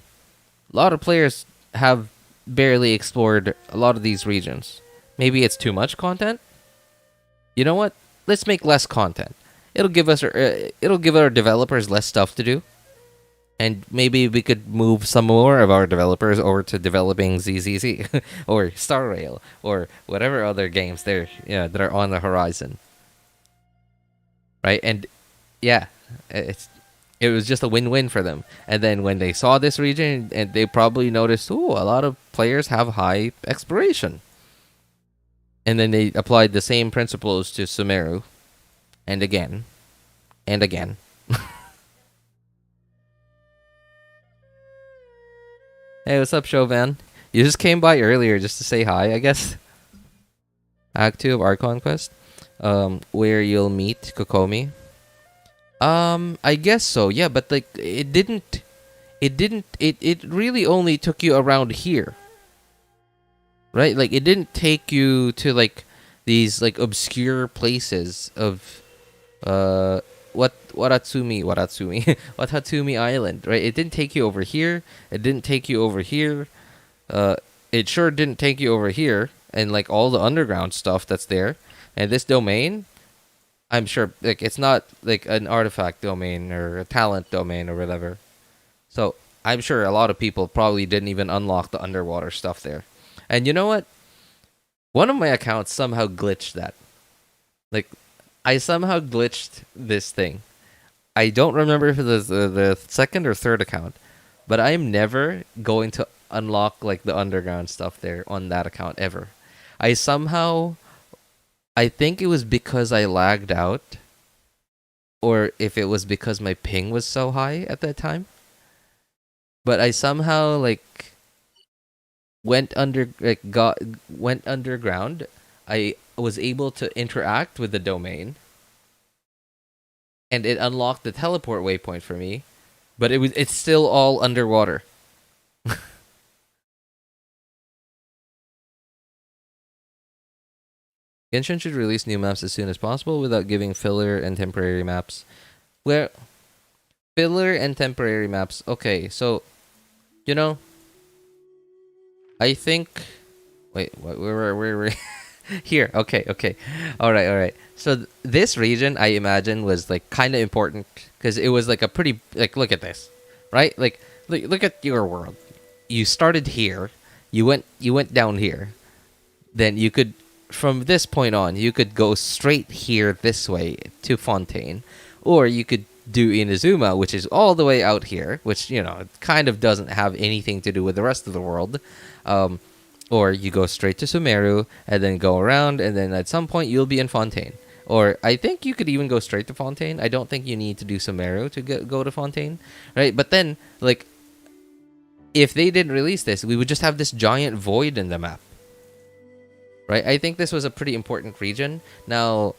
lot of players have barely explored a lot of these regions. Maybe it's too much content. You know what? Let's make less content. It'll give our developers less stuff to do, and maybe we could move some more of our developers over to developing ZZZ or Star Rail or whatever other games that are on the horizon. Right? And yeah, it was just a win-win for them. And then when they saw this region, and they probably noticed, a lot of players have high exploration. And then they applied the same principles to Sumeru, and again, and again. Hey, what's up, Chauvin? You just came by earlier just to say hi, I guess. Act 2 of Archon Quest, where you'll meet Kokomi. I guess so, yeah, but like it really only took you around here. Right? Like it didn't take you to like these like obscure places of Watatsumi Watatsumi Island, right? It didn't take you over here. It didn't take you over here. It sure didn't take you over here and like all the underground stuff that's there. And this domain, I'm sure like it's not like an artifact domain or a talent domain or whatever. So I'm sure a lot of people probably didn't even unlock the underwater stuff there. And you know what? One of my accounts somehow glitched that. Like, I somehow glitched this thing. I don't remember if it was the second or third account, but I'm never going to unlock like the underground stuff there on that account ever. I think it was because I lagged out, or if it was because my ping was so high at that time. But I somehow like went underground. I was able to interact with the domain, and it unlocked the teleport waypoint for me, but it's still all underwater. Genshin should release new maps as soon as possible without giving filler and temporary maps. Where filler and temporary maps. Okay, so I think. Wait, where? Here. Okay. All right. So this region, I imagine, was like kind of important because it was like a pretty like look at this, right? Like look at your world. You started here. You went down here. Then you could, from this point on, you could go straight here this way to Fontaine, or you could do Inazuma, which is all the way out here, which kind of doesn't have anything to do with the rest of the world. Or you go straight to Sumeru and then go around, and then at some point you'll be in Fontaine. Or I think you could even go straight to Fontaine. I don't think you need to do Sumeru to go to Fontaine, right? But then, like, if they didn't release this, we would just have this giant void in the map, right? I think this was a pretty important region. Now,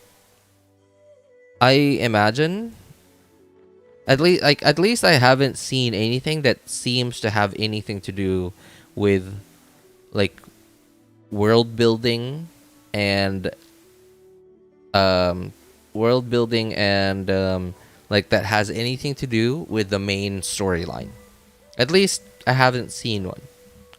I imagine, at least I haven't seen anything that seems to have anything to do with like world building and like that has anything to do with the main storyline. At least I haven't seen one.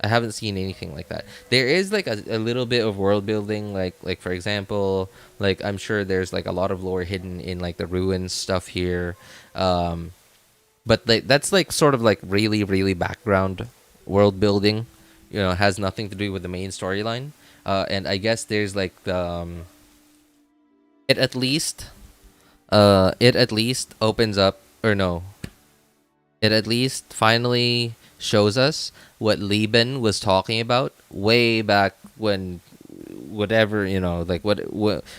I haven't seen anything like that. There is like a little bit of world building, like for example, like I'm sure there's like a lot of lore hidden in like the ruins stuff here, but that's like sort of like really background world building. Has nothing to do with the main storyline. And I guess there's like the it at least opens up, or no, it at least finally shows us what Lieben was talking about way back when, whatever,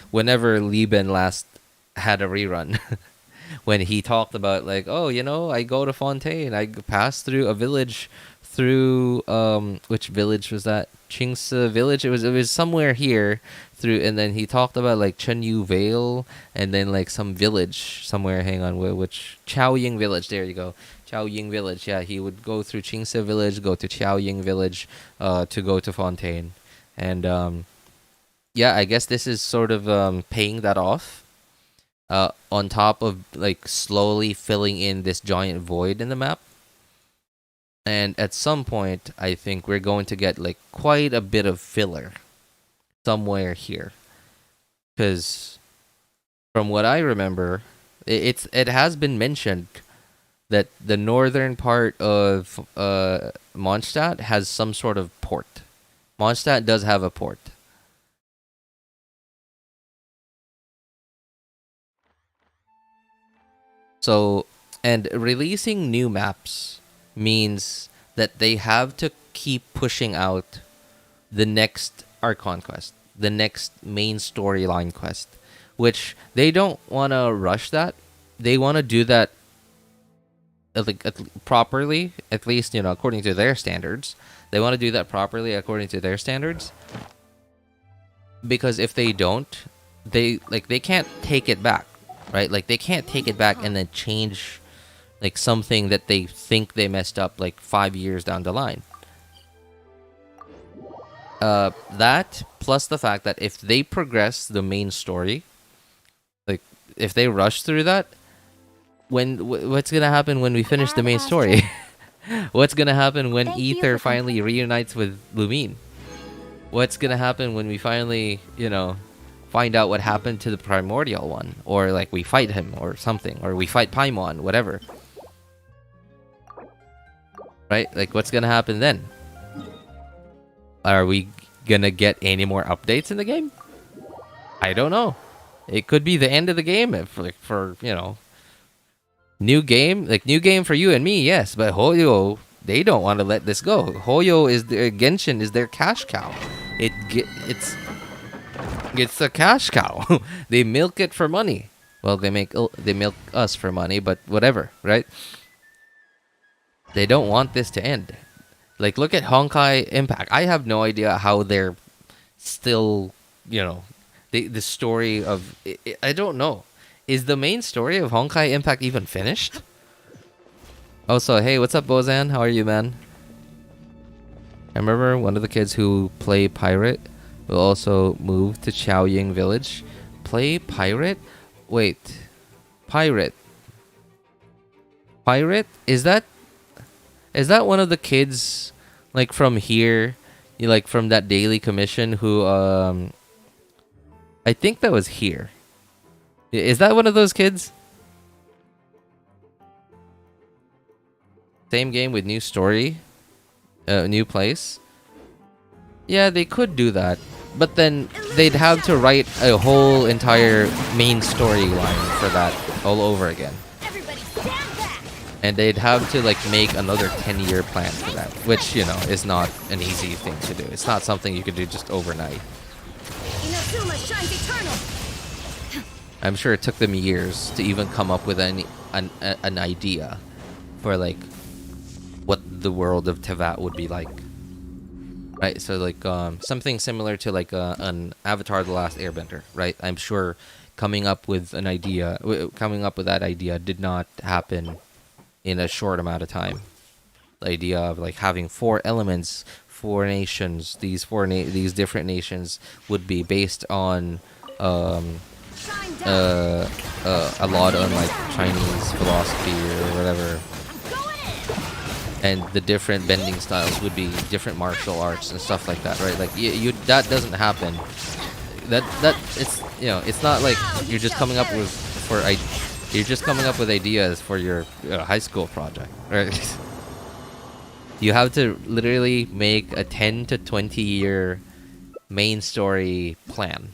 whenever Lieben last had a rerun. When he talked about like, I go to Fontaine, I pass through a village, through which village was that? Qingce village. It was somewhere here through, and then he talked about like Chenyu Vale, and then like some village somewhere. Hang on, which Chaoying village? There you go, Chaoying village. Yeah, he would go through Qingce village, go to Chaoying village, to go to Fontaine, and yeah, I guess this is sort of paying that off. On top of like slowly filling in this giant void in the map. And at some point, I think we're going to get like quite a bit of filler somewhere here. Because from what I remember, it has been mentioned that the northern part of Mondstadt has some sort of port. Mondstadt does have a port. So, and releasing new maps means that they have to keep pushing out the next Archon quest, the next main storyline quest, which they don't want to rush that. They want to do that properly, at least, you know, according to their standards. They want to do that properly according to their standards. Because if they don't, they can't take it back, right? Like they can't take it back and then change like something that they think they messed up like 5 years down the line. That plus the fact that if they progress the main story, like if they rush through that, what's gonna happen when we finish the main story? What's gonna happen when Ether finally reunites with Lumine? What's gonna happen when we finally, you know, find out what happened to the Primordial one, or like we fight him or something, or we fight Paimon, whatever. Right? Like what's gonna happen then? Are we gonna get any more updates in the game? I don't know. It could be the end of the game if, like, for, you know, new game for you and me, yes, but Hoyo, they don't want to let this go. Hoyo is their Genshin is their cash cow. It's a cash cow. They milk it for money. Well, they milk us for money, but whatever, right? They don't want this to end. Like, look at Honkai Impact. I have no idea how they're still, you know, the story of... I don't know. Is the main story of Honkai Impact even finished? Also, hey, what's up, Bozan? How are you, man? I remember one of the kids who play Pirate will also move to Chaoying Village. Play Pirate? Wait. Pirate? Is that one of the kids, like, from here, like, from that daily commission who, I think that was here. Is that one of those kids? Same game with new story, new place. Yeah, they could do that, but then they'd have to write a whole entire main storyline for that all over again. And they'd have to like make another 10-year plan for that, which, you know, is not an easy thing to do. It's not something you could do just overnight. I'm sure it took them years to even come up with an idea for like what the world of Tevat would be like. Right, so like something similar to like an Avatar: The Last Airbender, right? I'm sure coming up with that idea did not happen in a short amount of time. The idea of like having 4 elements, 4 nations. These different nations would be based on a lot on like Chinese philosophy or whatever. And the different bending styles would be different martial arts and stuff like that, right? Like that doesn't happen. That it's, you know, it's not like you're just coming up with ideas for your high school project, right? You have to literally make a 10 to 20 year main story plan.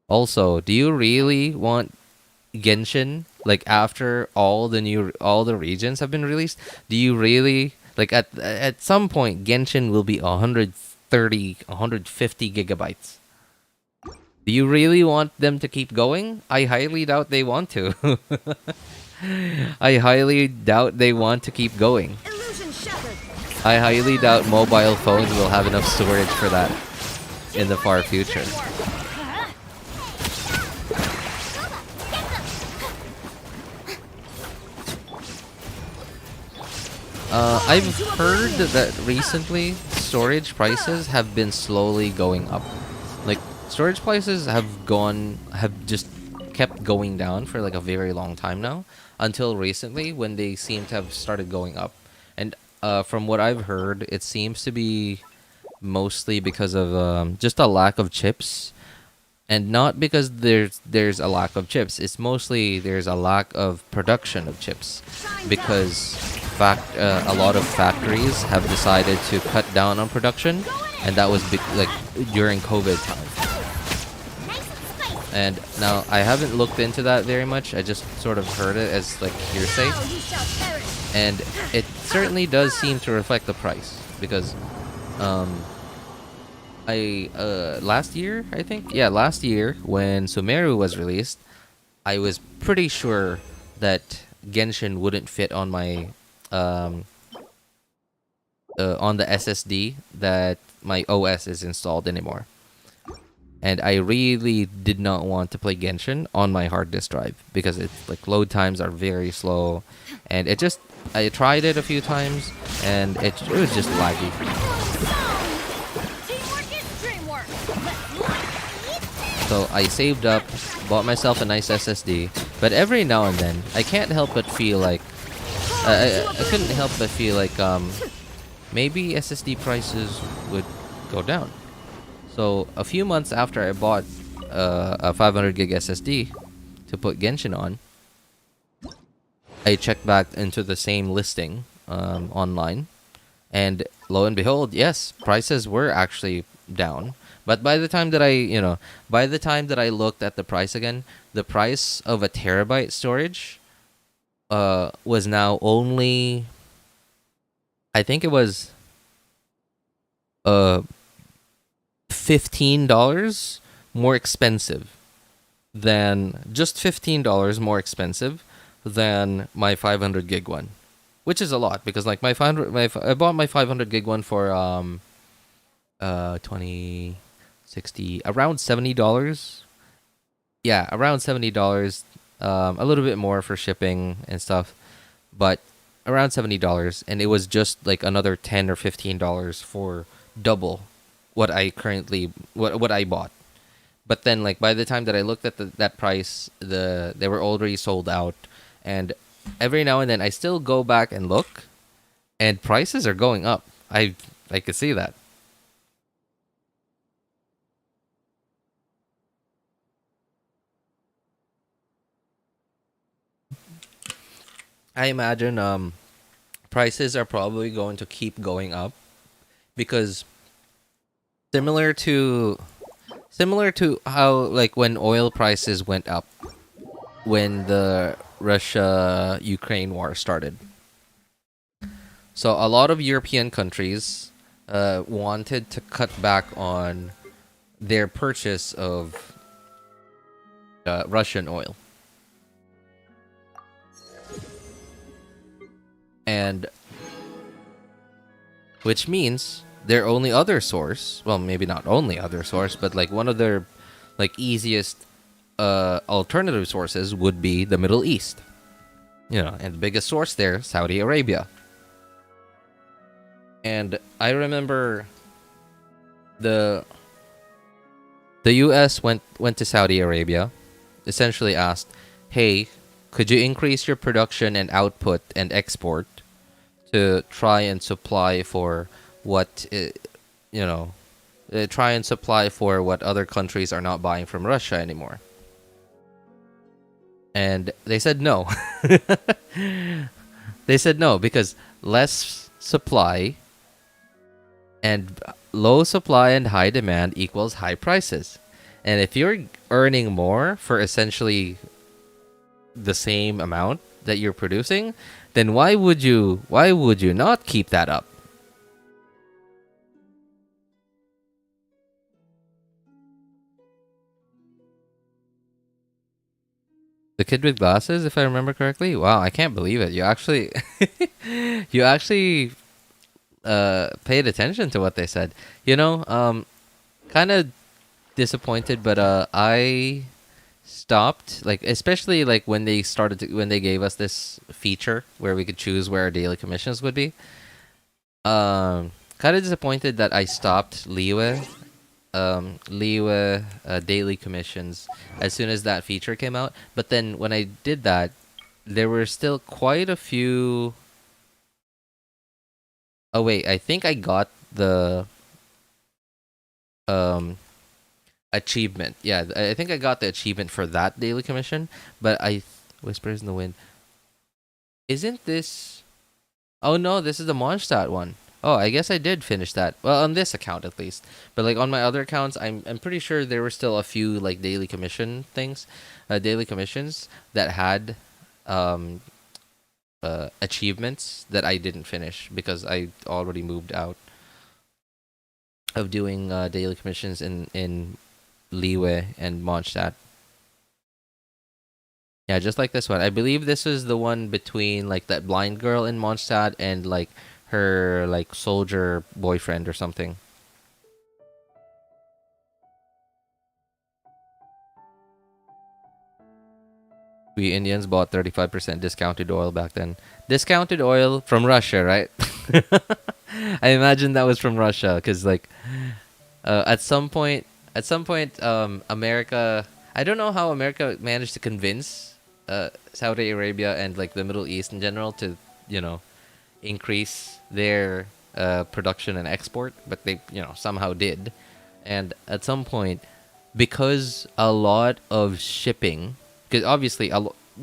Also, do you really want Genshin, like, after all the regions have been released? Do you really, like, at some point Genshin will be 130, 150 gigabytes? Do you really want them to keep going? I highly doubt they want to. I highly doubt they want to keep going. I highly doubt mobile phones will have enough storage for that in the far future. I've heard that recently storage prices have been slowly going up. Like storage prices have just kept going down for like a very long time now, until recently when they seem to have started going up. And from what I've heard, it seems to be mostly because of just a lack of chips, and not because there's a lack of chips. It's mostly there's a lack of production of chips, because a lot of factories have decided to cut down on production, and that was like during COVID time. And now I haven't looked into that very much. I just sort of heard it as like hearsay, and it certainly does seem to reflect the price, because last year, I think, yeah, last year when Sumeru was released, I was pretty sure that Genshin wouldn't fit on my on the SSD that my OS is installed anymore. And I really did not want to play Genshin on my hard disk drive, because it's like load times are very slow, and I tried it a few times and it was just laggy. So I saved up, bought myself a nice SSD, but every now and then I can't help but feel like I couldn't help but feel like maybe SSD prices would go down. So a few months after I bought a 500 gig SSD to put Genshin on, I checked back into the same listing online, and lo and behold, yes, prices were actually down. But by the time that I looked at the price again, the price of a terabyte storage was now only, I think it was $15 more expensive than just $15 more expensive than my 500 gig one, which is a lot, because like I bought my 500 gig one for 20, 60, around $70. Yeah, around $70. A little bit more for shipping and stuff, but around $70, and it was just like another $10 or $15 for double what I bought. But then, like, by the time that I looked at that price, they were already sold out. And every now and then I still go back and look, and prices are going up. I could see that. I imagine prices are probably going to keep going up, because similar to how, like, when oil prices went up when the Russia-Ukraine war started. So a lot of European countries wanted to cut back on their purchase of Russian oil. And which means their only other source, well, maybe not only other source, but like one of their like easiest alternative sources would be the Middle East. And the biggest source there, Saudi Arabia. And I remember the US went to Saudi Arabia, essentially asked, "Hey, could you increase your production and output and export to try and supply for what other countries are not buying from Russia anymore?" And they said no. They said no, because less supply and low supply and high demand equals high prices. And if you're earning more for essentially the same amount that you're producing, then why would you not keep that up? The kid with glasses, if I remember correctly. Wow, I can't believe it. You actually paid attention to what they said. Kind of disappointed, but I stopped, like, especially like when they gave us this feature where we could choose where our daily commissions would be. kind of disappointed that I stopped Liyue daily commissions as soon as that feature came out. But then when I did that, there were still quite a few. Oh wait, I think I got the achievement. Yeah, I think I got the achievement for that daily commission. But Whispers in the Wind. Isn't this? Oh no, this is the Mondstadt one. Oh, I guess I did finish that. Well, on this account at least. But like on my other accounts, I'm pretty sure there were still a few like daily commission things, daily commissions that had achievements that I didn't finish because I already moved out of doing daily commissions in Liyue and Mondstadt. Yeah, just like this one. I believe this is the one between like that blind girl in Mondstadt and like her like soldier boyfriend or something. We Indians bought 35% discounted oil back then. Discounted oil from Russia, right? I imagine that was from Russia because like at some point America, I don't know how America managed to convince Saudi Arabia and like the Middle East in general to, you know, increase their production and export, but they, you know, somehow did. And at some point, because a lot of shipping, because obviously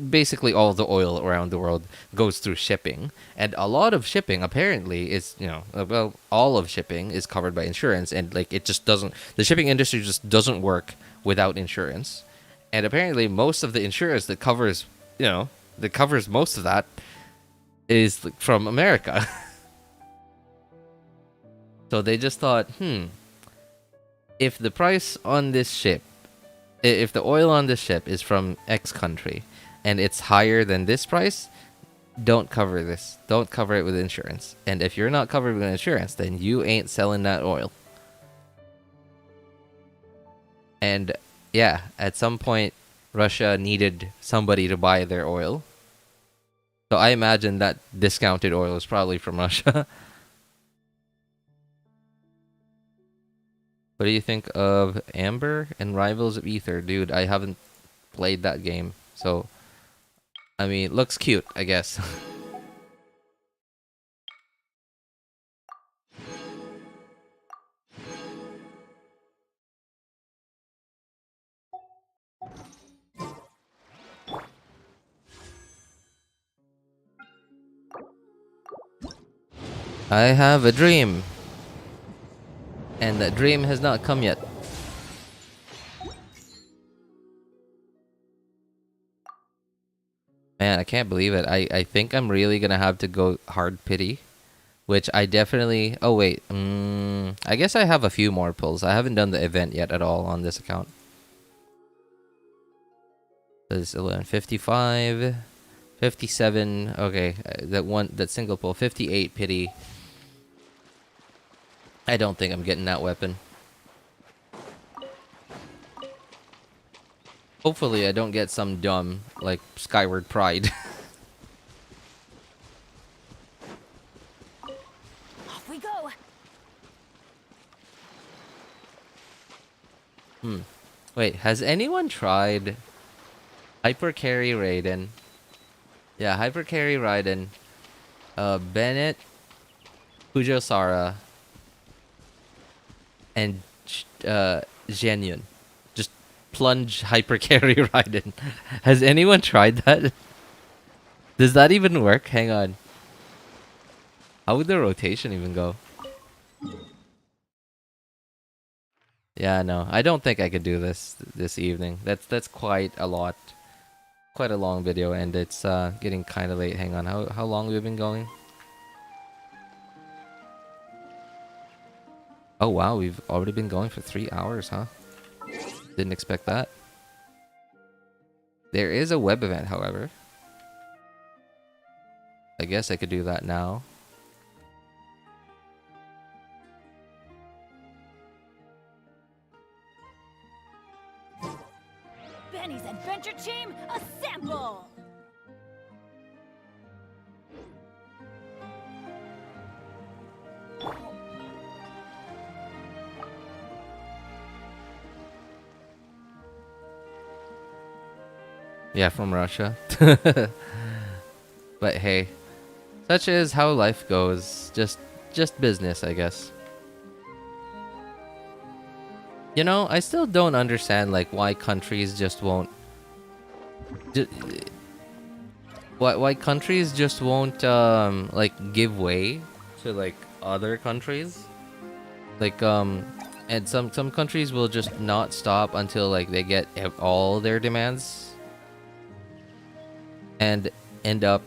basically all the oil around the world goes through shipping, and a lot of shipping apparently is, you know, well, all of shipping is covered by insurance, and like it just doesn't, the shipping industry just doesn't work without insurance. And apparently most of the insurance that covers, you know, that covers most of that is like from America. So they just thought, if the price on this ship, if the oil on this ship is from X country and it's higher than this price, don't cover this. Don't cover it with insurance. And if you're not covered with insurance, then you ain't selling that oil. And yeah, at some point, Russia needed somebody to buy their oil. So I imagine that discounted oil is probably from Russia. What do you think of Amber and Rivals of Ether? Dude, I haven't played that game. So, I mean, it looks cute, I guess. I have a dream. And that dream has not come yet. Man, I can't believe it. I think I'm really gonna have to go hard pity. Which I definitely... Oh, wait. I guess I have a few more pulls. I haven't done the event yet at all on this account. There's 11, 55, 57. Okay, that single pull. 58 pity. I don't think I'm getting that weapon. Hopefully I don't get some dumb, like, Skyward Pride. Off we go. Wait, has anyone tried Hyper Carry Raiden? Yeah, Hyper Carry Raiden. Bennett, Pujosara, and Xianyun. Just plunge Hyper Carry Raiden. Has anyone tried that? Does that even work? Hang on. How would the rotation even go? Yeah, no. I don't think I could do this evening. That's quite a lot. Quite a long video, and it's getting kind of late. Hang on. How long have we been going? Oh wow, we've already been going for 3 hours, huh? Didn't expect that. There is a web event, however. I guess I could do that now. Benny's Adventure Team, assemble! Yeah, from Russia. But hey, such is how life goes. Just business, I guess. You know, I still don't understand like why countries just won't. Why countries just won't like give way to like other countries? Like and some countries will just not stop until like they get all their demands and end up,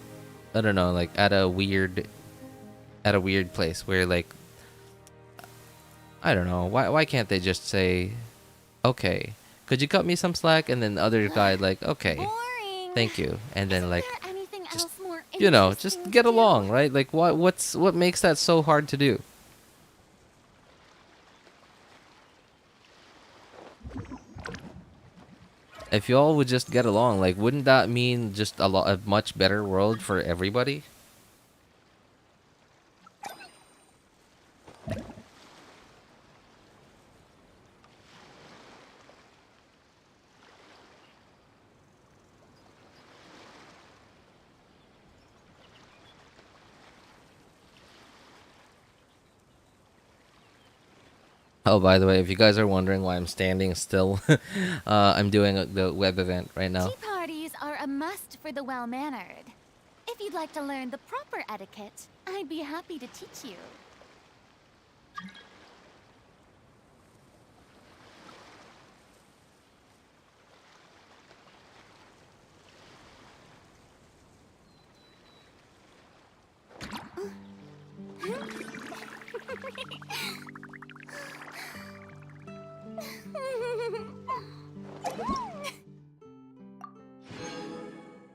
I don't know, like at a weird place where like, I don't know, why can't they just say, okay, could you cut me some slack? And then the other guy like, okay, thank you, and then like just, you know, just get along, right? Like what makes that so hard to do? If y'all would just get along, like, wouldn't that mean just a much better world for everybody? Oh, by the way, if you guys are wondering why I'm standing still, I'm doing the web event right now. Tea parties are a must for the well-mannered. If you'd like to learn the proper etiquette, I'd be happy to teach you.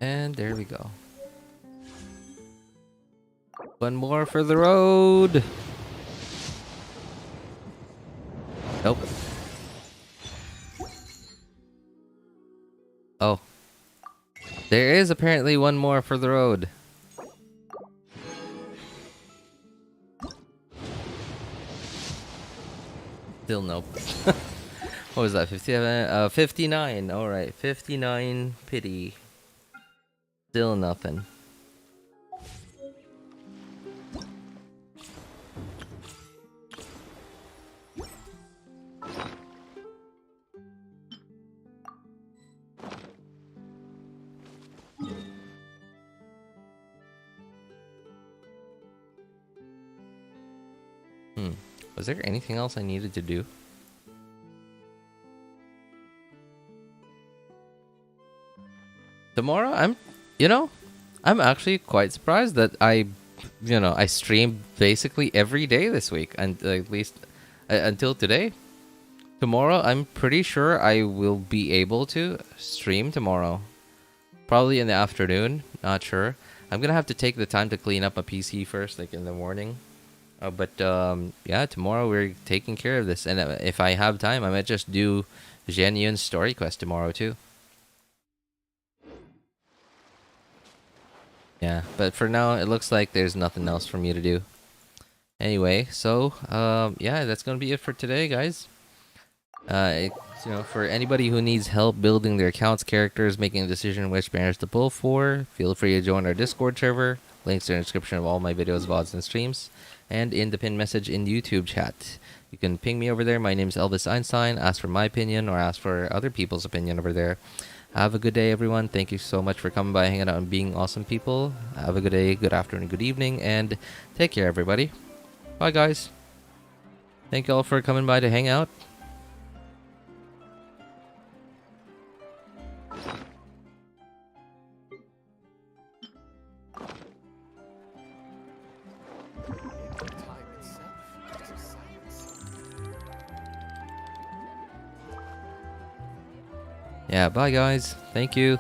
And there we go. One more for the road. Nope. Oh. There is apparently one more for the road. Still nope. What was that? 57? 59. Alright, 59 pity. Still nothing. Was there anything else I needed to do? Tomorrow, I'm actually quite surprised that I streamed basically every day this week, and at least until today. Tomorrow, I'm pretty sure I will be able to stream tomorrow. Probably in the afternoon, not sure. I'm gonna have to take the time to clean up my PC first, like in the morning. But yeah, tomorrow we're taking care of this, and if I have time, I might just do Xianyun's story quest tomorrow too. Yeah, but for now, it looks like there's nothing else for me to do. Anyway, so yeah, that's gonna be it for today, guys. For anybody who needs help building their accounts, characters, making a decision which banners to pull for, feel free to join our Discord server. Links are in the description of all my videos, VODs, and streams, and in the pinned message in YouTube chat. You can ping me over there. My name's Elvis Einstein. Ask for my opinion or ask for other people's opinion over there. Have a good day, everyone. Thank you so much for coming by, hanging out, and being awesome people. Have a good day, good afternoon, good evening, and take care, everybody. Bye, guys. Thank you all for coming by to hang out. Yeah, bye guys. Thank you.